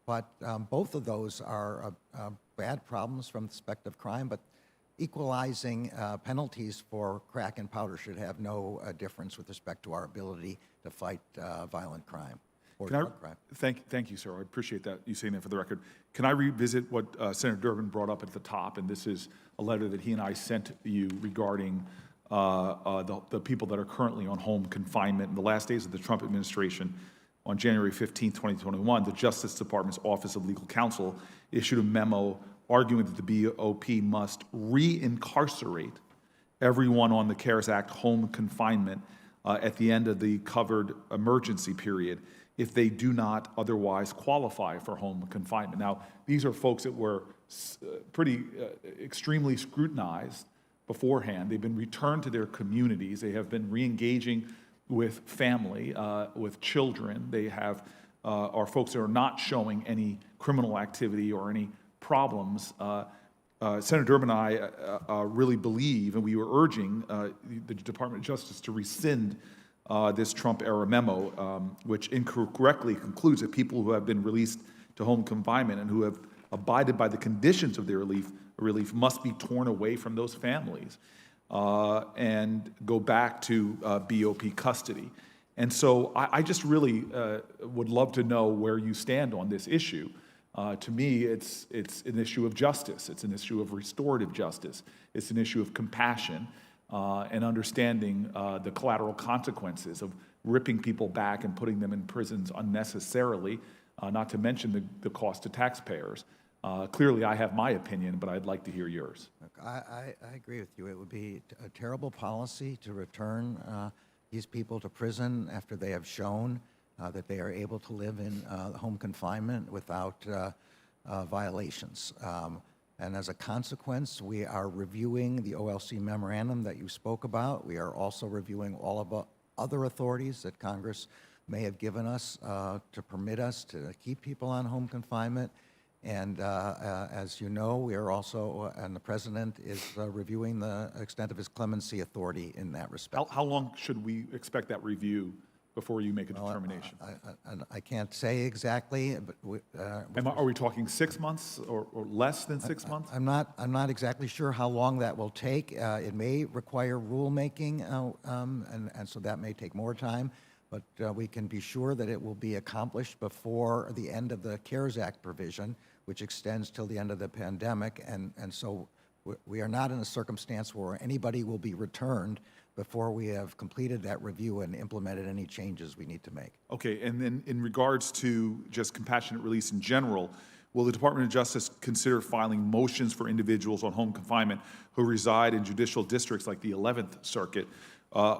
But both of those are bad problems from the perspective of crime, but equalizing penalties for crack and powder should have no difference with respect to our ability to fight violent crime or drug crime. Thank you, sir. I appreciate that, you saying that for the record. Can I revisit what Senator Durbin brought up at the top? And this is a letter that he and I sent you regarding the people that are currently on home confinement. In the last days of the Trump administration, on January 15, 2021, the Justice Department's Office of Legal Counsel issued a memo arguing that the BOP must re-incarcerate everyone on the CARES Act home confinement at the end of the covered emergency period if they do not otherwise qualify for home confinement. Now, these are folks that were pretty extremely scrutinized beforehand. They've been returned to their communities. They have been re-engaging with family, with children. They have are folks that are not showing any criminal activity or any problems Senator Durbin and I really believe, and we were urging the Department of Justice to rescind this Trump-era memo, which incorrectly concludes that people who have been released to home confinement and who have abided by the conditions of their relief must be torn away from those families and go back to BOP custody. And so I just really would love to know where you stand on this issue. To me, it's an issue of justice. It's an issue of restorative justice. It's an issue of compassion and understanding the collateral consequences of ripping people back and putting them in prisons unnecessarily, not to mention the cost to taxpayers. Clearly, I have my opinion, but I'd like to hear yours. Look, I agree with you. It would be a terrible policy to return these people to prison after they have shown that they are able to live in home confinement without violations. And as a consequence, we are reviewing the OLC memorandum that you spoke about. We are also reviewing all of other authorities that Congress may have given us to permit us to keep people on home confinement. And as you know, we are also, and the President is reviewing the extent of his clemency authority in that respect. How long should we expect that review before you make a determination? I can't say exactly, but Are we talking 6 months or less than 6 months? I'm not exactly sure how long that will take. It may require rulemaking, and so that may take more time. But we can be sure that it will be accomplished before the end of the CARES Act provision, which extends till the end of the pandemic. And so we are not in a circumstance where anybody will be returned before we have completed that review and implemented any changes we need to make. Okay, and then in regards to just compassionate release in general, will the Department of Justice consider filing motions for individuals on home confinement who reside in judicial districts like the 11th Circuit,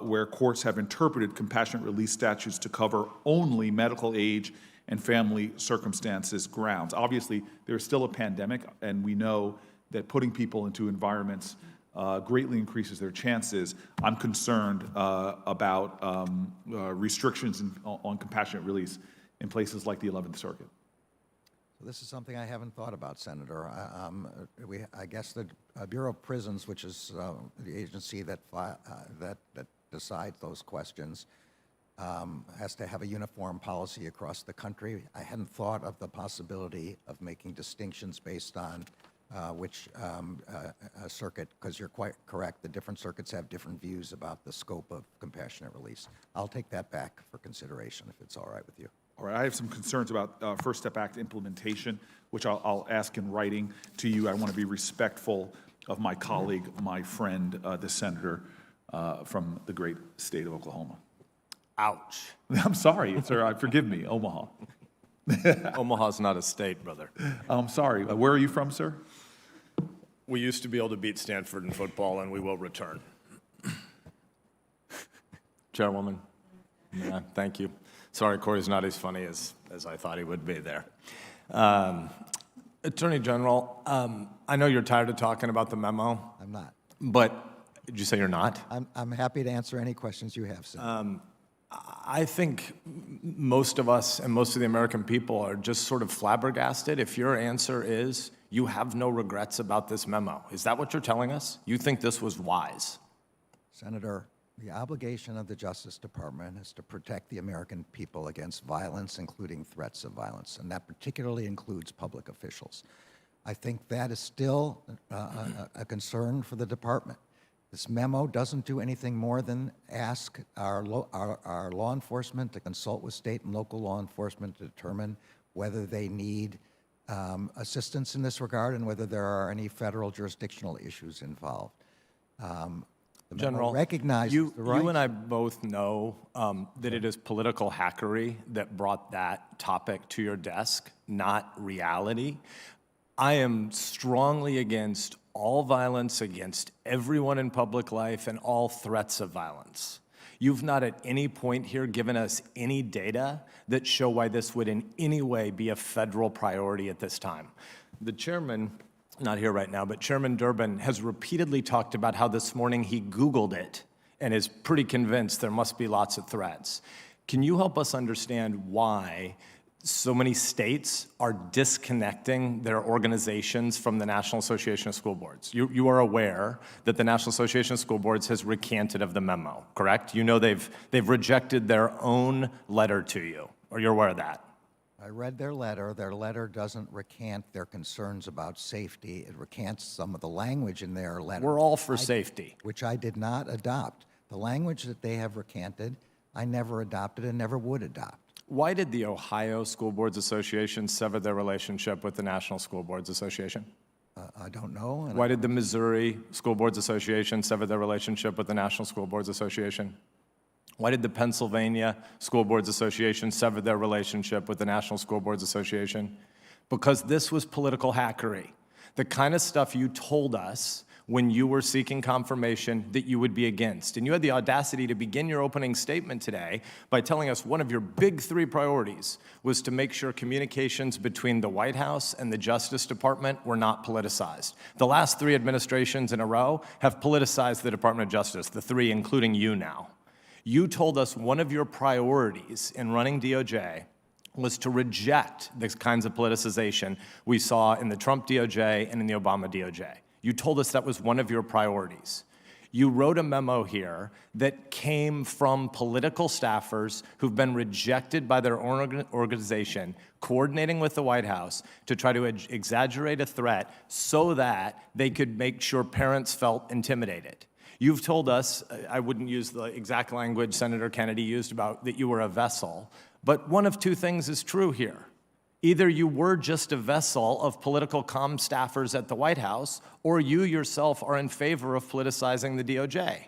where courts have interpreted compassionate release statutes to cover only medical age and family circumstances grounds? Obviously, there's still a pandemic, and we know that putting people into environments greatly increases their chances. I'm concerned about restrictions on compassionate release in places like the 11th Circuit. This is something I haven't thought about, Senator. I guess the Bureau of Prisons, which is the agency that decides those questions, has to have a uniform policy across the country. I hadn't thought of the possibility of making distinctions based on which circuit, because you're quite correct, the different circuits have different views about the scope of compassionate release. I'll take that back for consideration if it's all right with you. All right, I have some concerns about First Step Act implementation, which I'll ask in writing to you. I want to be respectful of my colleague, my friend, the senator from the great state of Oklahoma. Ouch. I'm sorry, sir. Forgive me, Omaha. Omaha's not a state, brother. I'm sorry. Where are you from, sir? We used to be able to beat Stanford in football, and we will return. Chairwoman, yeah, thank you. Sorry, Corey's not as funny as I thought he would be there. Attorney General, I know you're tired of talking about the memo. I'm not. But, did you say you're not? I'm happy to answer any questions you have, Senator. I think most of us and most of the American people are just sort of flabbergasted if your answer is you have no regrets about this memo. Is that what you're telling us? You think this was wise? Senator, the obligation of the Justice Department is to protect the American people against violence, including threats of violence, and that particularly includes public officials. I think that is still a concern for the department. This memo doesn't do anything more than ask our law enforcement to consult with state and local law enforcement to determine whether they need assistance in this regard and whether there are any federal jurisdictional issues involved. General, recognizes the right. You and I both know that it is political hackery that brought that topic to your desk, not reality. I am strongly against all violence against everyone in public life and all threats of violence. You've not at any point here given us any data that show why this would in any way be a federal priority at this time. The chairman, not here right now, but Chairman Durbin has repeatedly talked about how this morning he Googled it and is pretty convinced there must be lots of threats. Can you help us understand why so many states are disconnecting their organizations from the National Association of School Boards. You are aware that the National Association of School Boards has recanted of the memo, correct? You know they've rejected their own letter to you, or you're aware of that? I read their letter. Their letter doesn't recant their concerns about safety. It recants some of the language in their letter. We're all for safety. Which I did not adopt. The language that they have recanted, I never adopted and never would adopt. Why did the Ohio School Boards Association sever their relationship with the National School Boards Association? I don't know. Why did the Missouri School Boards Association sever their relationship with the National School Boards Association? Why did the Pennsylvania School Boards Association sever their relationship with the National School Boards Association? Because this was political hackery. The kind of stuff you told us when you were seeking confirmation that you would be against. And you had the audacity to begin your opening statement today by telling us one of your big 3 priorities was to make sure communications between the White House and the Justice Department were not politicized. The last 3 administrations in a row have politicized the Department of Justice, the 3 including you now. You told us one of your priorities in running DOJ was to reject the kinds of politicization we saw in the Trump DOJ and in the Obama DOJ. You told us that was one of your priorities. You wrote a memo here that came from political staffers who've been rejected by their own organization, coordinating with the White House to try to exaggerate a threat so that they could make sure parents felt intimidated. You've told us, I wouldn't use the exact language Senator Kennedy used about that you were a vessel, but one of 2 things is true here. Either you were just a vessel of political comm staffers at the White House, or you yourself are in favor of politicizing the DOJ.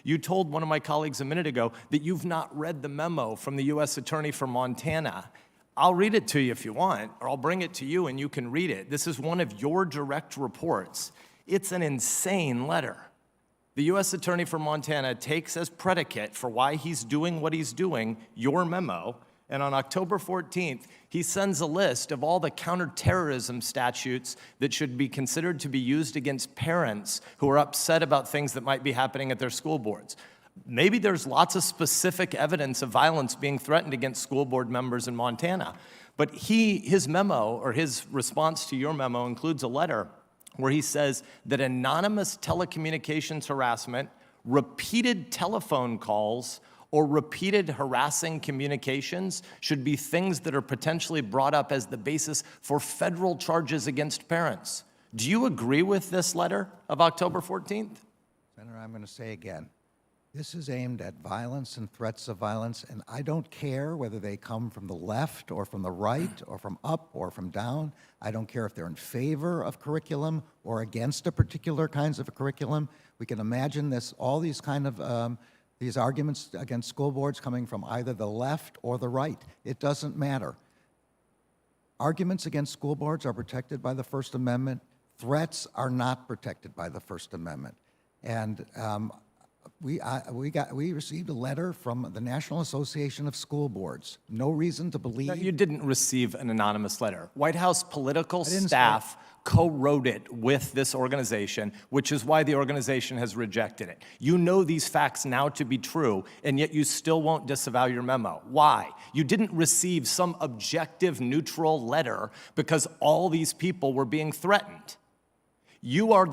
You told one of my colleagues a minute ago that you've not read the memo from the U.S. Attorney for Montana. I'll read it to you if you want, or I'll bring it to you and you can read it. This is one of your direct reports. It's an insane letter. The U.S. Attorney for Montana takes as predicate for why he's doing what he's doing your memo, and on October 14th, he sends a list of all the counterterrorism statutes that should be considered to be used against parents who are upset about things that might be happening at their school boards. Maybe there's lots of specific evidence of violence being threatened against school board members in Montana, but his memo, or his response to your memo, includes a letter where he says that anonymous telecommunications harassment, repeated telephone calls, or repeated harassing communications should be things that are potentially brought up as the basis for federal charges against parents. Do you agree with this letter of October 14th? Senator, I'm going to say again, this is aimed at violence and threats of violence, and I don't care whether they come from the left or from the right or from up or from down. I don't care if they're in favor of curriculum or against a particular kinds of a curriculum. We can imagine this, all these kind of these arguments against school boards coming from either the left or the right. It doesn't matter. Arguments against school boards are protected by the First Amendment. Threats are not protected by the First Amendment. And we received a letter from the National Association of School Boards. No reason to believe. No, you didn't receive an anonymous letter. White House political staff co-wrote it with this organization, which is why the organization has rejected it. You know these facts now to be true, and yet you still won't disavow your memo. Why? You didn't receive some objective, neutral letter because all these people were being threatened. You are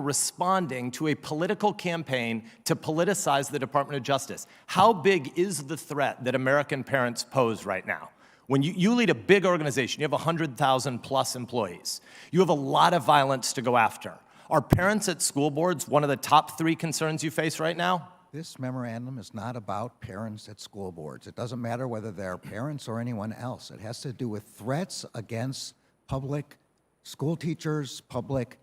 responding to a political campaign to politicize the Department of Justice. How big is the threat that American parents pose right now? When you lead a big organization, you have 100,000 plus employees. You have a lot of violence to go after. Are parents at school boards one of the top 3 concerns you face right now? This memorandum is not about parents at school boards. It doesn't matter whether they're parents or anyone else. It has to do with threats against public school teachers, public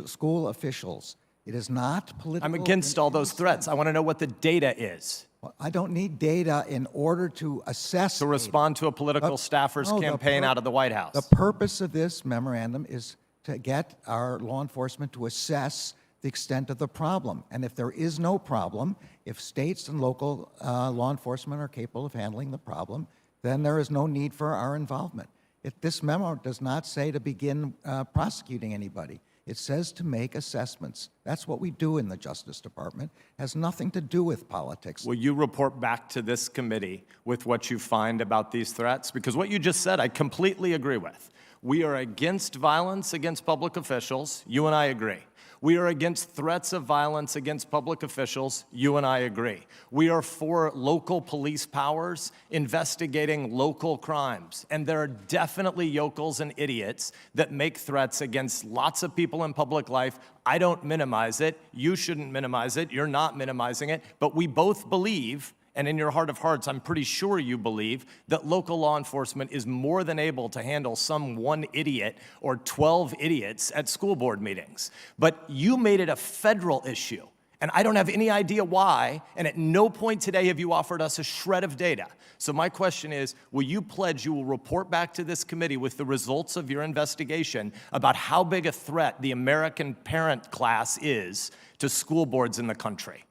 school officials. It is not political. I'm against all those threats. I want to know what the data is. Well, I don't need data in order to assess. To respond to a political staffer's campaign out of the White House. The purpose of this memorandum is to get our law enforcement to assess the extent of the problem. And if there is no problem, if states and local law enforcement are capable of handling the problem, then there is no need for our involvement. This memo does not say to begin prosecuting anybody. It says to make assessments. That's what we do in the Justice Department. Has nothing to do with politics. Will you report back to this committee with what you find about these threats? Because what you just said, I completely agree with. We are against violence against public officials. You and I agree. We are against threats of violence against public officials. You and I agree. We are for local police powers investigating local crimes. And there are definitely yokels and idiots that make threats against lots of people in public life. I don't minimize it. You shouldn't minimize it. You're not minimizing it. But we both believe, and in your heart of hearts, I'm pretty sure you believe, that local law enforcement is more than able to handle some one idiot or 12 idiots at school board meetings. But you made it a federal issue, and I don't have any idea why, and at no point today have you offered us a shred of data. So my question is, will you pledge you will report back to this committee with the results of your investigation about how big a threat the American parent class is to school boards in the country?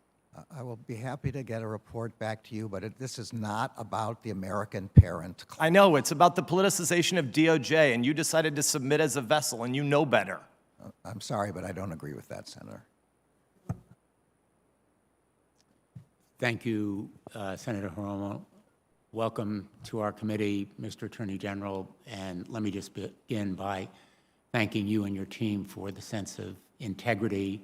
I will be happy to get a report back to you, but this is not about the American parent class. I know, it's about the politicization of DOJ, and you decided to submit as a vessel, and you know better. I'm sorry, but I don't agree with that, Senator. Thank you, Senator Hiromo. Welcome to our committee, Mr. Attorney General, and let me just begin by thanking you and your team for the sense of integrity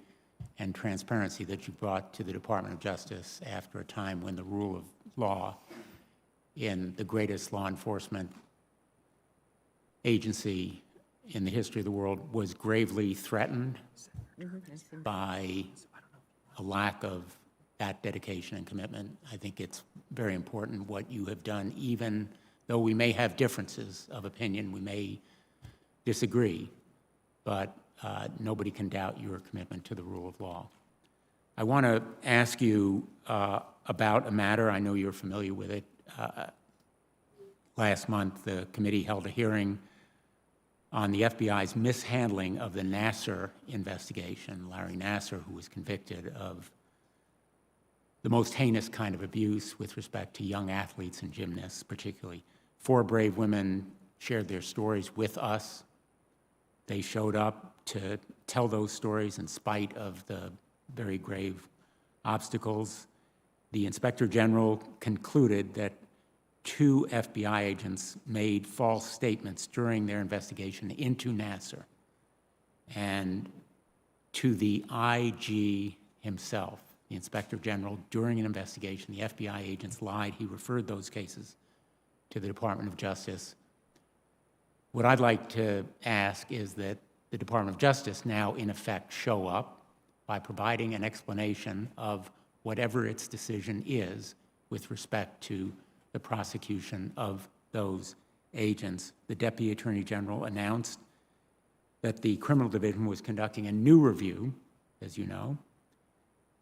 and transparency that you brought to the Department of Justice after a time when the rule of law in the greatest law enforcement agency in the history of the world was gravely threatened by a lack of that dedication and commitment. I think it's very important what you have done, even though we may have differences of opinion, we may disagree, but nobody can doubt your commitment to the rule of law. I want to ask you about a matter. I know you're familiar with it. Last month, the committee held a hearing on the FBI's mishandling of the Nassar investigation. Larry Nassar, who was convicted of the most heinous kind of abuse with respect to young athletes and gymnasts, particularly. 4 brave women shared their stories with us. They showed up to tell those stories in spite of the very grave obstacles. The Inspector General concluded that 2 FBI agents made false statements during their investigation into Nassar. And to the IG himself, the Inspector General, during an investigation, the FBI agents lied. He referred those cases to the Department of Justice. What I'd like to ask is that the Department of Justice now, in effect, show up by providing an explanation of whatever its decision is with respect to the prosecution of those agents. The Deputy Attorney General announced that the Criminal Division was conducting a new review, as you know,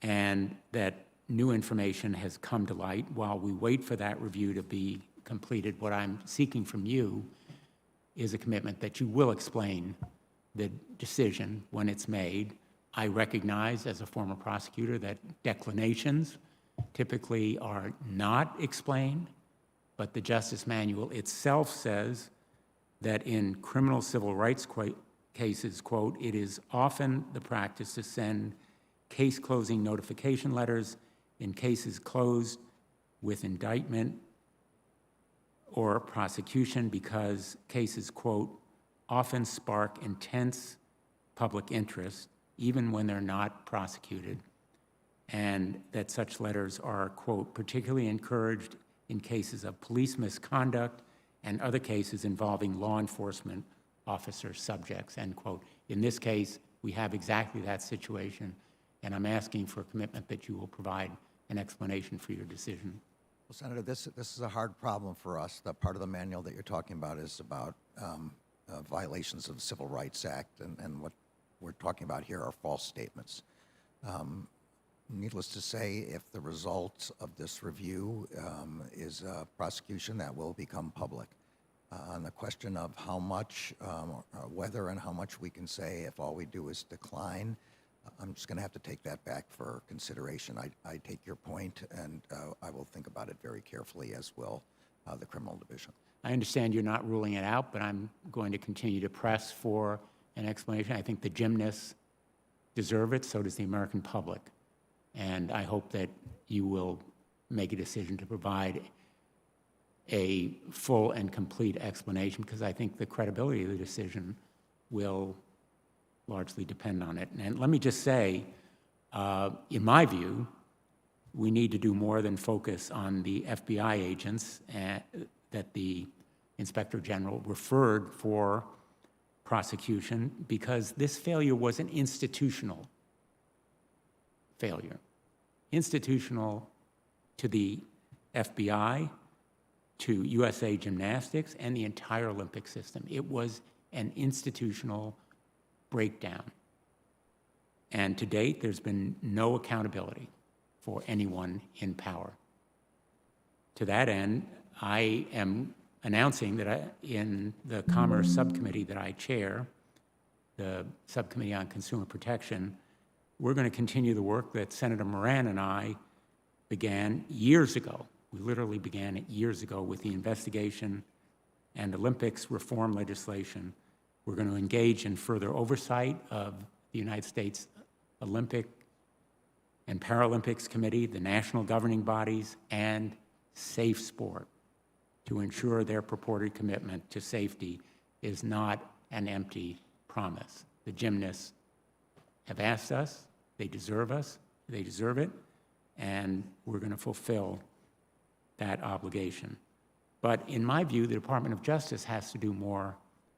and that new information has come to light. While we wait for that review to be completed, what I'm seeking from you is a commitment that you will explain the decision when it's made. I recognize as a former prosecutor that declinations typically are not explained, but the Justice Manual itself says that in criminal civil rights cases, quote, it is often the practice to send case closing notification letters in cases closed with indictment or prosecution because cases, quote, often spark intense public interest even when they're not prosecuted, and that such letters are, quote, particularly encouraged in cases of police misconduct and other cases involving law enforcement officer subjects, end quote. In this case, we have exactly that situation, and I'm asking for a commitment that you will provide an explanation for your decision. Well, Senator, this is a hard problem for us. The part of the manual that you're talking about is about violations of the Civil Rights Act, and what we're talking about here are false statements. Needless to say, if the results of this review is a prosecution, that will become public. On the question of how much, whether and how much we can say if all we do is decline, I'm just going to have to take that back for consideration. I take your point, and I will think about it very carefully, as will the Criminal Division. I understand you're not ruling it out, but I'm going to continue to press for an explanation. I think the gymnasts deserve it, so does the American public. And I hope that you will make a decision to provide a full and complete explanation, because I think the credibility of the decision will largely depend on it. And let me just say, in my view, we need to do more than focus on the FBI agents that the Inspector General referred for prosecution, because this failure was an institutional failure. Institutional to the FBI, to USA Gymnastics, and the entire Olympic system. It was an institutional breakdown. And to date, there's been no accountability for anyone in power. To that end, I am announcing that in the Commerce Subcommittee that I chair, the Subcommittee on Consumer Protection, we're going to continue the work that Senator Moran and I began years ago. We literally began it years ago with the investigation and Olympics reform legislation. We're going to engage in further oversight of the United States Olympic and Paralympics Committee, the national governing bodies, and Safe Sport to ensure their purported commitment to safety is not an empty promise. The gymnasts have asked us, they deserve it, and we're going to fulfill that obligation. But in my view, the Department of Justice has to do more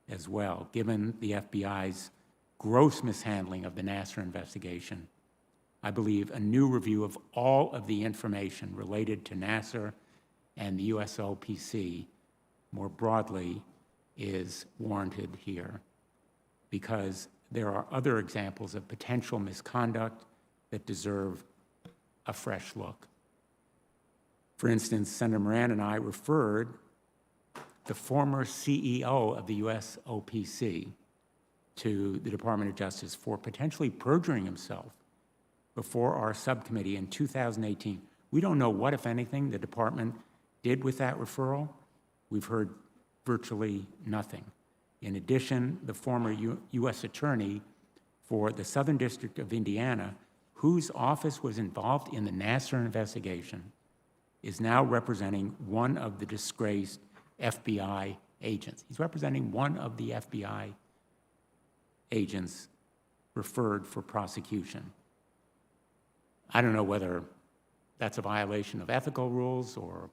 as well, given the FBI's gross mishandling of the Nassar investigation. I believe a new review of all of the information related to Nassar and the USOPC more broadly is warranted here, because there are other examples of potential misconduct that deserve a fresh look. For instance, Senator Moran and I referred the former CEO of the USOPC to the Department of Justice for potentially perjuring himself before our subcommittee in 2018. We don't know what, if anything, the department did with that referral. We've heard virtually nothing. In addition, the former U.S. attorney for the Southern District of Indiana, whose office was involved in the Nassar investigation, is now representing one of the disgraced FBI agents. He's representing one of the FBI agents referred for prosecution. I don't know whether that's a violation of ethical rules or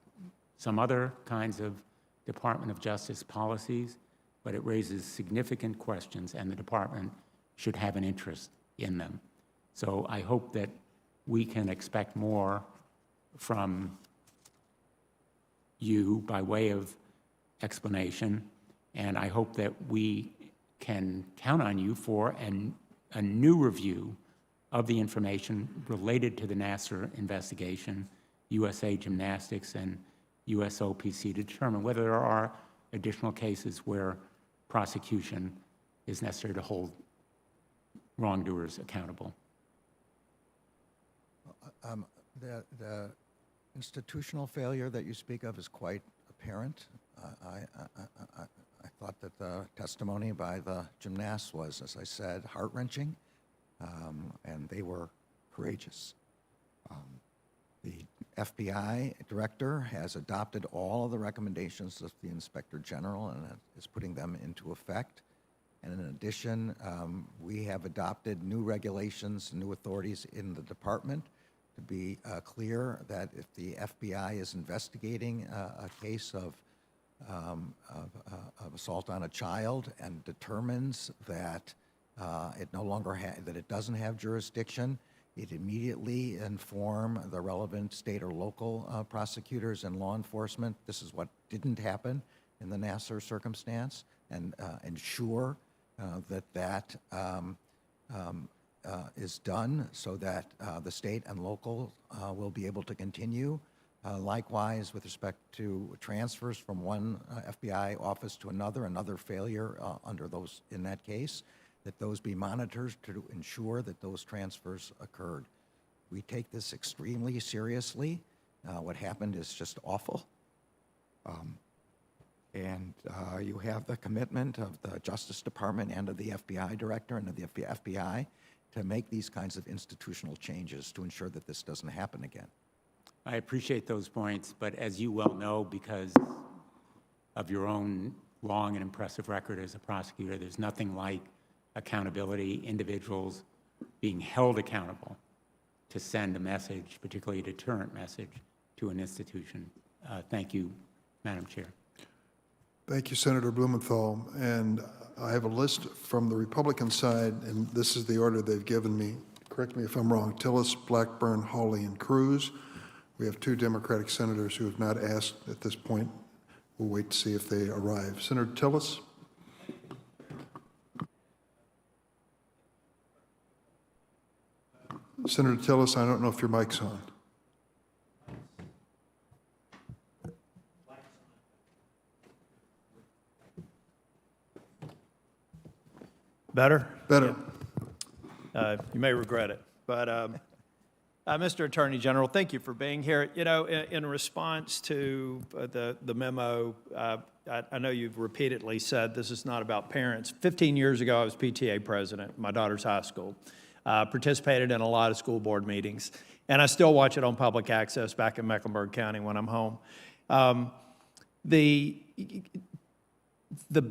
some other kinds of Department of Justice policies, but it raises significant questions, and the department should have an interest in them. So I hope that we can expect more from you by way of explanation, and I hope that we can count on you for a new review of the information related to the Nassar investigation, USA Gymnastics, and USOPC to determine whether there are additional cases where prosecution is necessary to hold wrongdoers accountable. The institutional failure that you speak of is quite apparent. I thought that the testimony by the gymnasts was, as I said, heart-wrenching, and they were courageous. The FBI director has adopted all of the recommendations of the Inspector General and is putting them into effect. And in addition, we have adopted new regulations, new authorities in the department to be clear that if the FBI is investigating a case of assault on a child and determines that it no longer that it doesn't have jurisdiction, it immediately inform the relevant state or local prosecutors and law enforcement. This is what didn't happen in the Nassar circumstance, and ensure that is done so that the state and local will be able to continue. Likewise, with respect to transfers from one FBI office to another failure under those in that case, that those be monitored to ensure that those transfers occurred. We take this extremely seriously. What happened is just awful. And you have the commitment of the Justice Department and of the FBI Director and of the FBI to make these kinds of institutional changes to ensure that this doesn't happen again. I appreciate those points, but as you well know, because of your own long and impressive record as a prosecutor, there's nothing like accountability, individuals being held accountable to send a message, particularly a deterrent message, to an institution. Thank you, Madam Chair. Thank you, Senator Blumenthal. And I have a list from the Republican side, and this is the order they've given me. Correct me if I'm wrong. Tillis, Blackburn, Hawley, and Cruz. We have 2 Democratic senators who have not asked at this point. We'll wait to see if they arrive. Senator Tillis? Senator Tillis, I don't know if your mic's on. Better? Better. You may regret it. But, Mr. Attorney General, thank you for being here. You know, in response to the memo, I know you've repeatedly said this is not about parents. 15 years ago, I was PTA president at my daughter's high school. Participated in a lot of school board meetings, and I still watch it on public access back in Mecklenburg County when I'm home. The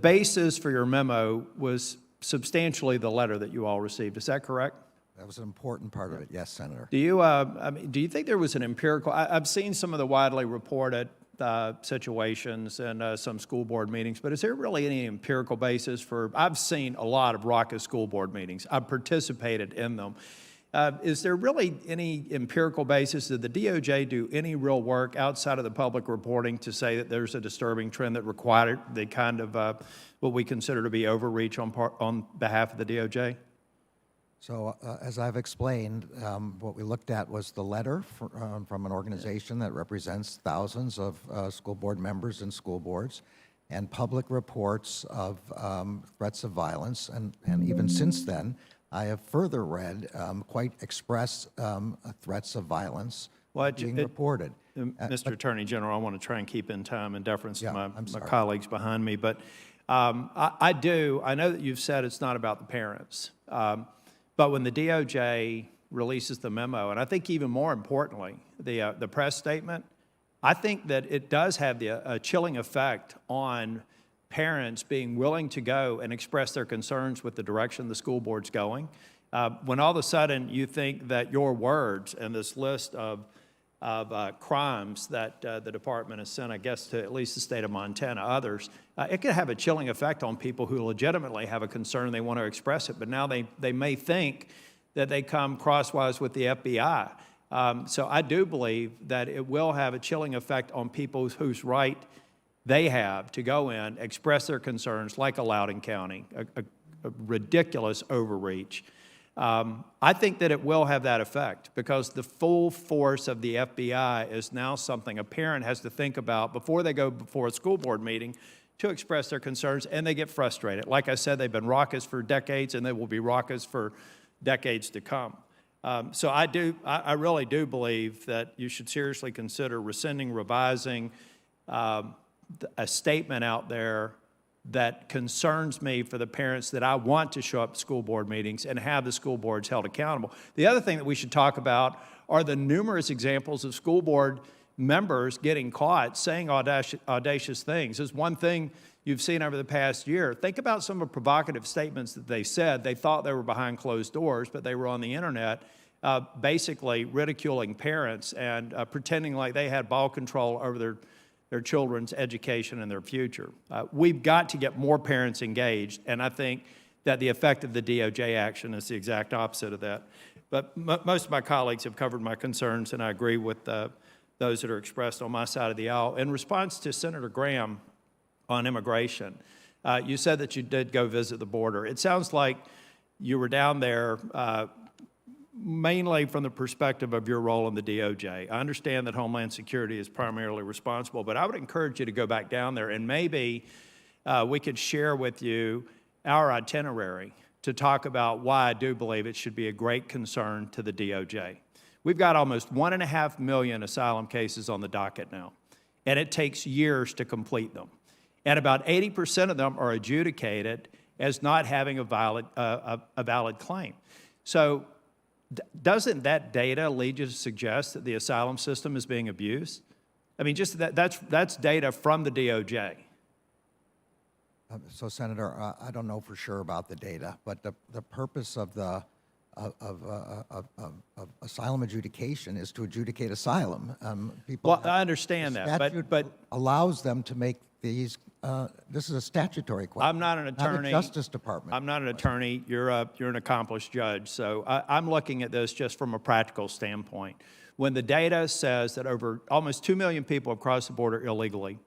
basis for your memo was substantially the letter that you all received. Is that correct? That was an important part of it, yes, Senator. Do you, do you think there was an empirical, I've seen some of the widely reported situations in some school board meetings, but is there really any empirical basis for, I've seen a lot of raucous school board meetings. I've participated in them. Is there really any empirical basis? Did the DOJ do any real work outside of the public reporting to say that there's a disturbing trend that required the kind of what we consider to be overreach on behalf of the DOJ? So as I've explained, what we looked at was the letter from an organization that represents thousands of school board members and school boards, and public reports of threats of violence. And even since then, I have further read quite express threats of violence being reported. Mr. Attorney General, I want to try and keep in time in deference to my colleagues behind me, but I know that you've said it's not about the parents. But when the DOJ releases the memo, and I think even more importantly, the press statement, I think that it does have a chilling effect on parents being willing to go and express their concerns with the direction the school board's going. When all of a sudden you think that your words and this list of crimes that the department has sent, I guess, to at least the state of Montana, others, it could have a chilling effect on people who legitimately have a concern, they want to express it, but now they may think that they come crosswise with the FBI. So I do believe that it will have a chilling effect on people whose right they have to go in, express their concerns, like a Loudoun County, a ridiculous overreach. I think that it will have that effect because the full force of the FBI is now something a parent has to think about before they go before a school board meeting to express their concerns, and they get frustrated. Like I said, they've been raucous for decades, and they will be raucous for decades to come. So I really do believe that you should seriously consider rescinding, revising a statement out there that concerns me for the parents that I want to show up to school board meetings and have the school boards held accountable. The other thing that we should talk about are the numerous examples of school board members getting caught saying audacious things. There's one thing you've seen over the past year. Think about some of the provocative statements that they said. They thought they were behind closed doors, but they were on the internet, basically ridiculing parents and pretending like they had ball control over their children's education and their future. We've got to get more parents engaged, and I think that the effect of the DOJ action is the exact opposite of that. But most of my colleagues have covered my concerns, and I agree with those that are expressed on my side of the aisle. In response to Senator Graham on immigration, you said that you did go visit the border. It sounds like you were down there mainly from the perspective of your role in the DOJ. I understand that Homeland Security is primarily responsible, but I would encourage you to go back down there and maybe we could share with you our itinerary to talk about why I do believe it should be a great concern to the DOJ. We've got almost 1.5 million asylum cases on the docket now, and it takes years to complete them. and about 80% of them are adjudicated as not having a valid claim. So doesn't that data lead you to suggest that the asylum system is being abused? I mean, just that's data from the DOJ. So, Senator, I don't know for sure about the data, but the purpose of the of asylum adjudication is to adjudicate asylum. Well, I understand that, but allows them to make these. This is a statutory question. I'm not an attorney. Not a Justice Department. I'm not an attorney. You're an accomplished judge. So I'm looking at this just from a practical standpoint. When the data says that over almost 2 million people have crossed the border illegally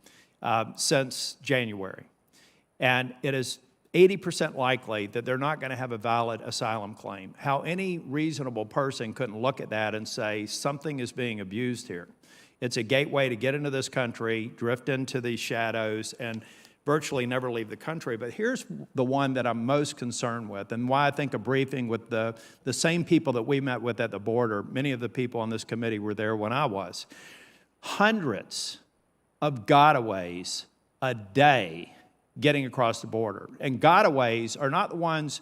since January, and it is 80% likely that they're not going to have a valid asylum claim, how any reasonable person couldn't look at that and say something is being abused here. It's a gateway to get into this country, drift into these shadows, and virtually never leave the country. But here's the one that I'm most concerned with, and why I think a briefing with the same people that we met with at the border, many of the people on this committee were there when I was. Hundreds of gotaways a day getting across the border. And gotaways are not the ones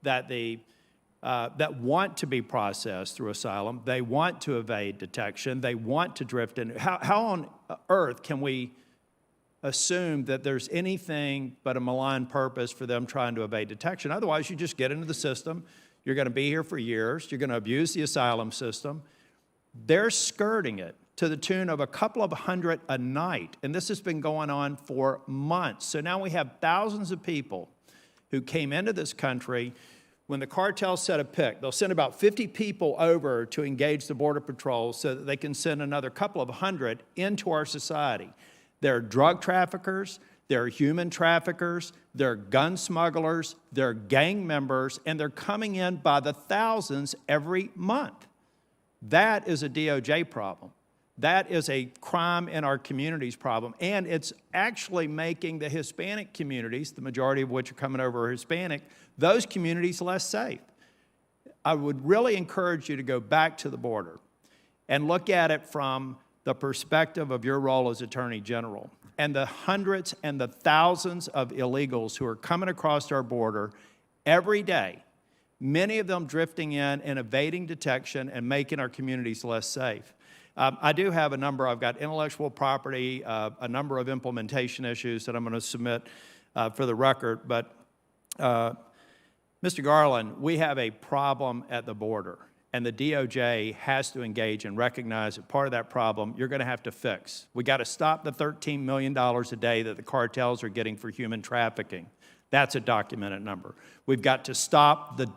that that want to be processed through asylum. They want to evade detection. They want to drift in. How on earth can we assume that there's anything but a malign purpose for them trying to evade detection? Otherwise, you just get into the system. You're going to be here for years. You're going to abuse the asylum system. They're skirting it to the tune of a couple of hundred a night. And this has been going on for months. So now we have thousands of people who came into this country. When the cartels set a pick, they'll send about 50 people over to engage the Border Patrol so that they can send another couple of hundred into our society. They're drug traffickers, they're human traffickers, they're gun smugglers, they're gang members, and they're coming in by the thousands every month. That is a DOJ problem. That is a crime in our communities problem, and it's actually making the Hispanic communities, the majority of which are coming over are Hispanic, those communities less safe. I would really encourage you to go back to the border and look at it from the perspective of your role as Attorney General and the hundreds and the thousands of illegals who are coming across our border every day, many of them drifting in and evading detection and making our communities less safe. I do have a number. I've got intellectual property, a number of implementation issues that I'm going to submit for the record. But, Mr. Garland, we have a problem at the border, and the DOJ has to engage and recognize that part of that problem you're going to have to fix. We got to stop the $13 million a day that the cartels are getting for human trafficking. That's a documented number. We've got to stop the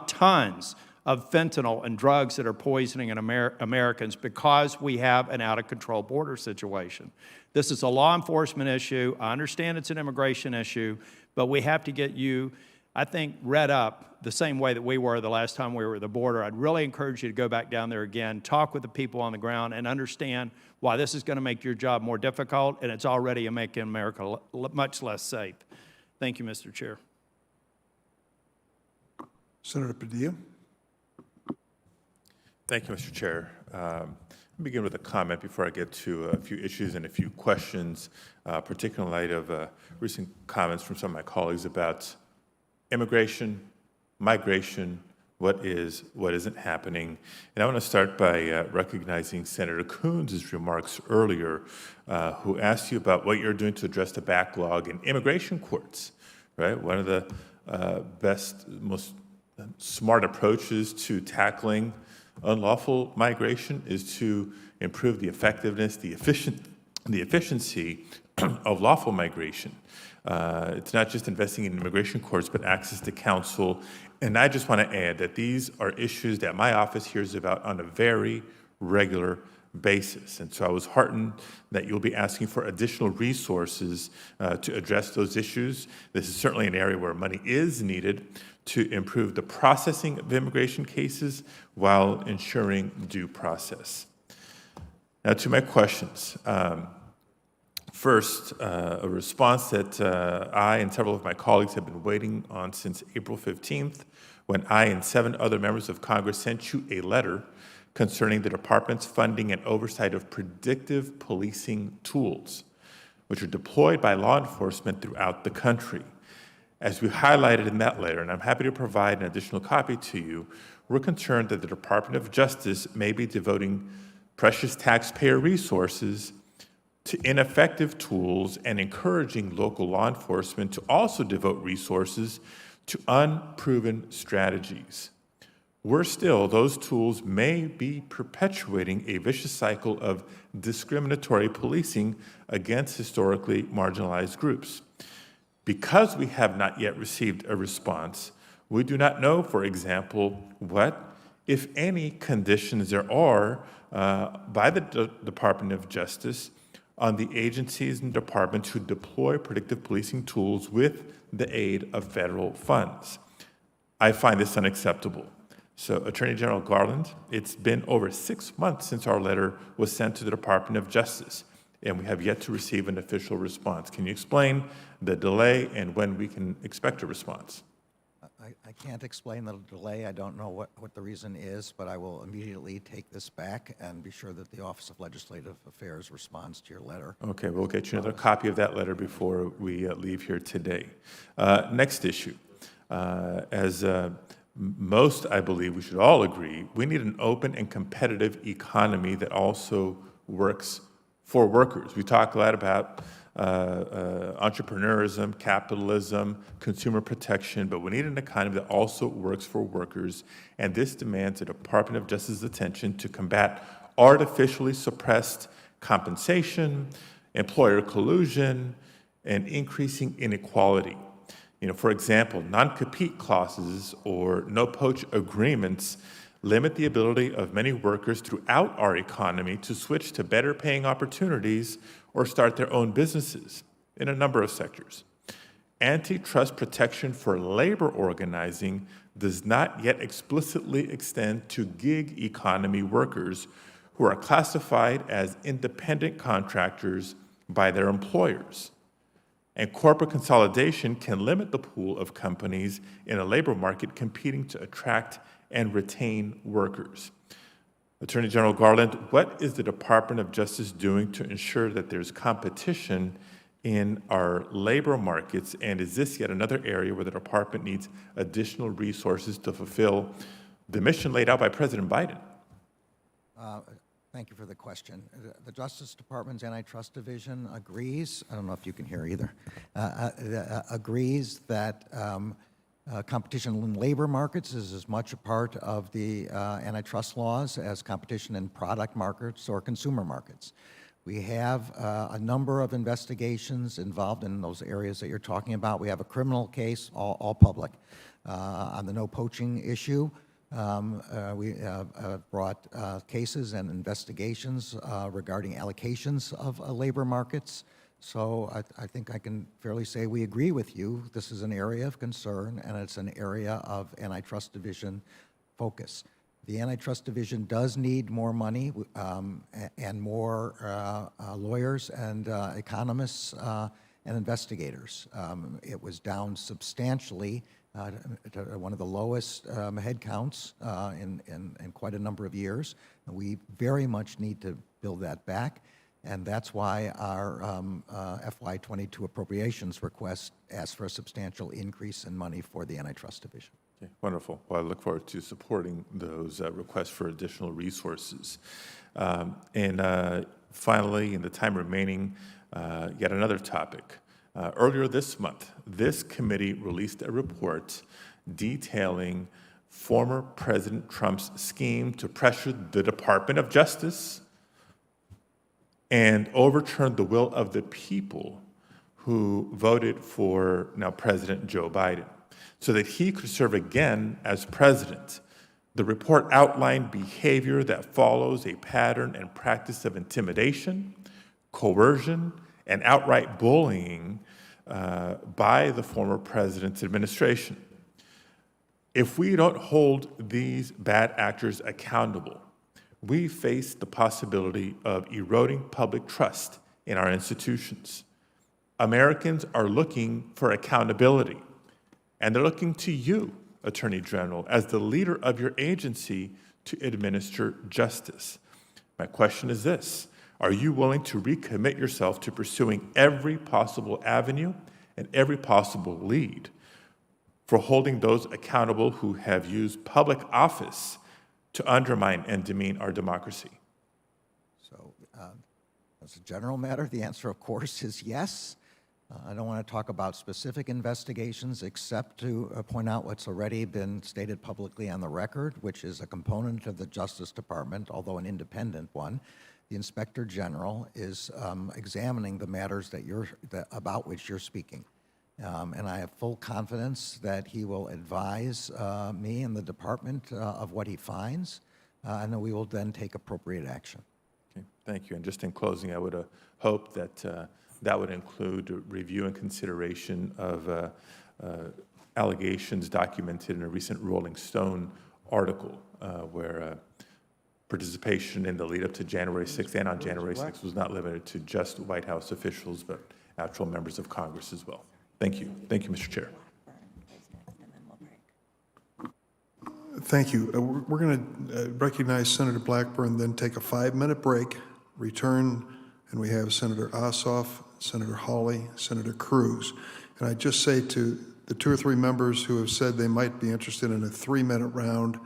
tons of fentanyl and drugs that are poisoning Americans because we have an out-of-control border situation. This is a law enforcement issue. I understand it's an immigration issue, but we have to get you, I think, read up the same way that we were the last time we were at the border. I'd really encourage you to go back down there again, talk with the people on the ground, and understand why this is going to make your job more difficult, and it's already making America much less safe. Thank you, Mr. Chair. Senator Padilla. Thank you, Mr. Chair. Let me begin with a comment before I get to a few issues and a few questions, particularly in light of recent comments from some of my colleagues about immigration, migration, what is, what isn't happening. And I want to start by recognizing Senator Coons' remarks earlier, who asked you about what you're doing to address the backlog in immigration courts, right? One of the best, most smart approaches to tackling unlawful migration is to improve the effectiveness, the efficiency of lawful migration. It's not just investing in immigration courts, but access to counsel. And I just want to add that these are issues that my office hears about on a very regular basis. And so I was heartened that you'll be asking for additional resources to address those issues. This is certainly an area where money is needed to improve the processing of immigration cases while ensuring due process. Now to my questions. First, a response that I and several of my colleagues have been waiting on since April 15th, when I and 7 other members of Congress sent you a letter concerning the department's funding and oversight of predictive policing tools. which are deployed by law enforcement throughout the country. As we highlighted in that letter, and I'm happy to provide an additional copy to you, we're concerned that the Department of Justice may be devoting precious taxpayer resources to ineffective tools and encouraging local law enforcement to also devote resources to unproven strategies. Worse still, those tools may be perpetuating a vicious cycle of discriminatory policing against historically marginalized groups. Because we have not yet received a response, we do not know, for example, what, if any, conditions there are by the Department of Justice on the agencies and departments who deploy predictive policing tools with the aid of federal funds. I find this unacceptable. So, Attorney General Garland, it's been over 6 months since our letter was sent to the Department of Justice, and we have yet to receive an official response. Can you explain the delay and when we can expect a response? I can't explain the delay. I don't know what the reason is, but I will immediately take this back and be sure that the Office of Legislative Affairs responds to your letter. Okay, we'll get you another copy of that letter before we leave here today. Next issue. As most, I believe, we should all agree, we need an open and competitive economy that also works for workers. We talk a lot about entrepreneurism, capitalism, consumer protection, but we need an economy that also works for workers, and this demands the Department of Justice's attention to combat artificially suppressed compensation, employer collusion, and increasing inequality. For example, non-compete clauses or no-poach agreements limit the ability of many workers throughout our economy to switch to better paying opportunities or start their own businesses in a number of sectors. Antitrust protection for labor organizing does not yet explicitly extend to gig economy workers who are classified as independent contractors by their employers. And corporate consolidation can limit the pool of companies in a labor market competing to attract and retain workers. Attorney General Garland, what is the Department of Justice doing to ensure that there's competition in our labor markets? And is this yet another area where the department needs additional resources to fulfill the mission laid out by President Biden? Thank you for the question. The Justice Department's Antitrust Division agrees, I don't know if you can hear either, agrees that competition in labor markets is as much a part of the antitrust laws as competition in product markets or consumer markets. We have a number of investigations involved in those areas that you're talking about. We have a criminal case, all public, on the no poaching issue. We brought cases and investigations regarding allocations of labor markets. So I think I can fairly say we agree with you. This is an area of concern, and it's an area of Antitrust Division focus. The Antitrust Division does need more money and more lawyers and economists and investigators. It was down substantially to one of the lowest head counts in quite a number of years. And we very much need to build that back. And that's why our FY22 appropriations request asks for a substantial increase in money for the Antitrust Division. Okay, wonderful. Well, I look forward to supporting those requests for additional resources. And finally, in the time remaining, yet another topic. Earlier this month, this committee released a report detailing former President Trump's scheme to pressure the Department of Justice and overturn the will of the people who voted for now President Joe Biden so that he could serve again as president. The report outlined behavior that follows a pattern and practice of intimidation, coercion, and outright bullying by the former president's administration. If we don't hold these bad actors accountable, we face the possibility of eroding public trust in our institutions. Americans are looking for accountability, and they're looking to you, Attorney General, as the leader of your agency to administer justice. My question is this: Are you willing to recommit yourself to pursuing every possible avenue and every possible lead for holding those accountable who have used public office to undermine and demean our democracy? So, as a general matter, the answer, of course, is yes. I don't want to talk about specific investigations except to point out what's already been stated publicly on the record, which is a component of the Justice Department, although an independent one. The Inspector General is examining the matters about which you're speaking. And I have full confidence that he will advise me and the department of what he finds, and that we will then take appropriate action. Okay, thank you. And just in closing, I would hope that that would include review and consideration of allegations documented in a recent Rolling Stone article where participation in the lead up to January 6th and on January 6th was not limited to just White House officials, but actual members of Congress as well. Thank you. Thank you, Mr. Chair. Thank you. We're going to recognize Senator Blackburn, then take a 5-minute break, return, and we have Senator Ossoff, Senator Hawley, Senator Cruz. And I just say to the 2 or 3 members who have said they might be interested in a 3-minute round,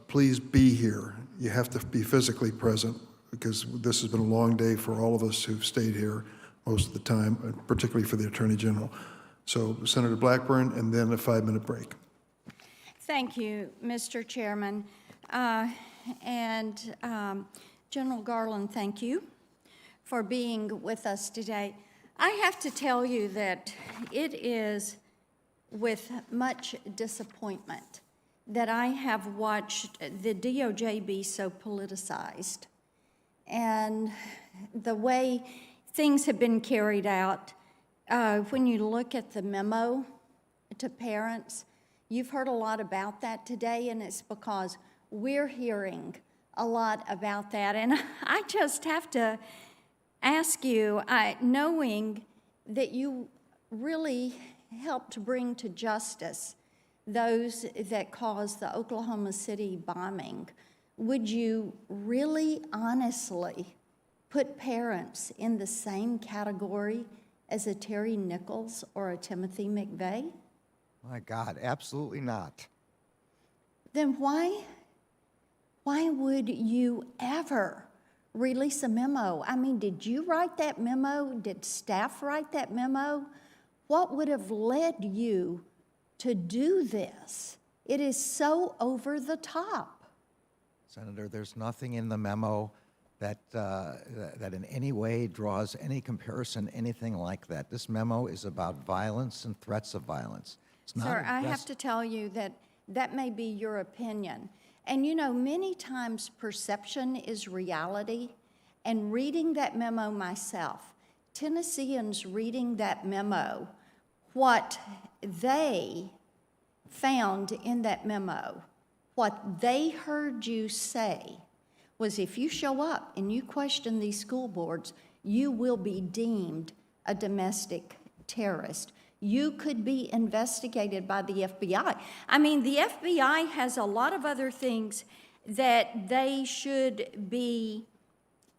please be here. You have to be physically present because this has been a long day for all of us who've stayed here most of the time, particularly for the Attorney General. So Senator Blackburn, and then a 5-minute break. Thank you, Mr. Chairman. General Garland, thank you for being with us today. I have to tell you that it is with much disappointment that I have watched the DOJ be so politicized. And the way things have been carried out, when you look at the memo to parents, you've heard a lot about that today, and it's because we're hearing a lot about that. And I just have to ask you, knowing that you really helped bring to justice those that caused the Oklahoma City bombing, would you really honestly put parents in the same category as a Terry Nichols or a Timothy McVeigh? My God, absolutely not. Then why would you ever release a memo? I mean, did you write that memo? Did staff write that memo? What would have led you to do this? It is so over the top. Senator, there's nothing in the memo that in any way draws any comparison, anything like that. This memo is about violence and threats of violence. Sir, I have to tell you that that may be your opinion. And you know, many times perception is reality. And reading that memo myself, Tennesseans reading that memo, what they found in that memo, what they heard you say was if you show up and you question these school boards, you will be deemed a domestic terrorist. You could be investigated by the FBI. I mean, the FBI has a lot of other things that they should be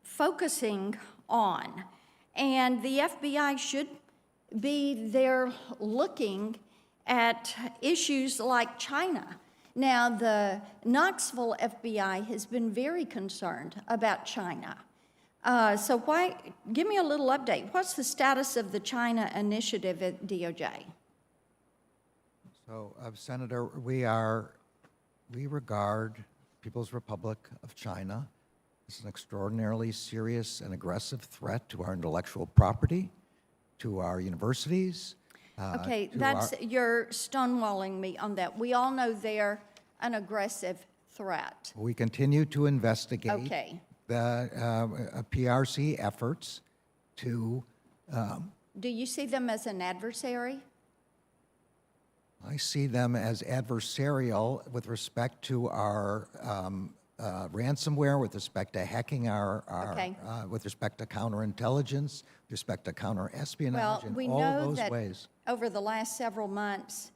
focusing on. And the FBI should be there looking at issues like China. Now, the Knoxville FBI has been very concerned about China. So give me a little update. What's the status of the China initiative at DOJ? So, Senator, we regard People's Republic of China as an extraordinarily serious and aggressive threat to our intellectual property, to our universities. Okay, you're stonewalling me on that. We all know they're an aggressive threat. We continue to investigate. Okay. The PRC efforts to... Do you see them as an adversary? I see them as adversarial with respect to our ransomware, with respect to hacking with respect to counterintelligence, with respect to counter-espionage, in all those ways. Over the last several months,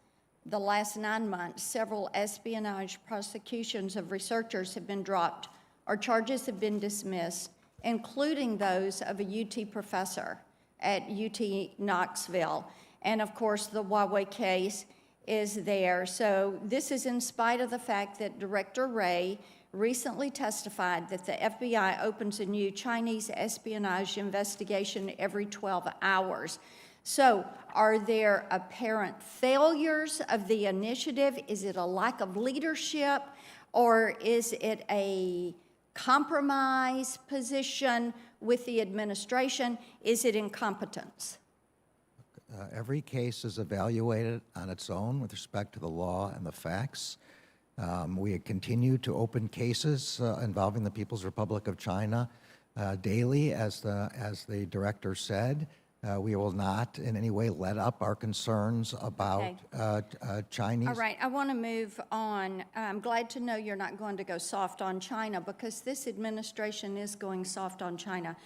the last 9 months, several espionage prosecutions of researchers have been dropped, or charges have been dismissed, including those of a UT professor at UT Knoxville. And of course, the Huawei case is there. So this is in spite of the fact that Director Wray recently testified that the FBI opens a new Chinese espionage investigation every 12 hours. So are there apparent failures of the initiative? Is it a lack of leadership? Or is it a compromise position with the administration? Is it incompetence? Every case is evaluated on its own with respect to the law and the facts. We continue to open cases involving the People's Republic of China daily, as the director said. We will not in any way let up our concerns about Chinese. All right, I want to move on. I'm glad to know you're not going to go soft on China, because this administration is going soft on China.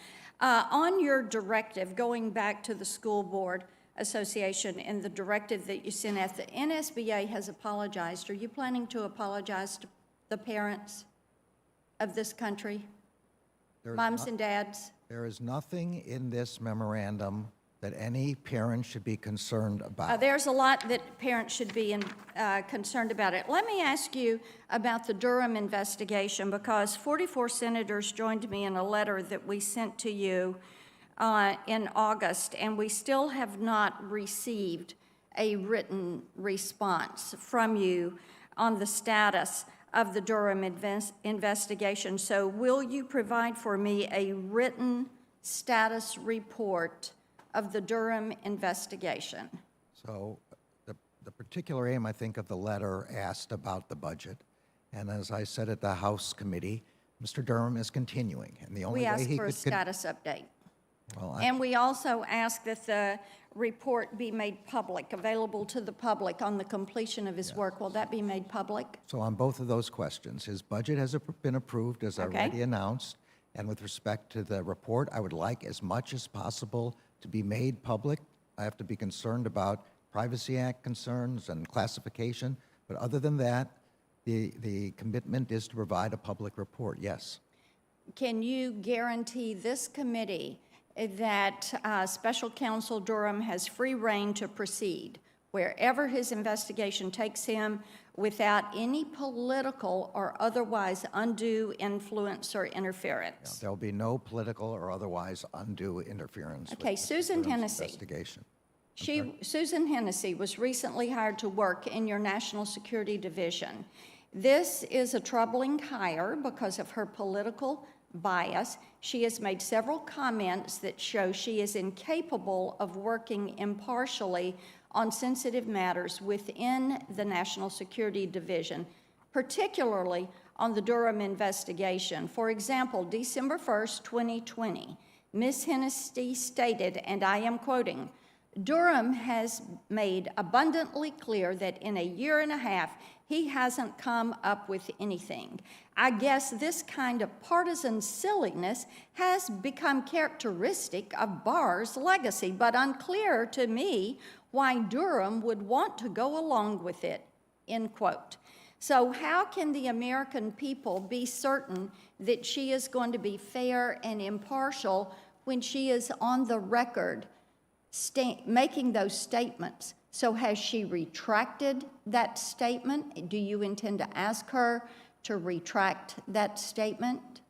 On your directive, going back to the School Board Association and the directive that you sent out, the NSBA has apologized. Are you planning to apologize to the parents of this country? Moms and dads? There is nothing in this memorandum that any parent should be concerned about. There's a lot that parents should be concerned about it. Let me ask you about the Durham investigation, because 44 senators joined me in a letter that we sent to you in August, and we still have not received a written response from you on the status of the Durham investigation. So will you provide for me a written status report of the Durham investigation? So the particular aim, I think, of the letter asked about the budget. And as I said at the House committee, Mr. Durham is continuing. And the only We way asked he for a could status update. Well, And we also ask that the report be made public, available to the public on the completion of his work. Will that be made public? So on both of those questions, his budget has been approved, as I already announced. And with respect to the report, I would like as much as possible to be made public. I have to be concerned about Privacy Act concerns and classification. But other than that, the commitment is to provide a public report, yes. Can you guarantee this committee that Special Counsel Durham has free rein to proceed wherever his investigation takes him without any political or otherwise undue influence or interference? There'll be no political or otherwise undue interference with Okay, Susan Durham's Hennessy. investigation. Susan Hennessy was recently hired to work in your National Security Division. This is a troubling hire because of her political bias. She has made several comments that show she is incapable of working impartially on sensitive matters within the National Security Division, particularly on the Durham investigation. For example, December 1st, 2020, Ms. Hennessy stated, and I am quoting, "Durham has made abundantly clear that in a year and a half, he hasn't come up with anything. I guess this kind of partisan silliness has become characteristic of Barr's legacy, but unclear to me why Durham would want to go along with it," end quote. So how can the American people be certain that she is going to be fair and impartial when she is on the record making those statements? So has she retracted that statement? Do you intend to ask her to retract that statement?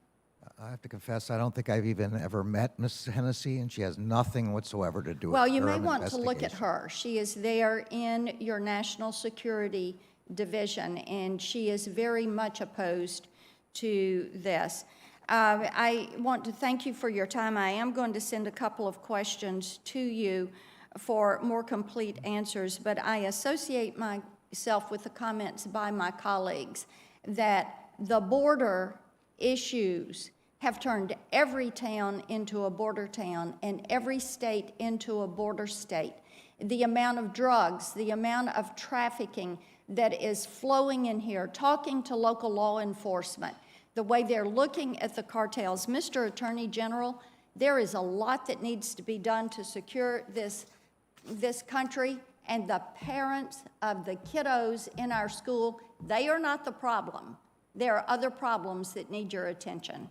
I have to confess, I don't think I've even ever met Ms. Hennessy, and she has nothing whatsoever to do with Well, the you may Durham want to look at investigation. her. She is there in your National Security Division, and she is very much opposed to this. I want to thank you for your time. I am going to send a couple of questions to you for more complete answers, but I associate myself with the comments by my colleagues that the border issues have turned every town into a border town and every state into a border state. The amount of drugs, the amount of trafficking that is flowing in here, talking to local law enforcement, the way they're looking at the cartels. Mr. Attorney General, there is a lot that needs to be done to secure this country, and the parents of the kiddos in our school, they are not the problem. There are other problems that need your attention.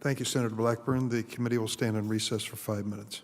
Thank you, Senator Blackburn. The committee will stand in recess for 5 minutes.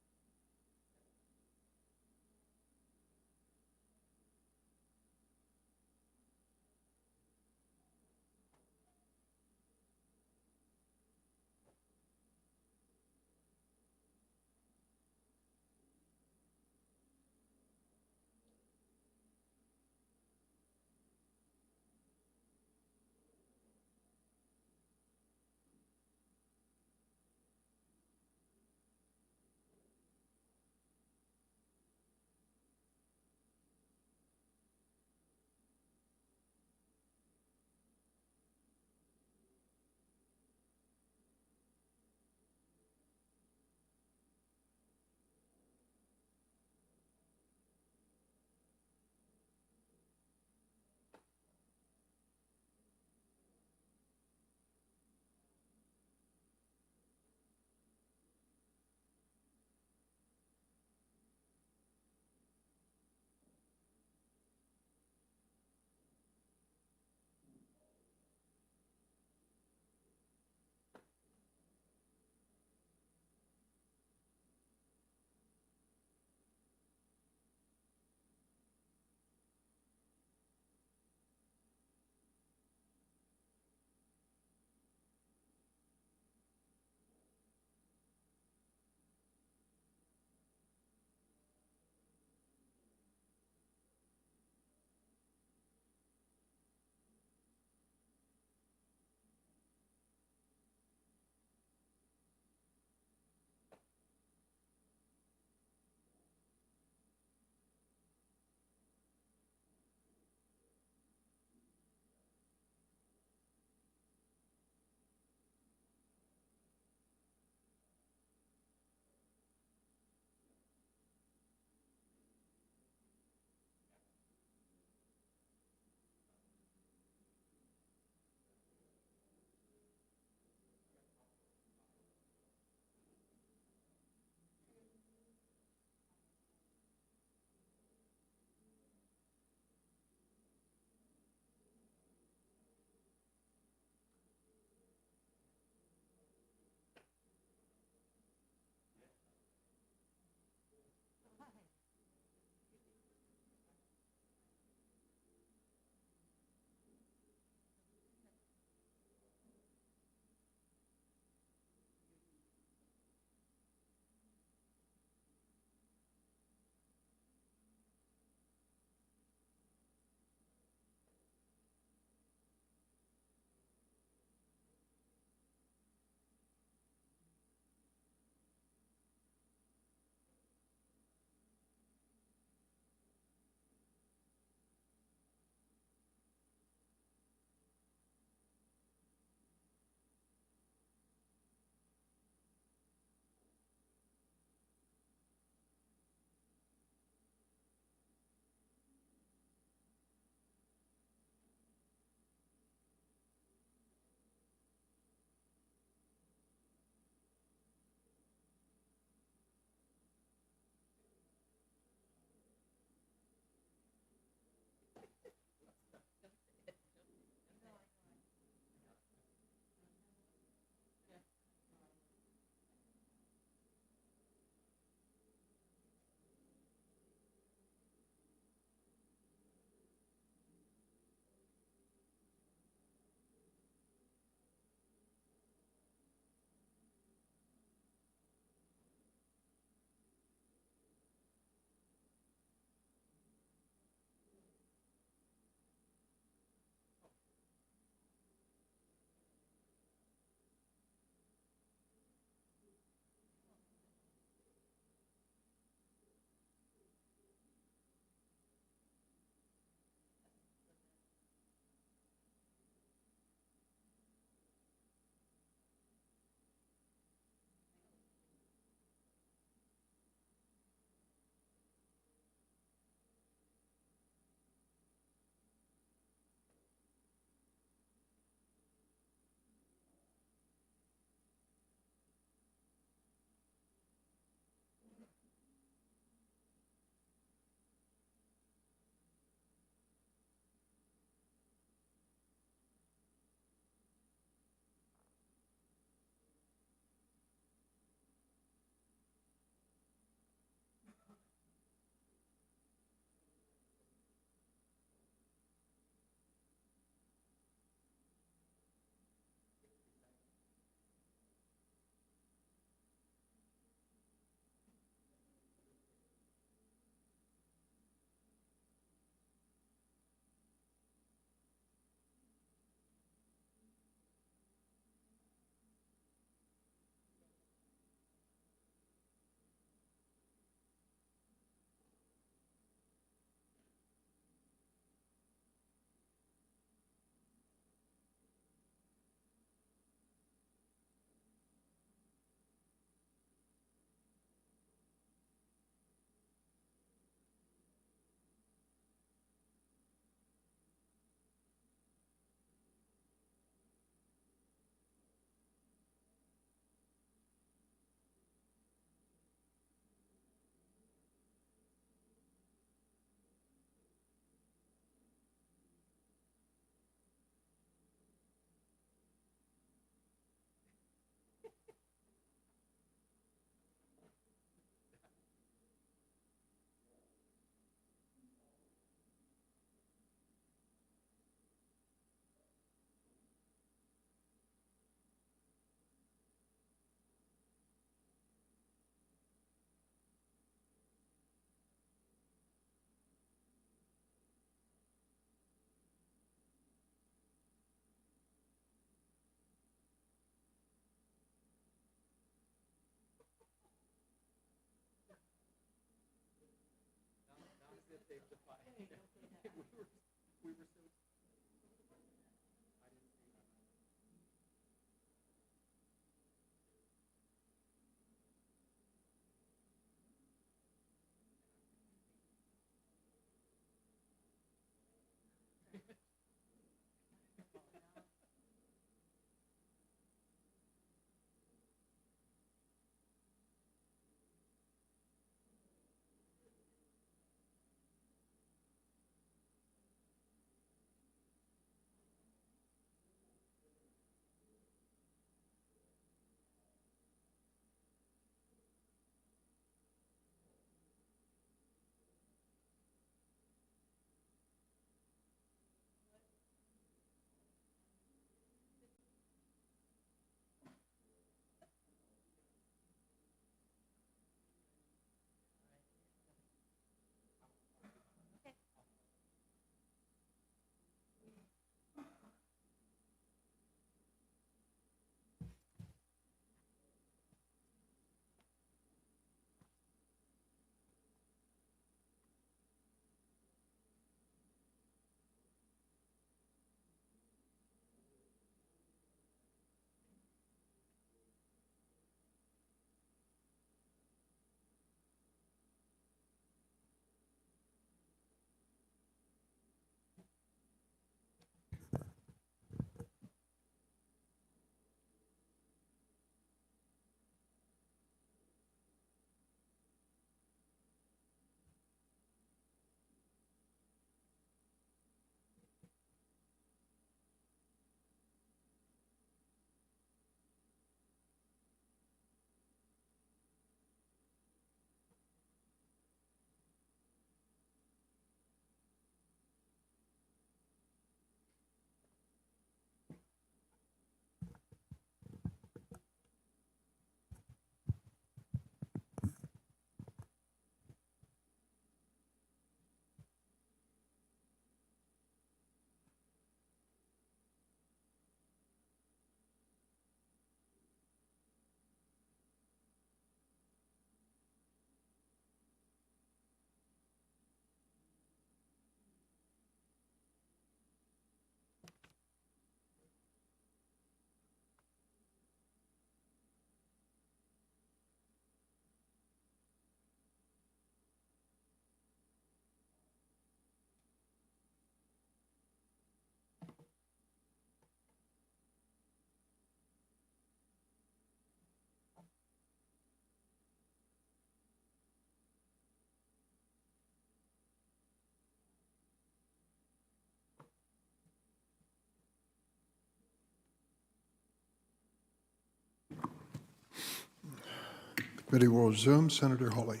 Committee will resume. Senator Hawley.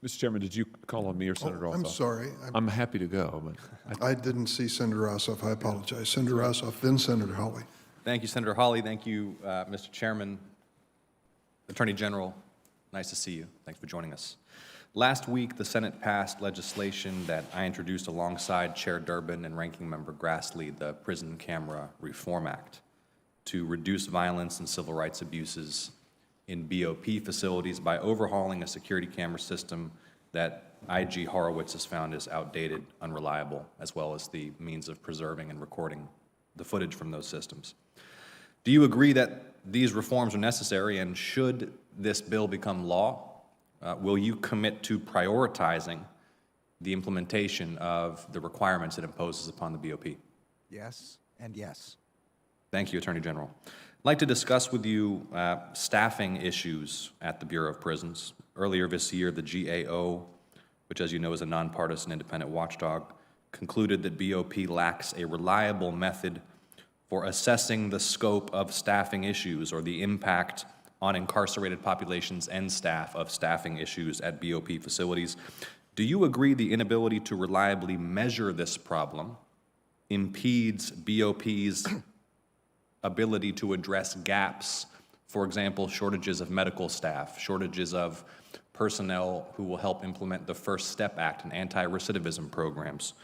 Mr. Chairman, did you call on me or Senator Ossoff? I'm sorry. I'm happy to go, but I didn't see Senator Ossoff. I apologize. Senator Ossoff, then Senator Hawley. Thank you, Senator Hawley. Thank you, Mr. Chairman. Attorney General, nice to see you. Thanks for joining us. Last week, the Senate passed legislation that I introduced alongside Chair Durbin and Ranking Member Grassley, the Prison Camera Reform Act, to reduce violence and civil rights abuses in BOP facilities by overhauling a security camera system that IG Horowitz has found is outdated, unreliable, as well as the means of preserving and recording the footage from those systems. Do you agree that these reforms are necessary, and should this bill become law, will you commit to prioritizing the implementation of the requirements it imposes upon the BOP? Yes and yes. Thank you, Attorney General. I'd like to discuss with you staffing issues at the Bureau of Prisons. Earlier this year, the GAO, which as you know is a nonpartisan independent watchdog, concluded that BOP lacks a reliable method for assessing the scope of staffing issues or the impact on incarcerated populations and staff of staffing issues at BOP facilities. Do you agree the inability to reliably measure this problem impedes BOP's ability to address gaps, for example, shortages of medical staff, shortages of personnel who will help implement the First Step Act and anti-recidivism programs,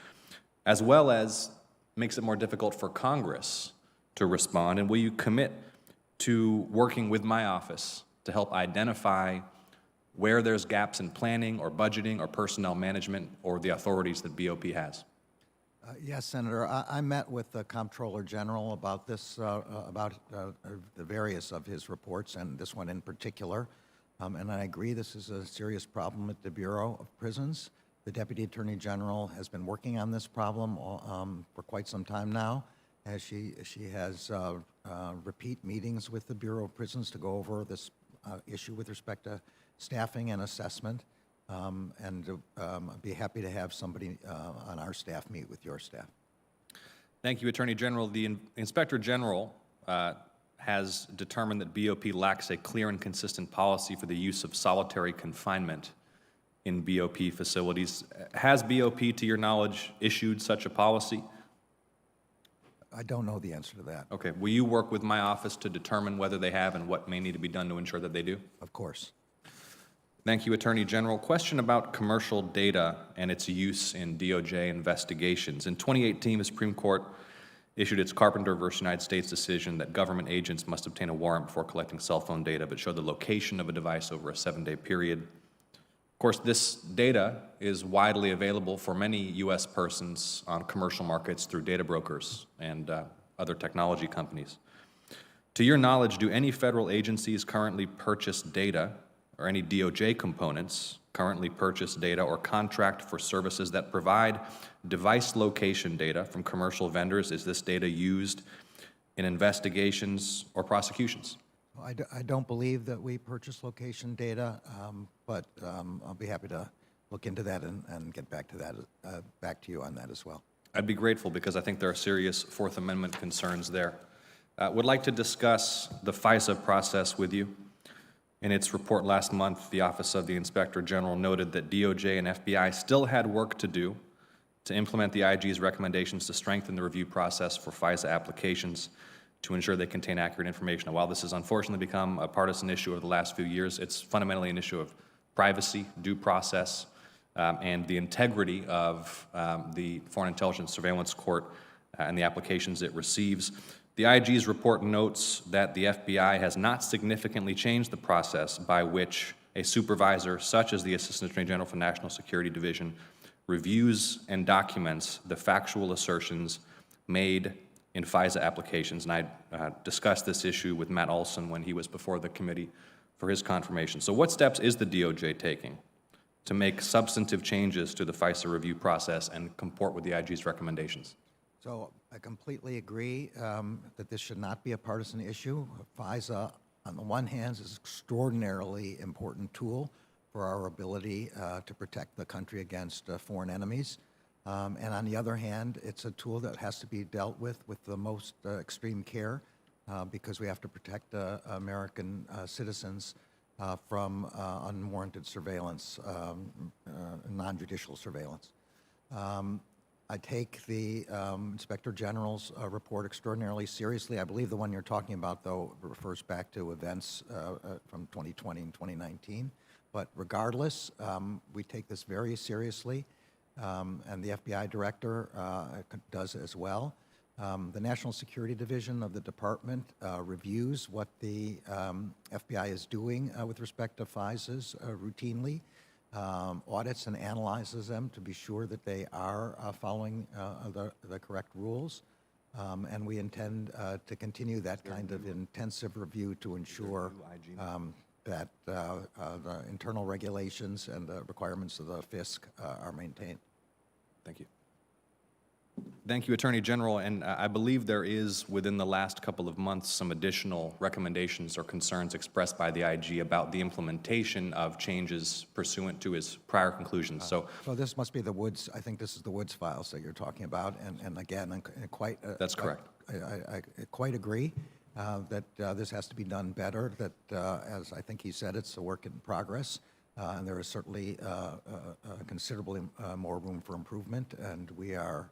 as well as makes it more difficult for Congress to respond? And will you commit to working with my office to help identify where there's gaps in planning or budgeting or personnel management or the authorities that BOP has? Yes, Senator. I met with the Comptroller General about this, about the various of his reports, and this one in particular. And I agree this is a serious problem at the Bureau of Prisons. The Deputy Attorney General has been working on this problem for quite some time now, as she has repeat meetings with the Bureau of Prisons to go over this issue with respect to staffing and assessment. And I'd be happy to have somebody on our staff meet with your staff. Thank you, Attorney General. The Inspector General has determined that BOP lacks a clear and consistent policy for the use of solitary confinement in BOP facilities. Has BOP, to your knowledge, issued such a policy? I don't know the answer to that. Okay. Will you work with my office to determine whether they have and what may need to be done to ensure that they do? Of course. Thank you, Attorney General. Question about commercial data and its use in DOJ investigations. In 2018, the Supreme Court issued its Carpenter v. United States decision that government agents must obtain a warrant before collecting cell phone data but show the location of a device over a 7-day period. Of course, this data is widely available for many U.S. persons on commercial markets through data brokers and other technology companies. To your knowledge, do any federal agencies currently purchase data, or any DOJ components currently purchase data or contract for services that provide device location data from commercial vendors? Is this data used in investigations or prosecutions? I don't believe that we purchase location data, but I'll be happy to look into that and get back to that, back to you on that as well. I'd be grateful because I think there are serious Fourth Amendment concerns there. Would like to discuss the FISA process with you. In its report last month, the Office of the Inspector General noted that DOJ and FBI still had work to do to implement the IG's recommendations to strengthen the review process for FISA applications to ensure they contain accurate information. Now, while this has unfortunately become a partisan issue over the last few years, it's fundamentally an issue of privacy, due process, and the integrity of the Foreign Intelligence Surveillance Court and the applications it receives. The IG's report notes that the FBI has not significantly changed the process by which a supervisor, such as the Assistant Attorney General for National Security Division, reviews and documents the factual assertions made in FISA applications. And I discussed this issue with Matt Olson when he was before the committee for his confirmation. So what steps is the DOJ taking to make substantive changes to the FISA review process and comport with the IG's recommendations? So I completely agree that this should not be a partisan issue. FISA, on the one hand, is an extraordinarily important tool for our ability to protect the country against foreign enemies. And on the other hand, it's a tool that has to be dealt with the most extreme care because we have to protect American citizens from unwarranted surveillance, non-judicial surveillance. I take the Inspector General's report extraordinarily seriously. I believe the one you're talking about, though, refers back to events from 2020 and 2019. But regardless, we take this very seriously, and the FBI director does as well. The National Security Division of the Department reviews what the FBI is doing with respect to FISAs routinely. Audits and analyzes them to be sure that they are following the correct rules. And we intend to continue that kind of intensive review to ensure that the internal regulations and the requirements of the FISC are maintained. Thank you. Thank you, Attorney General. And I believe there is, within the last couple of months, some additional recommendations or concerns expressed by the IG about the implementation of changes pursuant to his prior conclusions. So this must be the Woods, I think this is the Woods files that you're talking about. And again, I quite... That's correct. I quite agree that this has to be done better, that as I think he said, it's a work in progress. And there is certainly considerably more room for improvement, and we are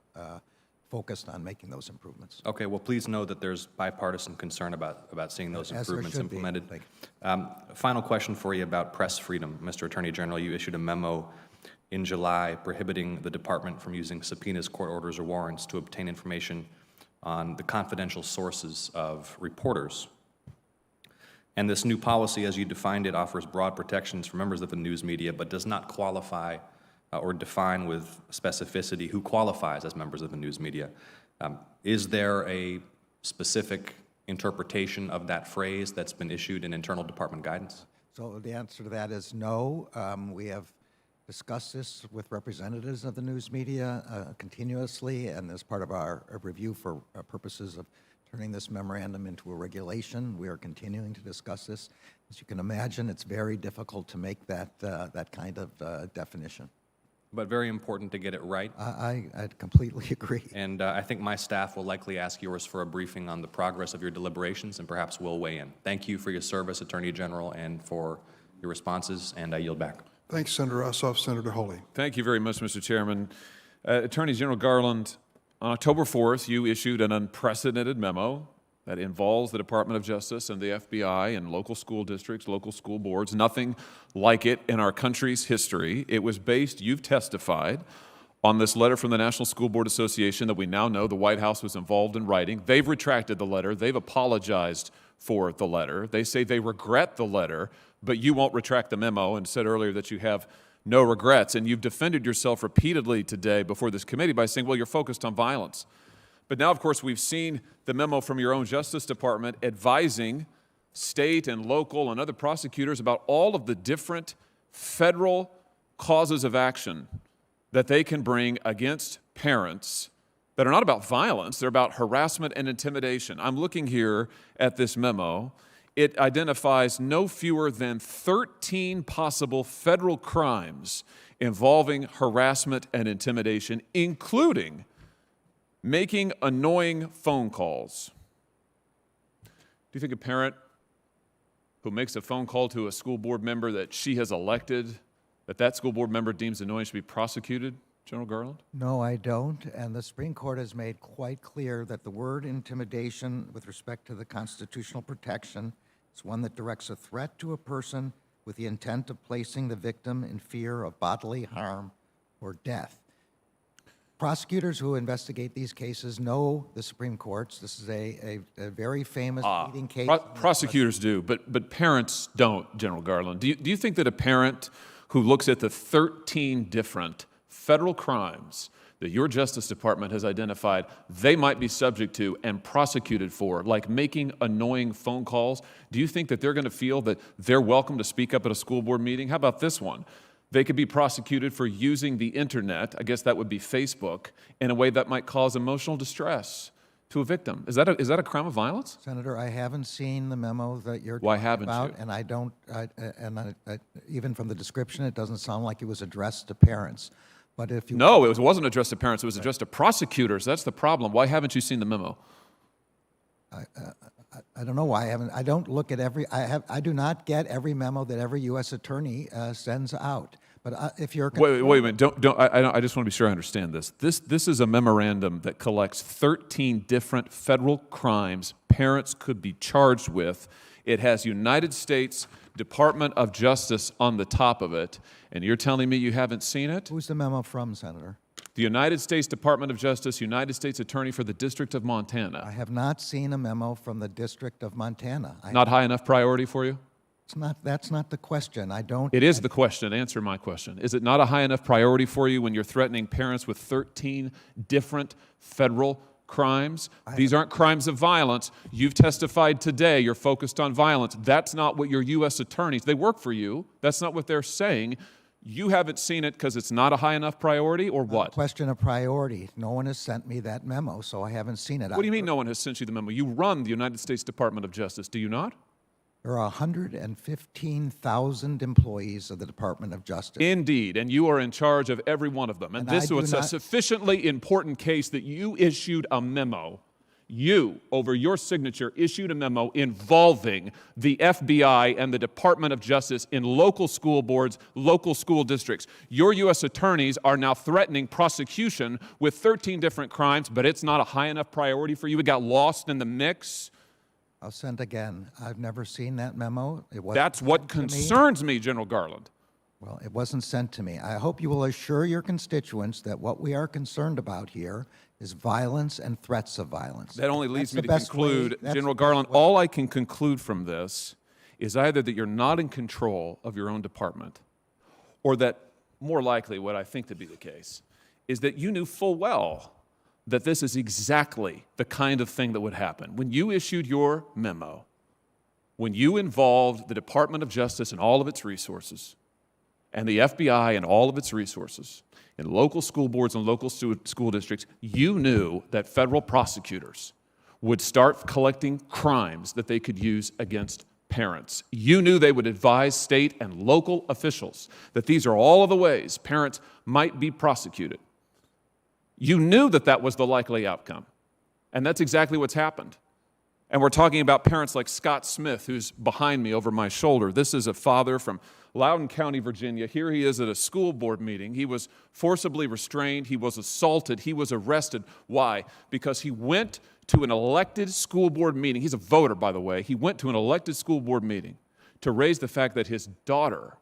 focused on making those improvements. Okay, well, please know that there's bipartisan concern about seeing those improvements implemented. Final question for you about press freedom. Mr. Attorney General, you issued a memo in July prohibiting the department from using subpoenas, court orders, or warrants to obtain information on the confidential sources of reporters. And this new policy, as you defined it, offers broad protections for members of the news media, but does not qualify or define with specificity who qualifies as members of the news media. Is there a specific interpretation of that phrase that's been issued in internal department guidance? So the answer to that is no. We have discussed this with representatives of the news media continuously, and as part of our review for purposes of turning this memorandum into a regulation, we are continuing to discuss this. As you can imagine, it's very difficult to make that, that kind of definition. But very important to get it right. I completely agree. And I think my staff will likely ask yours for a briefing on the progress of your deliberations, and perhaps we'll weigh in. Thank you for your service, Attorney General, and for your responses, and I yield back. Thanks, Senator Ossoff. Senator Holy. Thank you very much, Mr. Chairman. Attorney General Garland, on October 4th, you issued an unprecedented memo that involves the Department of Justice and the FBI and local school districts, local school boards, nothing like it in our country's history. It was based, you've testified, on this letter from the National School Board Association that we now know the White House was involved in writing. They've retracted the letter. They've apologized for the letter. They say they regret the letter, but you won't retract the memo, and said earlier that you have no regrets. And you've defended yourself repeatedly today before this committee by saying, well, you're focused on violence. But now, of course, we've seen the memo from your own Justice Department advising state and local and other prosecutors about all of the different federal causes of action that they can bring against parents that are not about violence, they're about harassment and intimidation. I'm looking here at this memo. It identifies no fewer than 13 possible federal crimes involving harassment and intimidation, including making annoying phone calls. Do you think a parent who makes a phone call to a school board member that she has elected, that school board member deems annoying, should be prosecuted, General Garland? No, I don't. And the Supreme Court has made quite clear that the word intimidation with respect to the constitutional protection is one that directs a threat to a person with the intent of placing the victim in fear of bodily harm or death. Prosecutors who investigate these cases know the Supreme Court's. This is a very famous leading case. Prosecutors do, but parents don't, General Garland. Do you think that a parent who looks at the 13 different federal crimes that your Justice Department has identified they might be subject to and prosecuted for, like making annoying phone calls, do you think that they're going to feel that they're welcome to speak up at a school board meeting? How about this one? They could be prosecuted for using the internet, I guess that would be Facebook, in a way that might cause emotional distress to a victim. Is that a crime of violence? Senator, I haven't seen the memo that you're Why talking haven't about, you? and I don't, even from the description, it doesn't sound like it was addressed to parents. But if you No, it wasn't addressed to parents. It was addressed to prosecutors. That's the problem. Why haven't you seen the memo? I don't know why I haven't. I don't look at every. I do not get every memo that every U.S. attorney sends out. But if you're Wait a minute. I just want to be sure I understand this. This is a memorandum that collects 13 different federal crimes parents could be charged with. It has United States Department of Justice on the top of it, and you're telling me you haven't seen it? Who's the memo from, Senator? The United States Department of Justice, United States Attorney for the District of Montana. I have not seen a memo from the District of Montana. Not high enough priority for you? It's not. That's not the question. I don't. It is the question. Answer my question. Is it not a high enough priority for you when you're threatening parents with 13 different federal crimes? These aren't crimes of violence. You've testified today you're focused on violence. That's not what your U.S. attorneys, they work for you. That's not what they're saying. You haven't seen it because it's not a high enough priority, or what? Question of priority. No one has sent me that memo, so I haven't seen it. What do you mean no one has sent you the memo? You run the United States Department of Justice, do you not? There are 115,000 employees of the Department of Justice. Indeed, and you are in charge of every one of them. And this was a sufficiently important case that you issued a memo. You, over your signature, issued a memo involving the FBI and the Department of Justice in local school boards, local school districts. Your U.S. attorneys are now threatening prosecution with 13 different crimes, but it's not a high enough priority for you. It got lost in the mix. I'll send again. I've never seen that memo. That's what concerns me, General Garland. Well, it wasn't sent to me. I hope you will assure your constituents that what we are concerned about here is violence and threats of violence. That only leads me to conclude, General Garland, all I can conclude from this is either that you're not in control of your own department, or that, more likely, what I think to be the case, is that you knew full well that this is exactly the kind of thing that would happen. When you issued your memo, when you involved the Department of Justice and all of its resources, and the FBI and all of its resources, in local school boards and local school districts, you knew that federal prosecutors would start collecting crimes that they could use against parents. You knew they would advise state and local officials that these are all of the ways parents might be prosecuted. You knew that that was the likely outcome, and that's exactly what's happened. And we're talking about parents like Scott Smith, who's behind me over my shoulder. This is a father from Loudoun County, Virginia. Here he is at a school board meeting. He was forcibly restrained. He was assaulted. He was arrested. Why? Because he went to an elected school board meeting. He's a voter, by the way. He went to an elected school board meeting to raise the fact that his daughter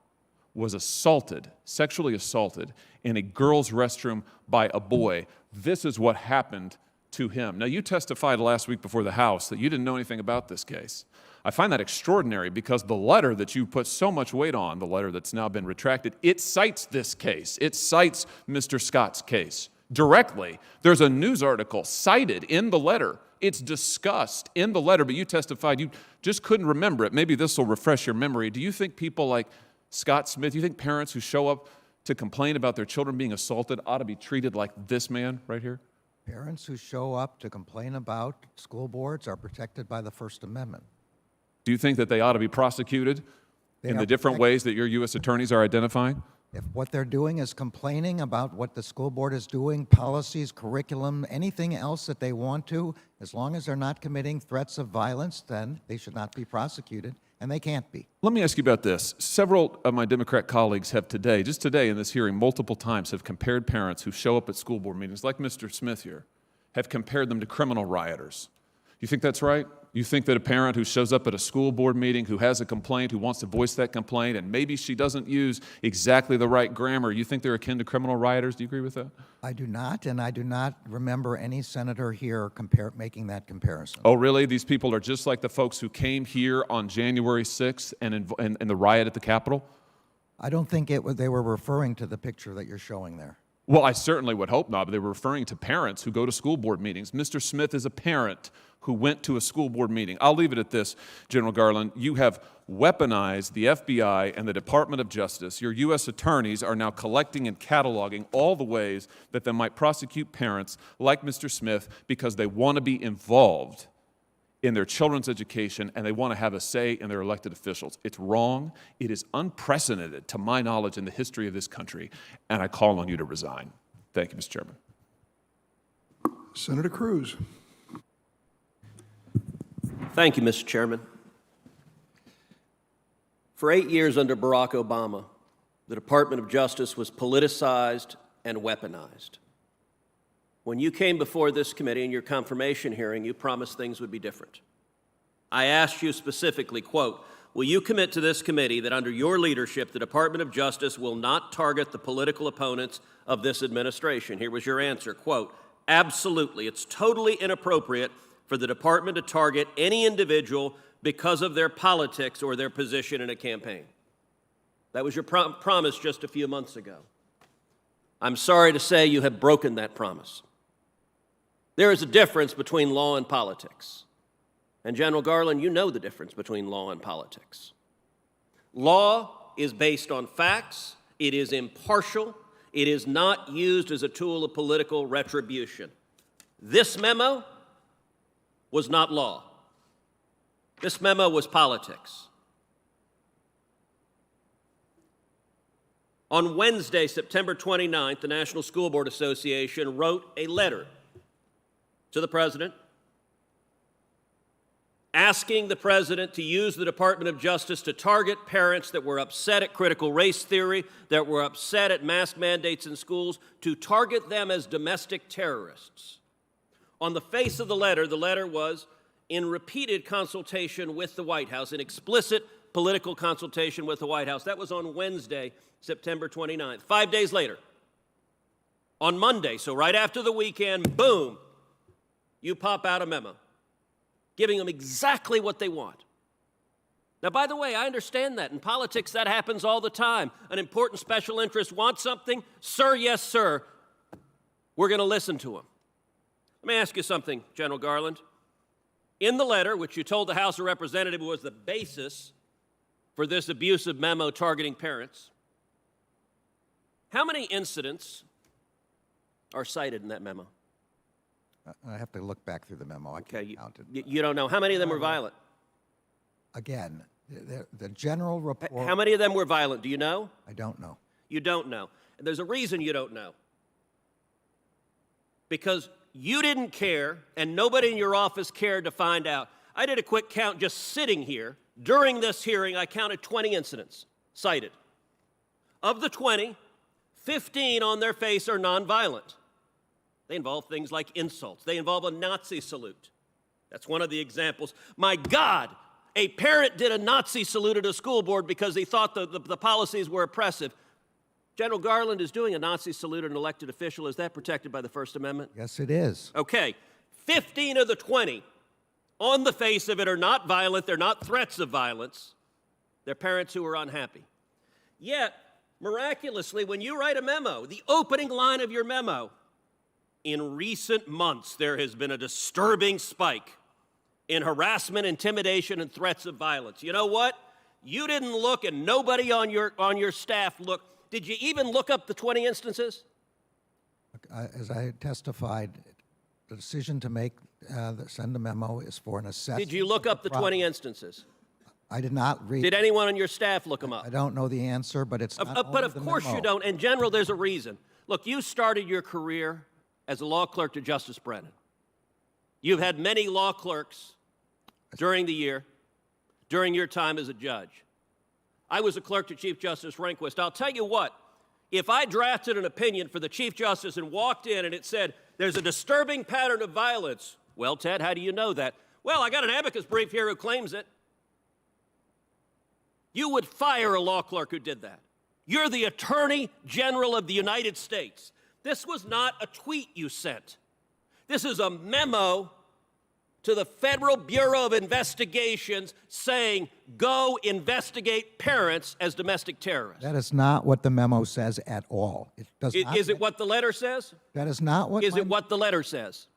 was assaulted, sexually assaulted, in a girl's restroom by a boy. This is what happened to him. Now, you testified last week before the House that you didn't know anything about this case. I find that extraordinary because the letter that you put so much weight on, the letter that's now been retracted, it cites this case. It cites Mr. Scott's case directly. There's a news article cited in the letter. It's discussed in the letter, but you testified you just couldn't remember it. Maybe this will refresh your memory. Do you think people like Scott Smith, do you think parents who show up to complain about their children being assaulted ought to be treated like this man right here? Parents who show up to complain about school boards are protected by the First Amendment. Do you think that they ought to be prosecuted in the different ways that your U.S. attorneys are identifying? If what they're doing is complaining about what the school board is doing, policies, curriculum, anything else that they want to, as long as they're not committing threats of violence, then they should not be prosecuted, and they can't be. Let me ask you about this. Several of my Democrat colleagues have today, just today in this hearing, multiple times have compared parents who show up at school board meetings, like Mr. Smith here, have compared them to criminal rioters. You think that's right? You think that a parent who shows up at a school board meeting, who has a complaint, who wants to voice that complaint, and maybe she doesn't use exactly the right grammar, you think they're akin to criminal rioters? Do you agree with that? I do not, and I do not remember any senator here making that comparison. Oh, really? These people are just like the folks who came here on January 6th and in the riot at the Capitol? I don't think they were referring to the picture that you're showing there. Well, I certainly would hope not, but they were referring to parents who go to school board meetings. Mr. Smith is a parent who went to a school board meeting. I'll leave it at this, General Garland. You have weaponized the FBI and the Department of Justice. Your U.S. attorneys are now collecting and cataloging all the ways that they might prosecute parents like Mr. Smith because they want to be involved in their children's education and they want to have a say in their elected officials. It's wrong. It is unprecedented, to my knowledge, in the history of this country, and I call on you to resign. Thank you, Mr. Chairman. Senator Cruz. Thank you, Mr. Chairman. For 8 years under Barack Obama, the Department of Justice was politicized and weaponized. When you came before this committee in your confirmation hearing, you promised things would be different. I asked you specifically, quote, will you commit to this committee that under your leadership, the Department of Justice will not target the political opponents of this administration? Here was your answer, quote, absolutely. It's totally inappropriate for the department to target any individual because of their politics or their position in a campaign. That was your promise just a few months ago. I'm sorry to say you have broken that promise. There is a difference between law and politics. And General Garland, you know the difference between law and politics. Law is based on facts. It is impartial. It is not used as a tool of political retribution. This memo was not law. This memo was politics. On Wednesday, September 29th, the National School Board Association wrote a letter to the President asking the President to use the Department of Justice to target parents that were upset at critical race theory, that were upset at mask mandates in schools, to target them as domestic terrorists. On the face of the letter was in repeated consultation with the White House, in explicit political consultation with the White House. That was on Wednesday, September 29th. 5 days later, on Monday, so right after the weekend, boom, you pop out a memo, giving them exactly what they want. Now, by the way, I understand that. In politics, that happens all the time. An important special interest wants something. Sir, yes, sir. We're going to listen to him. Let me ask you something, General Garland. In the letter, which you told the House of Representatives was the basis for this abusive memo targeting parents, how many incidents are cited in that memo? I have to look back through the memo. I can't count it. You don't know. How many of them were violent? Again, the general report. How many of them were violent? Do you know? I don't know. You don't know. And there's a reason you don't know. Because you didn't care, and nobody in your office cared to find out. I did a quick count just sitting here. During this hearing, I counted 20 incidents cited. Of the 20, 15 on their face are nonviolent. They involve things like insults. They involve a Nazi salute. That's one of the examples. My God, a parent did a Nazi salute at a school board because he thought the policies were oppressive. General Garland is doing a Nazi salute at an elected official. Is that protected by the First Amendment? Yes, it is. Okay. 15 of the 20 on the face of it are not violent. They're not threats of violence. They're parents who are unhappy. Yet, miraculously, when you write a memo, the opening line of your memo, in recent months, there has been a disturbing spike in harassment, intimidation, and threats of violence. You know what? You didn't look, and nobody on your staff looked. Did you even look up the 20 instances? As I testified, the decision to make, send a memo is for an assessment. Did you look up the 20 instances? I did not read. Did anyone on your staff look them up? I don't know the answer, but it's not But of course you don't. And General, there's a reason. Look, you started your career as a law clerk to Justice Brennan. You've had many law clerks during the year, during your time as a judge. I was a clerk to Chief Justice Rehnquist. I'll tell you what, if I drafted an opinion for the Chief Justice and walked in and it said, there's a disturbing pattern of violence, well, Ted, how do you know that? Well, I got an amicus brief here who claims it. You would fire a law clerk who did that. You're the Attorney General of the United States. This was not a tweet you sent. This is a memo to the Federal Bureau of Investigations saying, go investigate parents as domestic terrorists. That is not what the memo says at all. It does not. Is it what the letter says? That is not what. Is it what the letter says?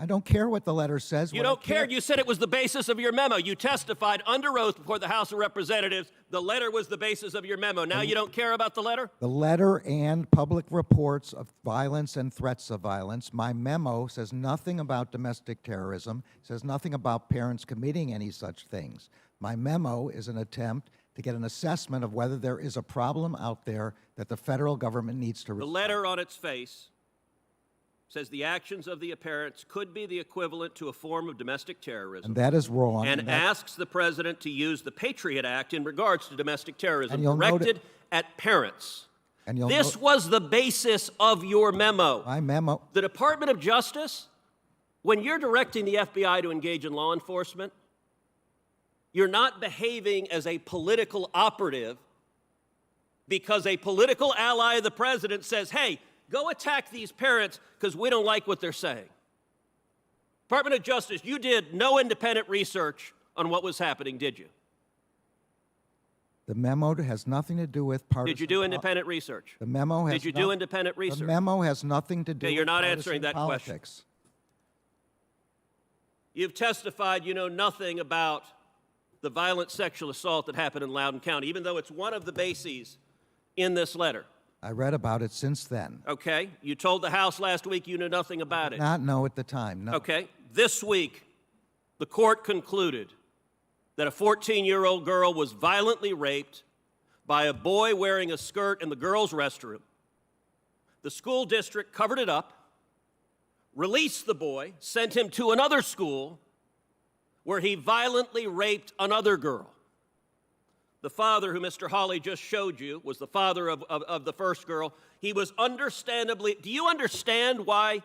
I don't care what the letter says. You don't care. You said it was the basis of your memo. You testified under oath before the House of Representatives. The letter was the basis of your memo. Now you don't care about the letter? The letter and public reports of violence and threats of violence. My memo says nothing about domestic terrorism, says nothing about parents committing any such things. My memo is an attempt to get an assessment of whether there is a problem out there that the federal government needs to resolve. The letter on its face says the actions of the parents could be the equivalent to a form of domestic terrorism. And that is wrong. And asks the president to use the Patriot Act in regards to domestic terrorism directed at parents. This was the basis of your memo. My memo. The Department of Justice, when you're directing the FBI to engage in law enforcement, you're not behaving as a political operative because a political ally of the president says, hey, go attack these parents because we don't like what they're saying. Department of Justice, you did no independent research on what was happening, did you? The memo has nothing to do with partisan. Did you do independent research? The memo has. Did you do independent research? The memo has nothing to do with you're not partisan answering that politics. question. You've testified you know nothing about the violent sexual assault that happened in Loudoun County, even though it's one of the bases in this letter. I read about it since then. Okay. You told the House last week you knew nothing about it. Not know at the time, no. Okay. This week, the court concluded that a 14-year-old girl was violently raped by a boy wearing a skirt in the girls' restroom. The school district covered it up, released the boy, sent him to another school where he violently raped another girl. The father, who Mr. Hawley just showed you, was the father of the first girl. He was understandably, do you understand why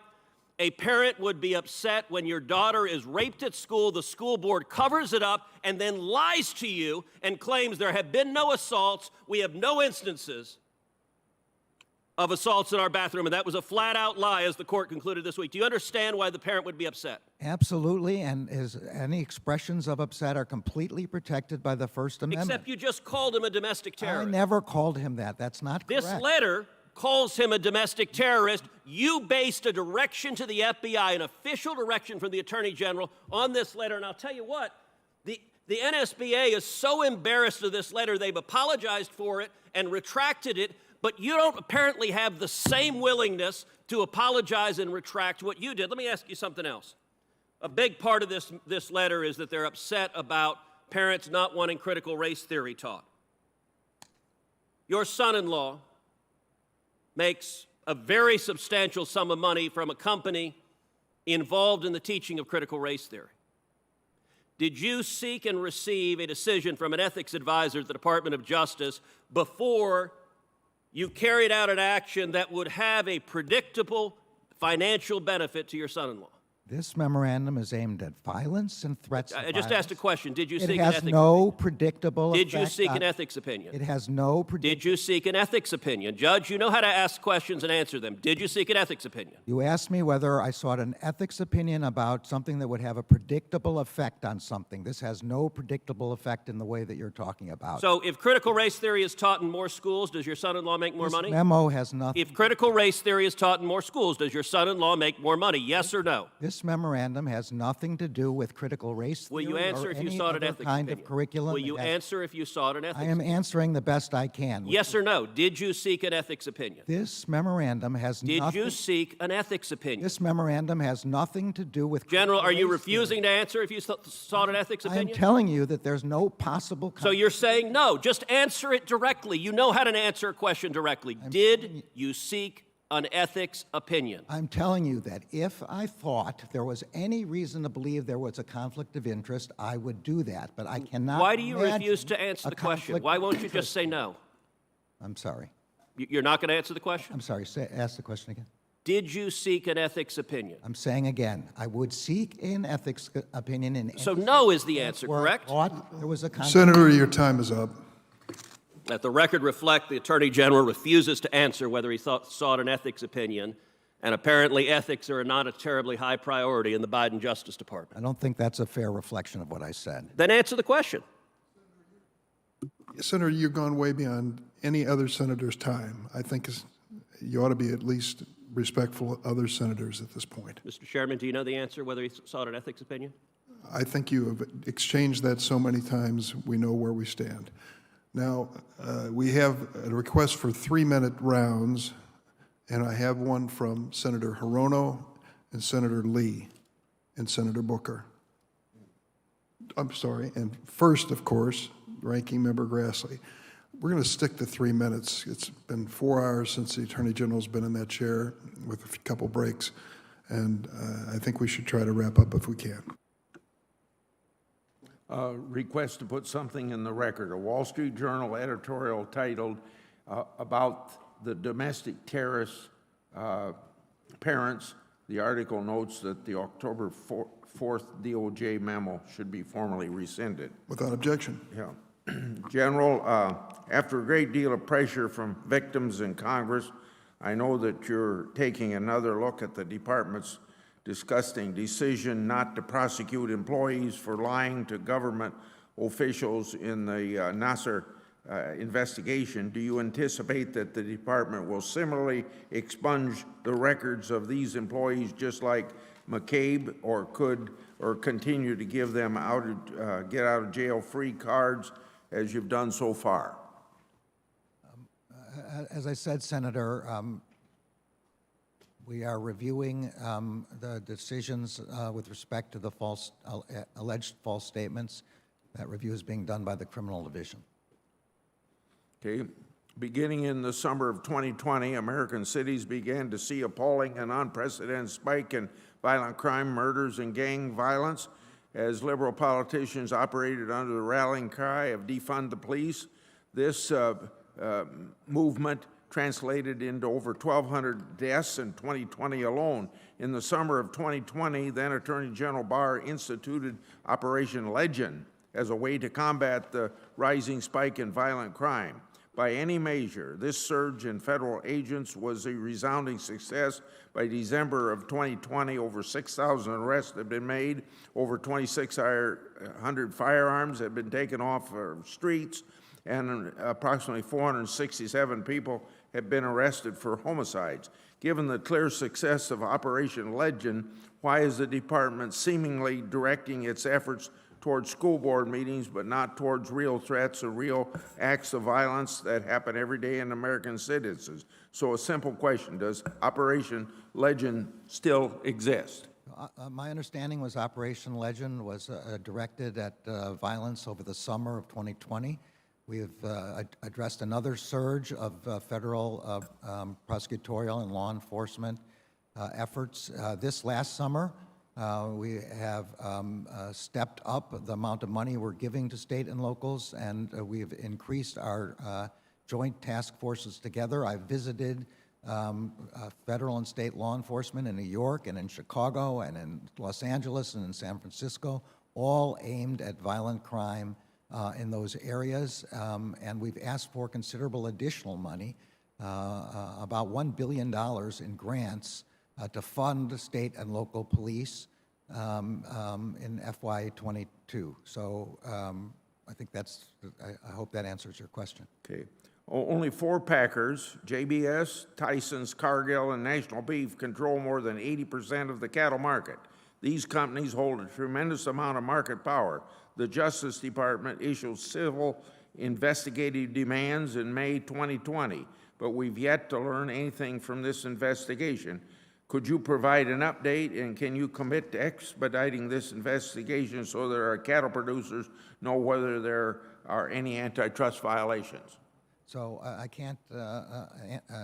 a parent would be upset when your daughter is raped at school, the school board covers it up, and then lies to you and claims there have been no assaults, we have no instances? of assaults in our bathroom, and that was a flat-out lie, as the court concluded this week. Do you understand why the parent would be upset? Absolutely, and any expressions of upset are completely protected by the First Amendment. Except you just called him a domestic I terrorist. never called him that. That's not correct. This letter calls him a domestic terrorist. You based a direction to the FBI, an official direction from the Attorney General, on this letter. And I'll tell you what, the NSBA is so embarrassed of this letter, they've apologized for it and retracted it, but you don't apparently have the same willingness to apologize and retract what you did. Let me ask you something else. A big part of this letter is that they're upset about parents not wanting critical race theory taught. Your son-in-law makes a very substantial sum of money from a company involved in the teaching of critical race theory. Did you seek and receive a decision from an ethics advisor at the Department of Justice before you carried out an action that would have a predictable financial benefit to your son-in-law? This memorandum is aimed at violence and threats of I just violence. asked a question. Did you seek It an has ethics no predictable Did you effect seek on- an ethics opinion? It has no Did you seek an ethics opinion? Judge, you know how to ask questions and answer them. Did you seek an ethics opinion? You asked me whether I sought an ethics opinion about something that would have a predictable effect on something. This has no predictable effect in the way that you're talking about. So if critical race theory is taught in more schools, does your son-in-law make more This money? memo has nothing. If critical race theory is taught in more schools, does your son-in-law make more money? Yes or no? This memorandum has nothing to do with critical race Will theory you answer or if you any sought an other ethics kind opinion? of curriculum. Will you It has- answer if you sought an ethics I am answering the best I can. Yes or no? Did you seek an ethics opinion? This memorandum has Did nothing. you seek an ethics opinion? This memorandum has nothing to do with. General, are critical you race refusing to answer if you sought an ethics theory. opinion? I'm telling you that there's no possible. So you're saying no. Just answer it directly. You know how to answer a question directly. Did you seek an ethics opinion? I'm telling you that if I thought there was any reason to believe there was a conflict of interest, I would do that. But I cannot. Why do you imagine refuse to answer a the question? conflict Why of won't you just interest. say no? I'm sorry. You're not going to answer the question? I'm sorry. Ask the question again. Did you seek an ethics opinion? I'm saying again, I would seek an ethics opinion in. So no is the answer, where I correct? thought there was a conflict. Senator, your time is up. Let the record reflect the Attorney General refuses to answer whether he sought an ethics opinion, and apparently ethics are not a terribly high priority in the Biden Justice Department. I don't think that's a fair reflection of what I said. Then answer the question. Senator, you've gone way beyond any other senator's time. I think you ought to be at least respectful of other senators at this point. Mr. Chairman, do you know the answer whether he sought an ethics opinion? I think you have exchanged that so many times, we know where we stand. Now, we have a request for 3-minute rounds, and I have one from Senator Hirono and Senator Lee and Senator Booker. I'm sorry, and first, of course, Ranking Member Grassley. We're going to stick to 3 minutes. It's been 4 hours since the Attorney General's been in that chair with a couple breaks, and I think we should try to wrap up if we can. Request to put something in the record. A Wall Street Journal editorial titled about the domestic terrorist parents. The article notes that the October 4th DOJ memo should be formally rescinded. Without objection. Yeah. General, after a great deal of pressure from victims in Congress, I know that you're taking another look at the department's disgusting decision not to prosecute employees for lying to government officials in the Nasser investigation. Do you anticipate that the department will similarly expunge the records of these employees just like McCabe, or continue to give them get out of jail free cards as you've done so far? As I said, Senator, we are reviewing the decisions with respect to the alleged false statements. That review is being done by the Criminal Division. Okay. Beginning in the summer of 2020, American cities began to see appalling and unprecedented spike in violent crime, murders, and gang violence as liberal politicians operated under the rallying cry of defund the police. This movement translated into over 1,200 deaths in 2020 alone. In the summer of 2020, then Attorney General Barr instituted Operation Legend as a way to combat the rising spike in violent crime. by any measure. This surge in federal agents was a resounding success. By December of 2020, over 6,000 arrests have been made, over 2,600 firearms have been taken off streets, and approximately 467 people have been arrested for homicides. Given the clear success of Operation Legend, why is the department seemingly directing its efforts towards school board meetings, but not towards real threats or real acts of violence that happen every day in American citizens? So a simple question, does Operation Legend still exist? My understanding was Operation Legend was directed at violence over the summer of 2020. We have addressed another surge of federal prosecutorial and law enforcement efforts. This last summer, we have stepped up the amount of money we're giving to state and locals, and we've increased our joint task forces together. I've visited federal and state law enforcement in New York and in Chicago and in Los Angeles and in San Francisco, all aimed at violent crime in those areas. And we've asked for considerable additional money, about $1 billion in grants to fund state and local police in FY22. So I think I hope that answers your question. Okay. Only 4 packers, JBS, Tyson's, Cargill, and National Beef, control more than 80% of the cattle market. These companies hold a tremendous amount of market power. The Justice Department issued civil investigative demands in May 2020, but we've yet to learn anything from this investigation. Could you provide an update, and can you commit to expediting this investigation so that our cattle producers know whether there are any antitrust violations? So I can't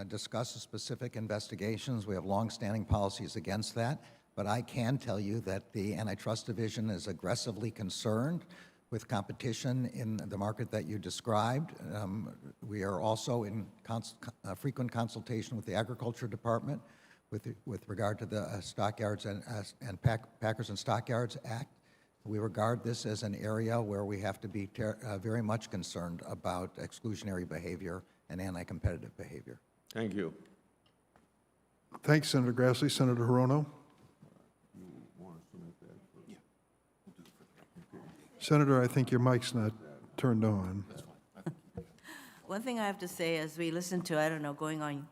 discuss specific investigations. We have longstanding policies against that. But I can tell you that the Antitrust Division is aggressively concerned with competition in the market that you described. We are also in frequent consultation with the Agriculture Department with regard to the Stockyards and Packers and Stockyards Act. We regard this as an area where we have to be very much concerned about exclusionary behavior and anti-competitive behavior. Thank you. Thanks, Senator Grassley. Senator Hirono. Senator, I think your mic's not turned on. One thing I have to say as we listen to, I don't know, going on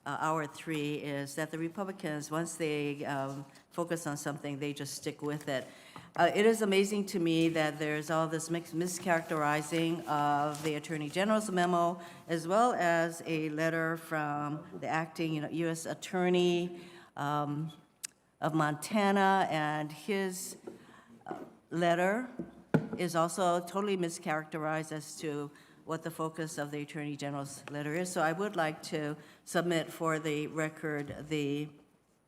hour 3, is that the Republicans, once they focus on something, they just stick with it. It is amazing to me that there's all this mischaracterizing of the Attorney General's memo, as well as a letter from the acting U.S. Attorney of Montana, and his letter is also totally mischaracterized as to what the focus of the Attorney General's letter is. So I would like to submit for the record the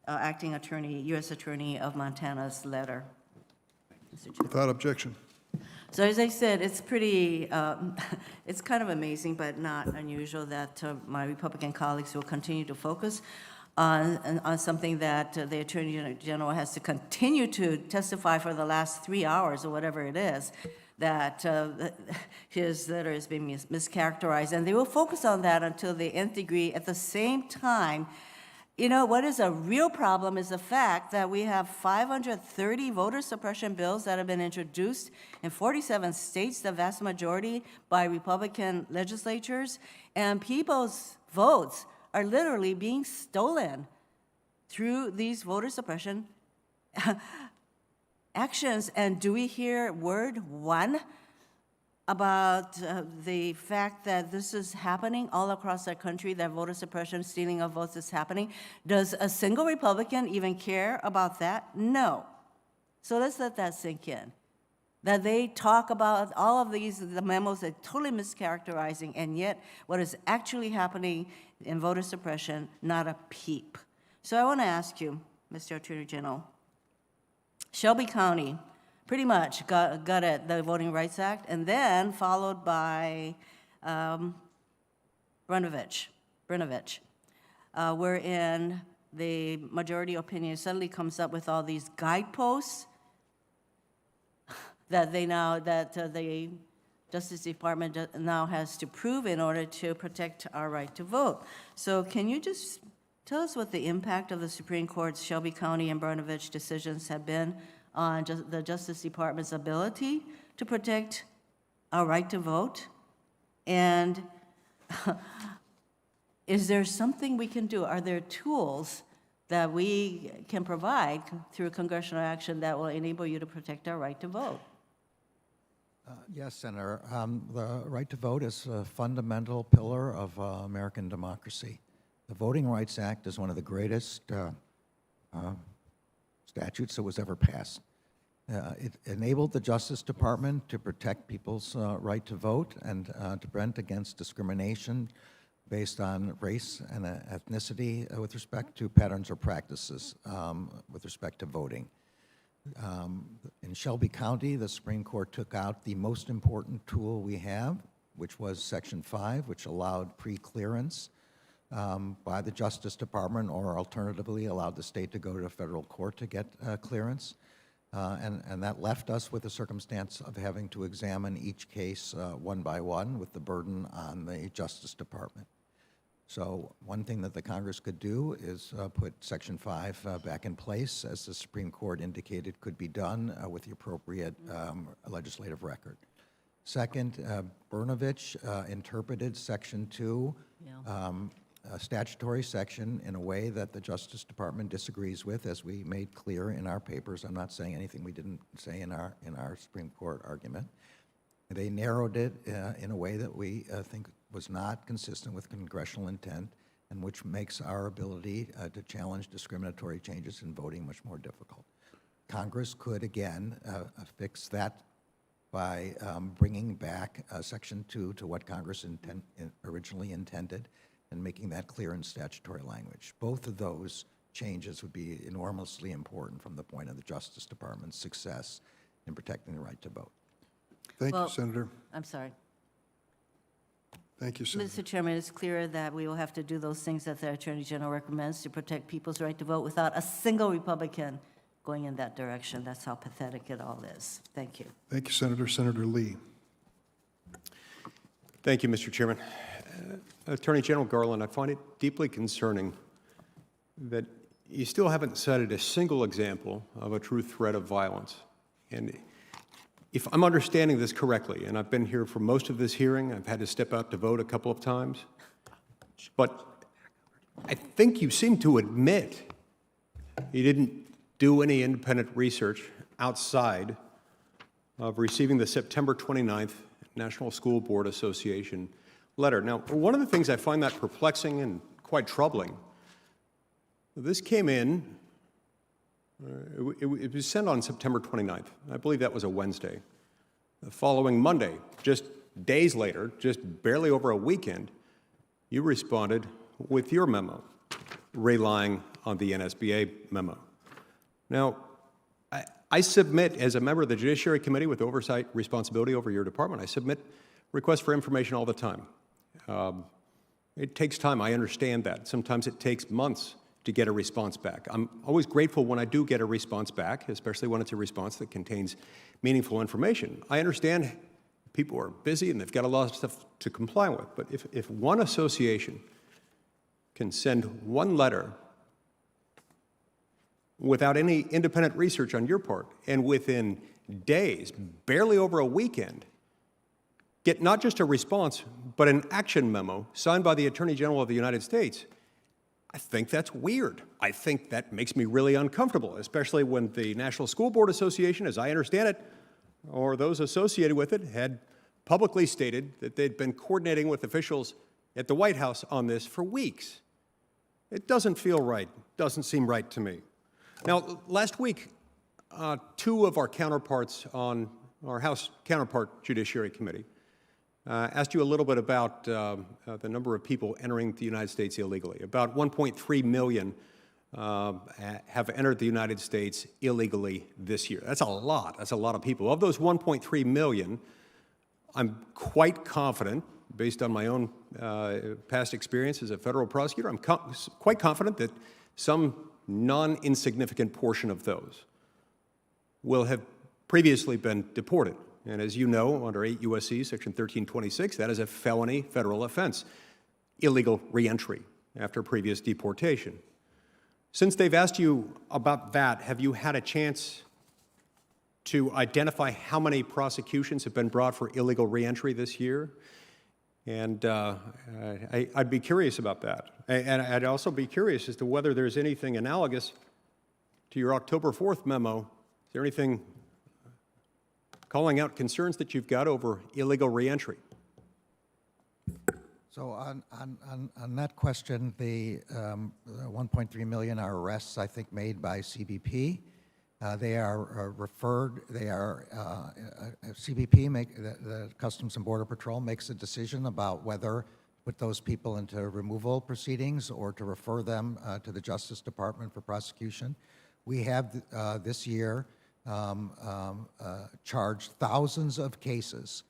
acting attorney, U.S. Attorney of Montana's letter. Without objection. So as I said, it's pretty, it's kind of amazing, but not unusual that my Republican colleagues will continue to focus on something that the Attorney General has to continue to testify for the last 3 hours or whatever it is, that his letter is being mischaracterized. And they will focus on that until the nth degree. At the same time, what is a real problem is the fact that we have 530 voter suppression bills that have been introduced in 47 states, the vast majority by Republican legislatures, and people's votes are literally being stolen through these voter suppression actions. And do we hear word one about the fact that this is happening all across our country, that voter suppression, stealing of votes is happening? Does a single Republican even care about that? No. So let's let that sink in. That they talk about all of the memos that are totally mischaracterizing, and yet what is actually happening in voter suppression, not a peep. So I want to ask you, Mr. Attorney General, Shelby County pretty much gutted the Voting Rights Act, and then followed by Brnovich, wherein the majority opinion suddenly comes up with all these guideposts that they Justice Department now has to prove in order to protect our right to vote. So can you just tell us what the impact of the Supreme Court's Shelby County and Brnovich decisions have been on the Justice Department's ability to protect our right to vote? And is there something we can do? Are there tools that we can provide through congressional action that will enable you to protect our right to vote? Yes, Senator. The right to vote is a fundamental pillar of American democracy. The Voting Rights Act is one of the greatest statutes that was ever passed. It enabled the Justice Department to protect people's right to vote and to prevent against discrimination based on race and ethnicity with respect to patterns or practices with respect to voting. In Shelby County, the Supreme Court took out the most important tool we have, which was Section 5, which allowed pre-clearance by the Justice Department, or alternatively allowed the state to go to a federal court to get clearance. And that left us with the circumstance of having to examine each case one by one with the burden on the Justice Department. So one thing that the Congress could do is put Section 5 back in place, as the Supreme Court indicated could be done with the appropriate legislative record. Second, Brnovich interpreted Section 2, a statutory section, in a way that the Justice Department disagrees with, as we made clear in our papers. I'm not saying anything we didn't say in our Supreme Court argument. They narrowed it in a way that we think was not consistent with congressional intent, and which makes our ability to challenge discriminatory changes in voting much more difficult. Congress could, again, fix that by bringing back Section 2 to what Congress originally intended and making that clear in statutory language. Both of those changes would be enormously important from the point of the Justice Department's success in protecting the right to vote. Thank you, Senator. I'm sorry. Thank you, Senator. Mr. Chairman, it's clear that we will have to do those things that the Attorney General recommends to protect people's right to vote without a single Republican going in that direction. That's how pathetic it all is. Thank you. Thank you, Senator. Senator Lee. Thank you, Mr. Chairman. Attorney General Garland, I find it deeply concerning that you still haven't cited a single example of a true threat of violence. And if I'm understanding this correctly, and I've been here for most of this hearing, I've had to step out to vote a couple of times, but I think you seem to admit you didn't do any independent research outside of receiving the September 29th National School Board Association letter. Now, one of the things I find that perplexing and quite troubling, this came in, it was sent on September 29th. I believe that was a Wednesday. The following Monday, just days later, just barely over a weekend, you responded with your memo, relying on the NSBA memo. Now, I submit, as a member of the Judiciary Committee with oversight responsibility over your department, I submit requests for information all the time. It takes time, I understand that. Sometimes it takes months to get a response back. I'm always grateful when I do get a response back, especially when it's a response that contains meaningful information. I understand people are busy and they've got a lot of stuff to comply with, but if one association can send one letter without any independent research on your part, and within days, barely over a weekend, get not just a response, but an action memo signed by the Attorney General of the United States, I think that's weird. I think that makes me really uncomfortable, especially when the National School Board Association, as I understand it, or those associated with it, had publicly stated that they'd been coordinating with officials at the White House on this for weeks. It doesn't feel right, doesn't seem right to me. Now, last week, two of our counterparts on our House counterpart Judiciary Committee asked you a little bit about the number of people entering the United States illegally. About 1.3 million have entered the United States illegally this year. That's a lot. That's a lot of people. Of those 1.3 million, I'm quite confident, based on my own past experience as a federal prosecutor, I'm quite confident that some non-insignificant portion of those will have previously been deported And as you know, under 8 U.S.C. Section 1326, that is a felony federal offense, illegal reentry after previous deportation. Since they've asked you about that, have you had a chance to identify how many prosecutions have been brought for illegal reentry this year? And I'd be curious about that. And I'd also be curious as to whether there's anything analogous to your October 4th memo. Is there anything calling out concerns that you've got over illegal reentry? So on that question, the 1.3 million are arrests, I think, made by CBP. They are referred, CBP, the Customs and Border Patrol, makes a decision about whether to put those people into removal proceedings or to refer them to the Justice Department for prosecution. We have this year charged thousands of cases,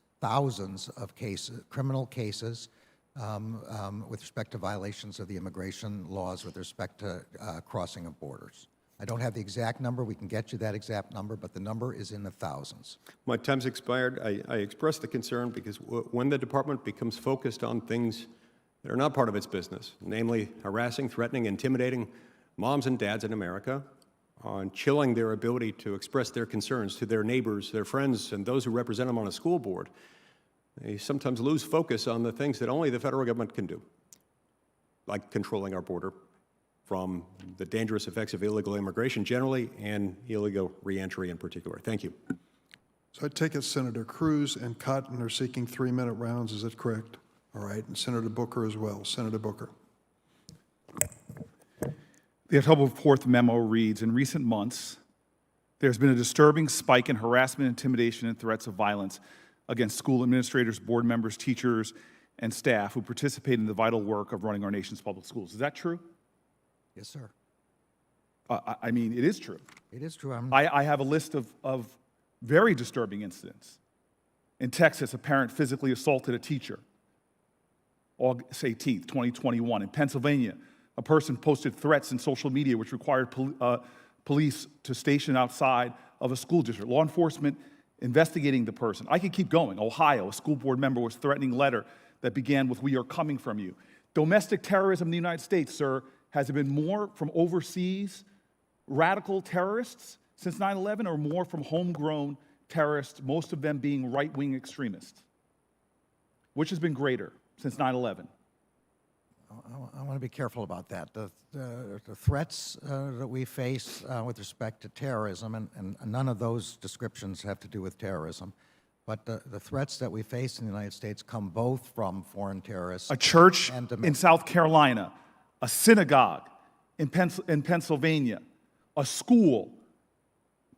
criminal cases, with respect to violations of the immigration laws with respect to crossing of borders. I don't have the exact number. We can get you that exact number, but the number is in the thousands. My time's expired. I expressed the concern because when the department becomes focused on things that are not part of its business, namely harassing, threatening, intimidating moms and dads in America, on chilling their ability to express their concerns to their neighbors, their friends, and those who represent them on a school board, they sometimes lose focus on the things that only the federal government can do, like controlling our border from the dangerous effects of illegal immigration generally and illegal reentry in particular. Thank you. So I take it Senator Cruz and Cotton are seeking 3-minute rounds. Is that correct? All right. And Senator Booker as well. Senator Booker. The October 4th memo reads, in recent months, there's been a disturbing spike in harassment, intimidation, and threats of violence against school administrators, board members, teachers, and staff who participate in the vital work of running our nation's public schools. Is that true? Yes, sir. I mean, it is true. It is true. I have a list of very disturbing incidents. In Texas, a parent physically assaulted a teacher, August 18th, 2021. In Pennsylvania, a person posted threats in social media which required police to station outside of a school district. Law enforcement investigating the person. I could keep going. Ohio, a school board member was threatening a letter that began with, "We are coming from you." Domestic terrorism in the United States, sir, has it been more from overseas radical terrorists since 9/11 or more from homegrown terrorists, most of them being right-wing extremists? Which has been greater since 9/11? I want to be careful about that. The threats that we face with respect to terrorism, and none of those descriptions have to do with terrorism, but the threats that we face in the United States come both from foreign terrorists. A church and in South Carolina, a synagogue in Pennsylvania, a school,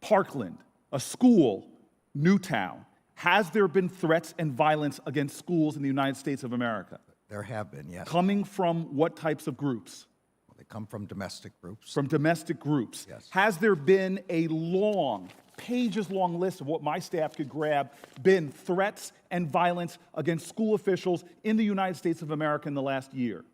Parkland, a school, Newtown. Has there been threats and violence against schools in the United States of America? There have been, yes. Coming from what types of groups? Well, they come from domestic groups. From domestic groups. Yes. Has there been a long, pages-long list of what my staff could grab, been threats and violence against school officials in the United States of America in the last year?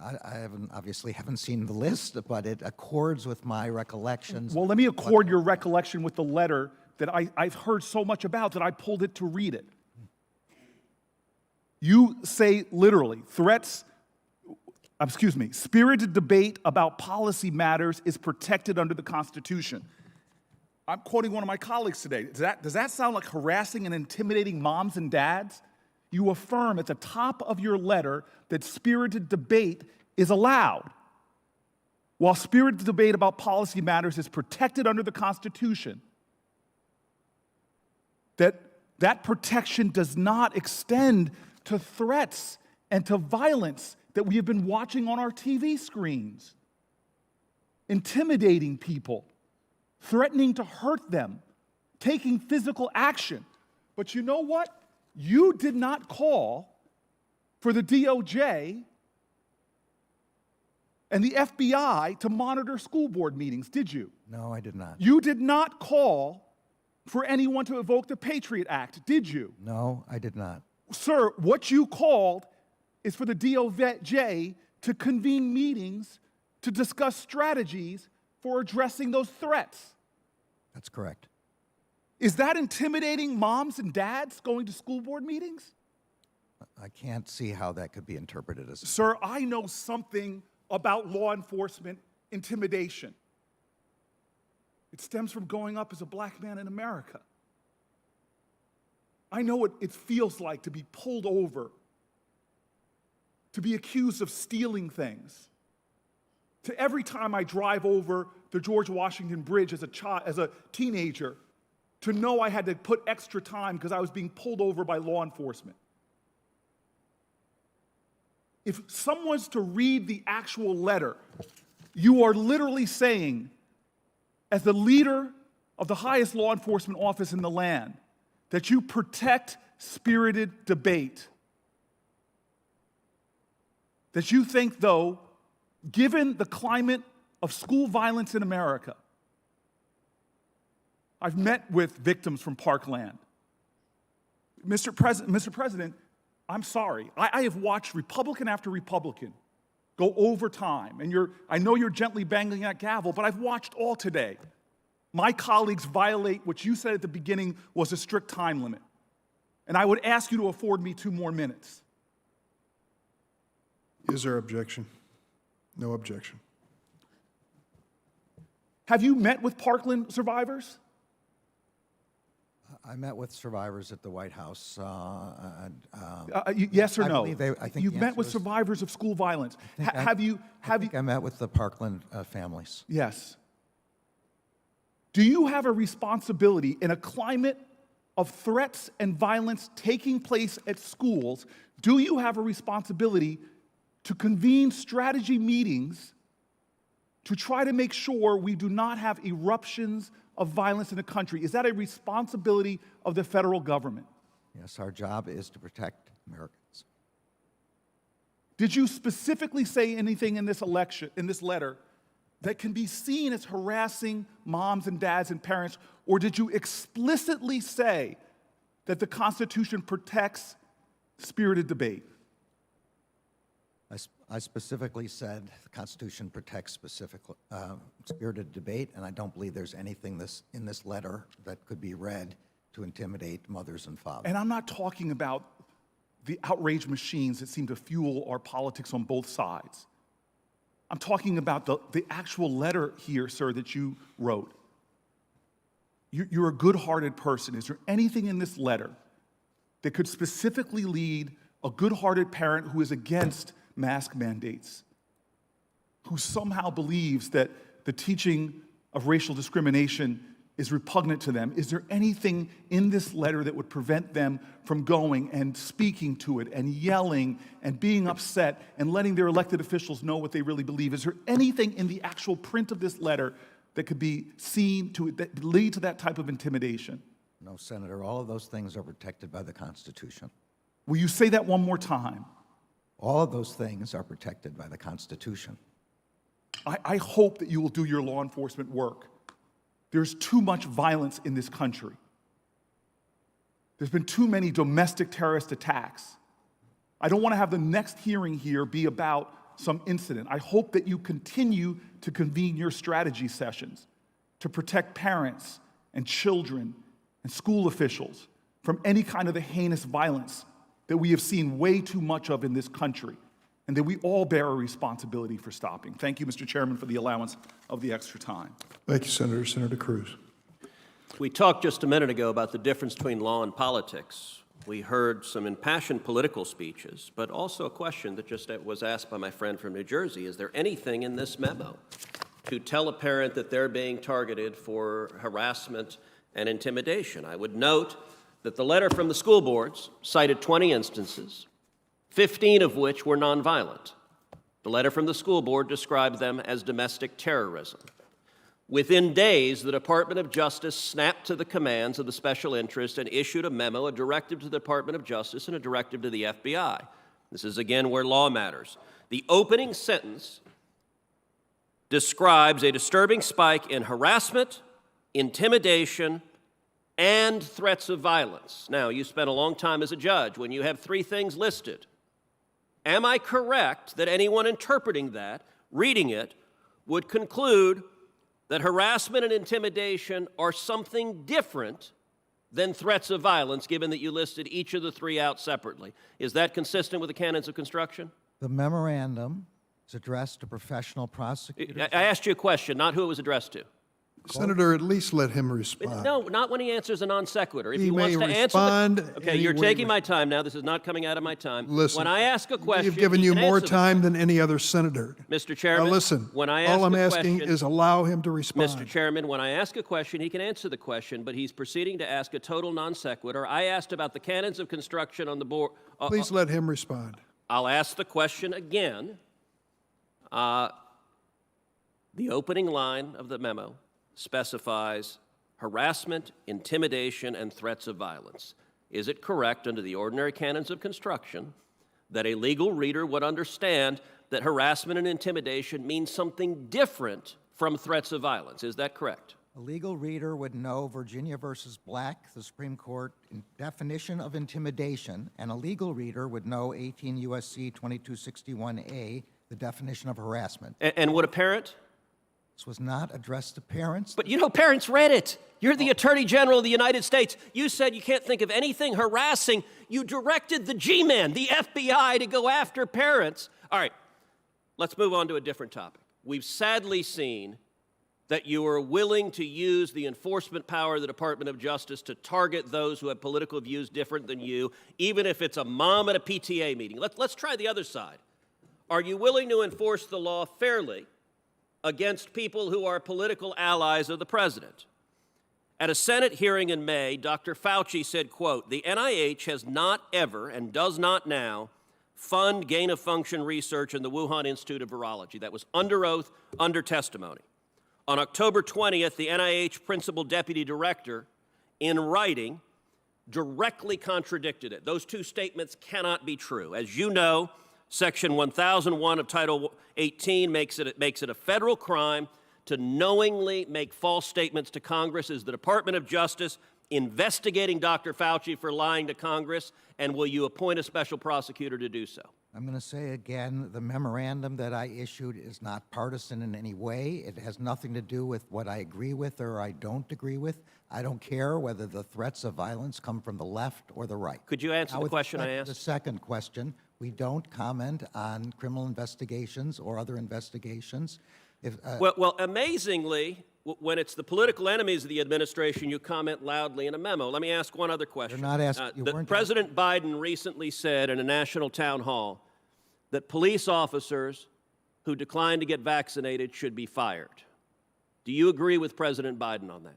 I obviously haven't seen the list, but it accords with my recollections. Well, let me accord your recollection with the letter that I've heard so much about that I pulled it to read it. You say literally, spirited debate about policy matters is protected under the Constitution. I'm quoting one of my colleagues today. Does that sound like harassing and intimidating moms and dads? You affirm at the top of your letter that spirited debate is allowed. While spirited debate about policy matters is protected under the Constitution, that protection does not extend to threats and to violence that we have been watching on our TV screens. Intimidating people, threatening to hurt them, taking physical action. But you know what? You did not call for the DOJ and the FBI to monitor school board meetings, did you? No, I did not. You did not call for anyone to evoke the Patriot Act, did you? No, I did not. Sir, what you called is for the DOJ to convene meetings to discuss strategies for addressing those threats. That's correct. Is that intimidating moms and dads going to school board meetings? I can't see how that could be interpreted as. Sir, I know something about law enforcement intimidation. It stems from growing up as a black man in America. I know what it feels like to be pulled over, to be accused of stealing things. To every time I drive over the George Washington Bridge as a teenager, to know I had to put extra time because I was being pulled over by law enforcement. If someone's to read the actual letter, you are literally saying, as the leader of the highest law enforcement office in the land, that you protect spirited debate. That you think, though, given the climate of school violence in America, I've met with victims from Parkland. Mr. President, I'm sorry. I have watched Republican after Republican go over time, and I know you're gently banging that gavel, but I've watched all today. My colleagues violate what you said at the beginning was a strict time limit. And I would ask you to afford me 2 more minutes. Is there objection? No objection. Have you met with Parkland survivors? I met with survivors at the White House. Yes or I no? believe I think You've the met answer with is- survivors of school violence. I think I met with the Parkland families. Yes. Do you have a responsibility in a climate of threats and violence taking place at schools? Do you have a responsibility to convene strategy meetings to try to make sure we do not have eruptions of violence in the country? Is that a responsibility of the federal government? Yes, our job is to protect Americans. Did you specifically say anything in this letter, that can be seen as harassing moms and dads and parents, or did you explicitly say that the Constitution protects spirited debate? I specifically said the Constitution protects spirited debate, and I don't believe there's anything in this letter that could be read to intimidate mothers and fathers. And I'm not talking about the outrage machines that seem to fuel our politics on both sides. I'm talking about the actual letter here, sir, that you wrote. You're a good-hearted person. Is there anything in this letter that could specifically lead a good-hearted parent who is against mask mandates, who somehow believes that the teaching of racial discrimination is repugnant to them? Is there anything in this letter that would prevent them from going and speaking to it and yelling and being upset and letting their elected officials know what they really believe? Is there anything in the actual print of this letter that could be seen that lead to that type of intimidation? No, Senator, all of those things are protected by the Constitution. Will you say that one more time? All of those things are protected by the Constitution. I hope that you will do your law enforcement work. There's too much violence in this country. There's been too many domestic terrorist attacks. I don't want to have the next hearing here be about some incident. I hope that you continue to convene your strategy sessions to protect parents and children and school officials from any kind of the heinous violence that we have seen way too much of in this country, and that we all bear a responsibility for stopping. Thank you, Mr. Chairman, for the allowance of the extra time. Thank you, Senator. Senator Cruz. We talked just a minute ago about the difference between law and politics. We heard some impassioned political speeches, but also a question that just was asked by my friend from New Jersey. Is there anything in this memo to tell a parent that they're being targeted for harassment and intimidation? I would note that the letter from the school boards cited 20 instances, 15 of which were nonviolent. The letter from the school board described them as domestic terrorism. Within days, the Department of Justice snapped to the commands of the special interest and issued a memo, a directive to the Department of Justice and a directive to the FBI. This is, again, where law matters. The opening sentence describes a disturbing spike in harassment, intimidation, and threats of violence. Now, you spent a long time as a judge when you have 3 things listed. Am I correct that anyone interpreting that, reading it, would conclude that harassment and intimidation are something different then threats of violence, given that you listed each of the three out separately. Is that consistent with the canons of construction? The memorandum is addressed to professional prosecutors. I asked you a question, not who it was addressed to. Senator, at least let him respond. No, not when he answers a non sequitur. If He he wants may to answer respond okay, any you're way taking he- my time now. This is not coming out of my time. Listen, when I ask a question, we've given he you can more answer the time than any other senator. Mr. Chairman, Now listen, when I ask all I'm a asking question, is allow him to respond. Mr. Chairman, when I ask a question, he can answer the question, but he's proceeding to ask a total non sequitur. I asked about the canons of construction on the board. Please let him respond. I'll ask the question again. The opening line of the memo specifies harassment, intimidation, and threats of violence. Is it correct, under the ordinary canons of construction, that a legal reader would understand that harassment and intimidation means something different from threats of violence? Is that correct? A legal reader would know Virginia versus Black, the Supreme Court definition of intimidation, and a legal reader would know 18 U.S.C. 2261A, the definition of harassment. And would a parent? This was not addressed to parents. But you know, parents read it. You're the Attorney General of the United States. You said you can't think of anything harassing. You directed the G-men, the FBI, to go after parents. All right, let's move on to a different topic. We've sadly seen that you are willing to use the enforcement power of the Department of Justice to target those who have political views different than you, even if it's a mom at a PTA meeting. Let's try the other side. Are you willing to enforce the law fairly against people who are political allies of the president? At a Senate hearing in May, Dr. Fauci said, quote, "The NIH has not ever and does not now fund gain-of-function research in the Wuhan Institute of Virology." That was under oath, under testimony. On October 20th, the NIH principal deputy director, in writing, directly contradicted it. Those two statements cannot be true. As you know, Section 1001 of Title 18 makes it a federal crime to knowingly make false statements to Congress. Is the Department of Justice investigating Dr. Fauci for lying to Congress, and will you appoint a special prosecutor to do so? I'm going to say again, the memorandum that I issued is not partisan in any way. It has nothing to do with what I agree with or I don't agree with. I don't care whether the threats of violence come from the left or the right. Could you answer Now, the with question I respect to asked? The second question, we don't comment on criminal investigations or other investigations. If, Well, amazingly, when it's the political enemies of the administration, you comment loudly in a memo. Let me ask one other question. You're not asking- you weren't President Biden recently said in a national town hall that police officers who decline to get vaccinated should be fired. Do you agree with President Biden on that?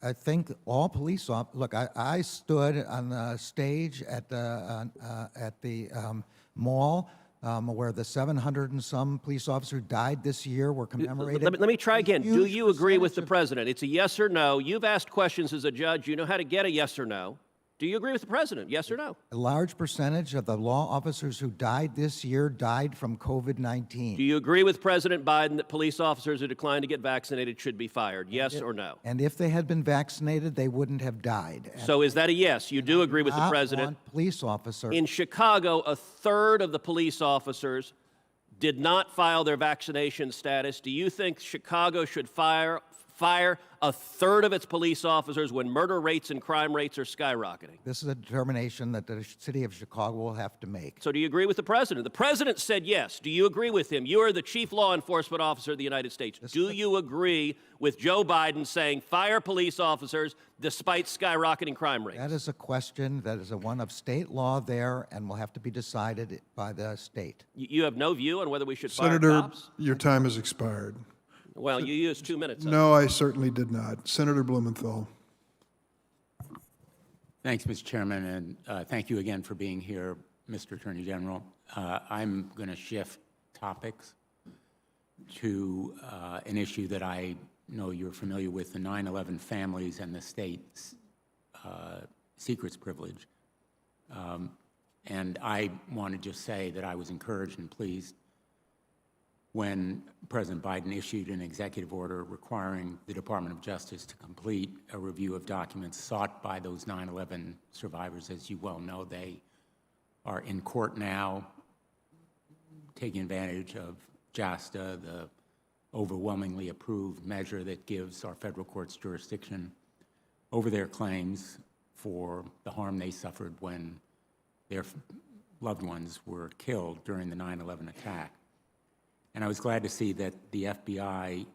I think all police officers, look, I stood on the stage at the mall where the 700 and some police officers who died this year were commemorated. Let me try again. Do Huge you agree with the percentage president? It's a yes or no. You've asked questions as a judge. You know how to get a yes or no. Do you agree with the president? Yes or no? A large percentage of the law officers who died this year died from COVID-19. Do you agree with President Biden that police officers who decline to get vaccinated should be fired? Yes or no? And if they had been vaccinated, they wouldn't have died. And So is that a yes? You do agree with the not president? want police officers. In Chicago, a third of the police officers did not file their vaccination status. Do you think Chicago should fire a third of its police officers when murder rates and crime rates are skyrocketing? This is a determination that the city of Chicago will have to make. So do you agree with the president? The president said yes. Do you agree with him? You are the chief law enforcement officer of the United States. Do you agree with Joe Biden saying fire police officers despite skyrocketing crime rates? That is a question that is one of state law there and will have to be decided by the state. You have no view on whether we should fire Senator, cops? your time has expired. Well, you used 2 minutes. of it. No, I certainly did not. Senator Blumenthal. Thanks, Mr. Chairman, and thank you again for being here, Mr. Attorney General. I'm going to shift topics to an issue that I know you're familiar with, the 9/11 families and the state's secrets privilege. And I want to just say that I was encouraged and pleased when President Biden issued an executive order requiring the Department of Justice to complete a review of documents sought by those 9/11 survivors. As you well know, they are in court now, taking advantage of JASTA, the overwhelmingly approved measure that gives our federal courts jurisdiction over their claims for the harm they suffered when their loved ones were killed during the 9/11 attack. And I was glad to see that the FBI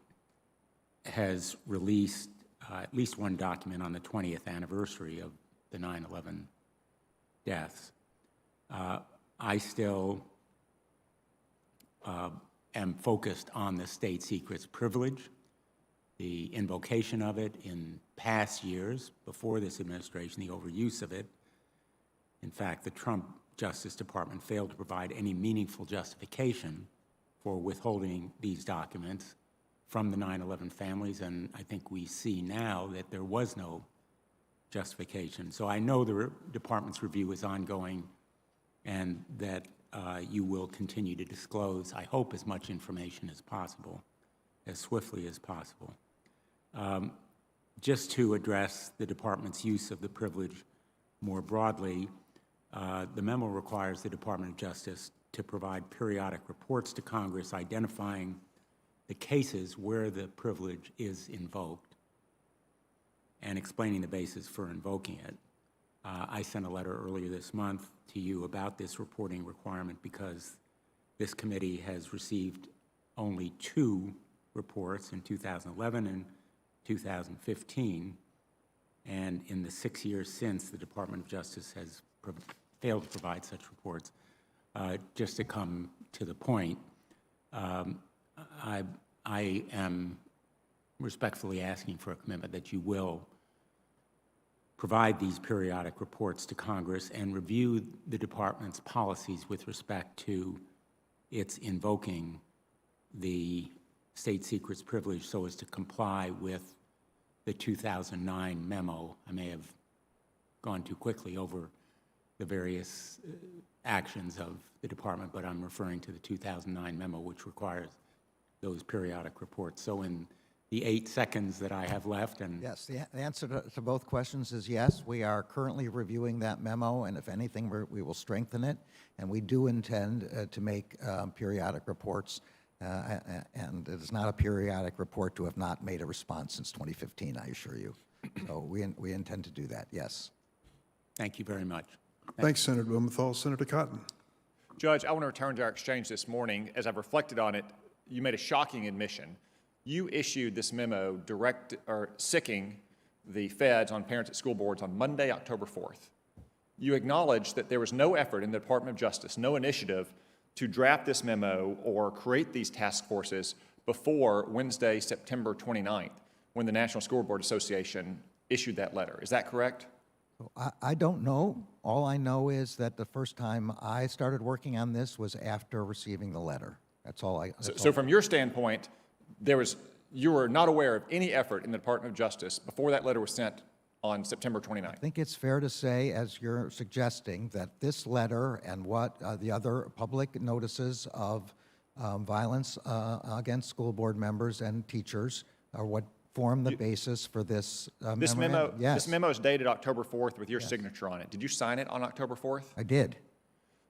has released at least one document on the 20th anniversary of the 9/11 deaths. I still am focused on the state secrets privilege, the invocation of it in past years, before this administration, the overuse of it. In fact, the Trump Justice Department failed to provide any meaningful justification for withholding these documents from the 9/11 families, and I think we see now that there was no justification. So I know the department's review is ongoing and that you will continue to disclose, I hope, as much information as possible, as swiftly as possible. Just to address the department's use of the privilege more broadly, the memo requires the Department of Justice to provide periodic reports to Congress identifying the cases where the privilege is invoked and explaining the basis for invoking it. I sent a letter earlier this month to you about this reporting requirement because this committee has received only 2 reports in 2011 and 2015, and in the 6 years since, the Department of Justice has failed to provide such reports. Just to come to the point, I am respectfully asking for a commitment that you will provide these periodic reports to Congress and review the department's policies with respect to its invoking the state secrets privilege so as to comply with the 2009 memo. I may have gone too quickly over the various actions of the department, but I'm referring to the 2009 memo, which requires those periodic reports. So in the 8 seconds that I have left, and Yes, the answer to both questions is yes. We are currently reviewing that memo, and if anything, we will strengthen it. And we do intend to make periodic reports, and it is not a periodic report to have not made a response since 2015, I assure you. So we intend to do that, yes. thank you very much. Thanks, Senator Blumenthal. Senator Cotton. Judge, I want to return to our exchange this morning. As I've reflected on it, you made a shocking admission. You issued this memo sicking the feds on parents at school boards on Monday, October 4th. You acknowledged that there was no effort in the Department of Justice, no initiative to draft this memo or create these task forces before Wednesday, September 29th, when the National School Board Association issued that letter. Is that correct? I don't know. All I know is that the first time I started working on this was after receiving the letter. That's all I... So from your standpoint, you were not aware of any effort in the Department of Justice before that letter was sent on September 29th? I think it's fair to say, as you're suggesting, that this letter and what the other public notices of violence against school board members and teachers are what form the basis for this memorandum. Yes. This memo is dated October 4th with your signature on it. Did you sign it on October 4th? I did.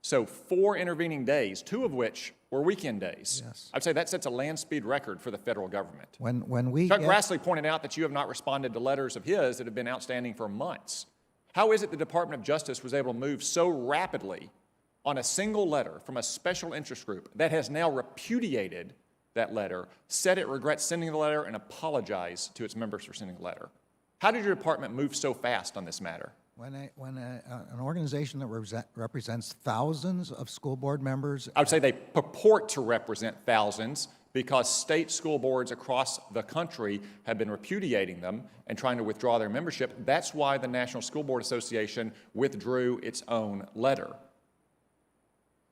So 4 intervening days, 2 of which were weekend days. Yes. I'd say that sets a land speed record for the federal government. When we Chuck Grassley pointed out that you have not responded to letters of his that have been outstanding for months. How is it the Department of Justice was able to move so rapidly on a single letter from a special interest group that has now repudiated that letter, said it regrets sending the letter, and apologized to its members for sending the letter? How did your department move so fast on this matter? When an organization that represents thousands of school board members... I would say they purport to represent thousands because state school boards across the country have been repudiating them and trying to withdraw their membership. That's why the National School Board Association withdrew its own letter.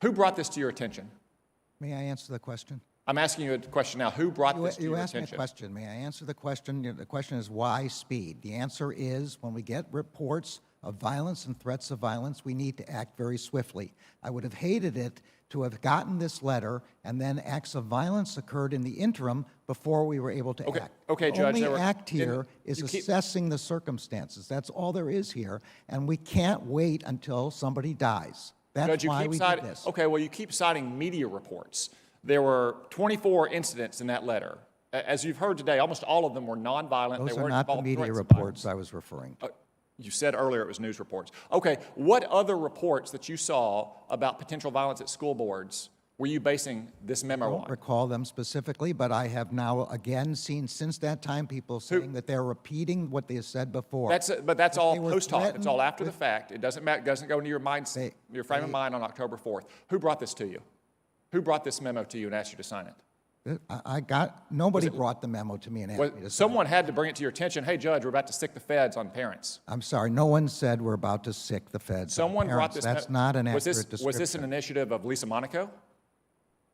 Who brought this to your attention? May I answer the question? I'm asking you a question now. Who brought this to your attention? You asked me a question. May I answer the question? The question is why speed? The answer is when we get reports of violence and threats of violence, we need to act very swiftly. I would have hated it to have gotten this letter and then acts of violence occurred in the interim before we were able to act. Okay, the Judge. only act here is assessing the circumstances. That's all there is here, and we can't wait until somebody dies. That's Judge, why we did this. Okay, well, you keep citing media reports. There were 24 incidents in that letter. As you've heard today, almost all of them were nonviolent. Those They are weren't not the involved in media threats of reports violence. I was referring to. You said earlier it was news reports. Okay, what other reports that you saw about potential violence at school boards were you basing this I memo don't on? recall them specifically, but I have now again seen since that time people saying that they're repeating what they said before. But that's all they were post hoc. It's all threatened after the fact. It doesn't matter. It doesn't go into your your frame of mind on October 4th. Who brought this to you? Who brought this memo to you and asked you to sign it? Nobody brought the memo to me and asked me to sign it. Someone had to bring it to your attention. Hey, Judge, we're about to stick the feds on parents. I'm sorry, no one said we're about to sick the feds on Someone brought parents. this. That's not an accurate description. Was this an initiative of Lisa Monaco?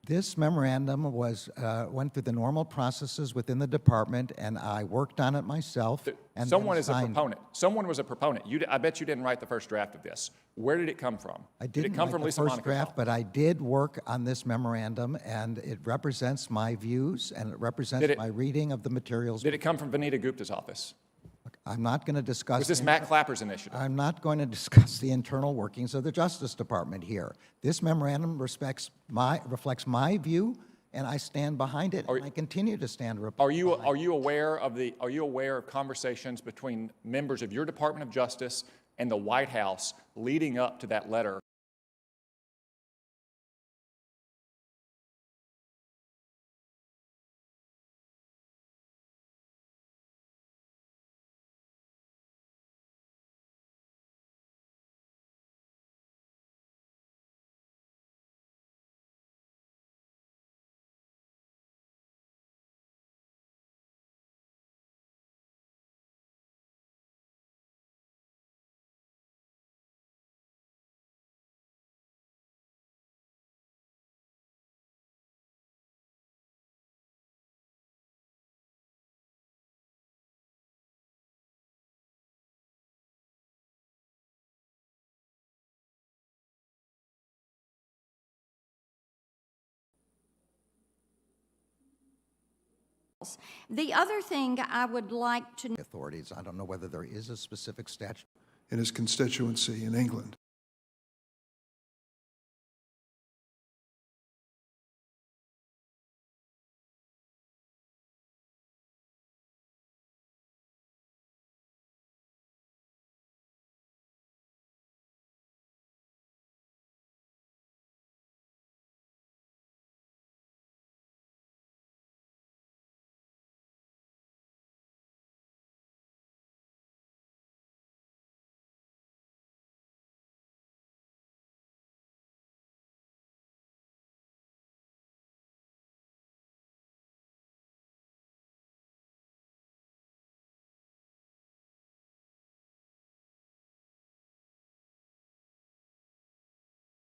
This memorandum went through the normal processes within the department, and I worked on it myself. And Someone then is a signed it. proponent. Someone was a proponent. I bet you didn't write the first draft of this. Where did it come from? I Did didn't it come write from the Lisa first Monaco's draft, office? but I did work on this memorandum, and it represents my views, and it represents my reading of the materials. Did it come from Vanita Gupta's office? I'm not going to discuss. Was this Matt Clapper's initiative? I'm not going to discuss the internal workings of the Justice Department here. This memorandum reflects my view, and I stand behind it, and I continue to stand behind it. Are you aware of conversations between members of your Department of Justice and the White House leading up to that letter? The other thing I would like to Authorities. I don't know whether there is a specific statute. in his constituency in England.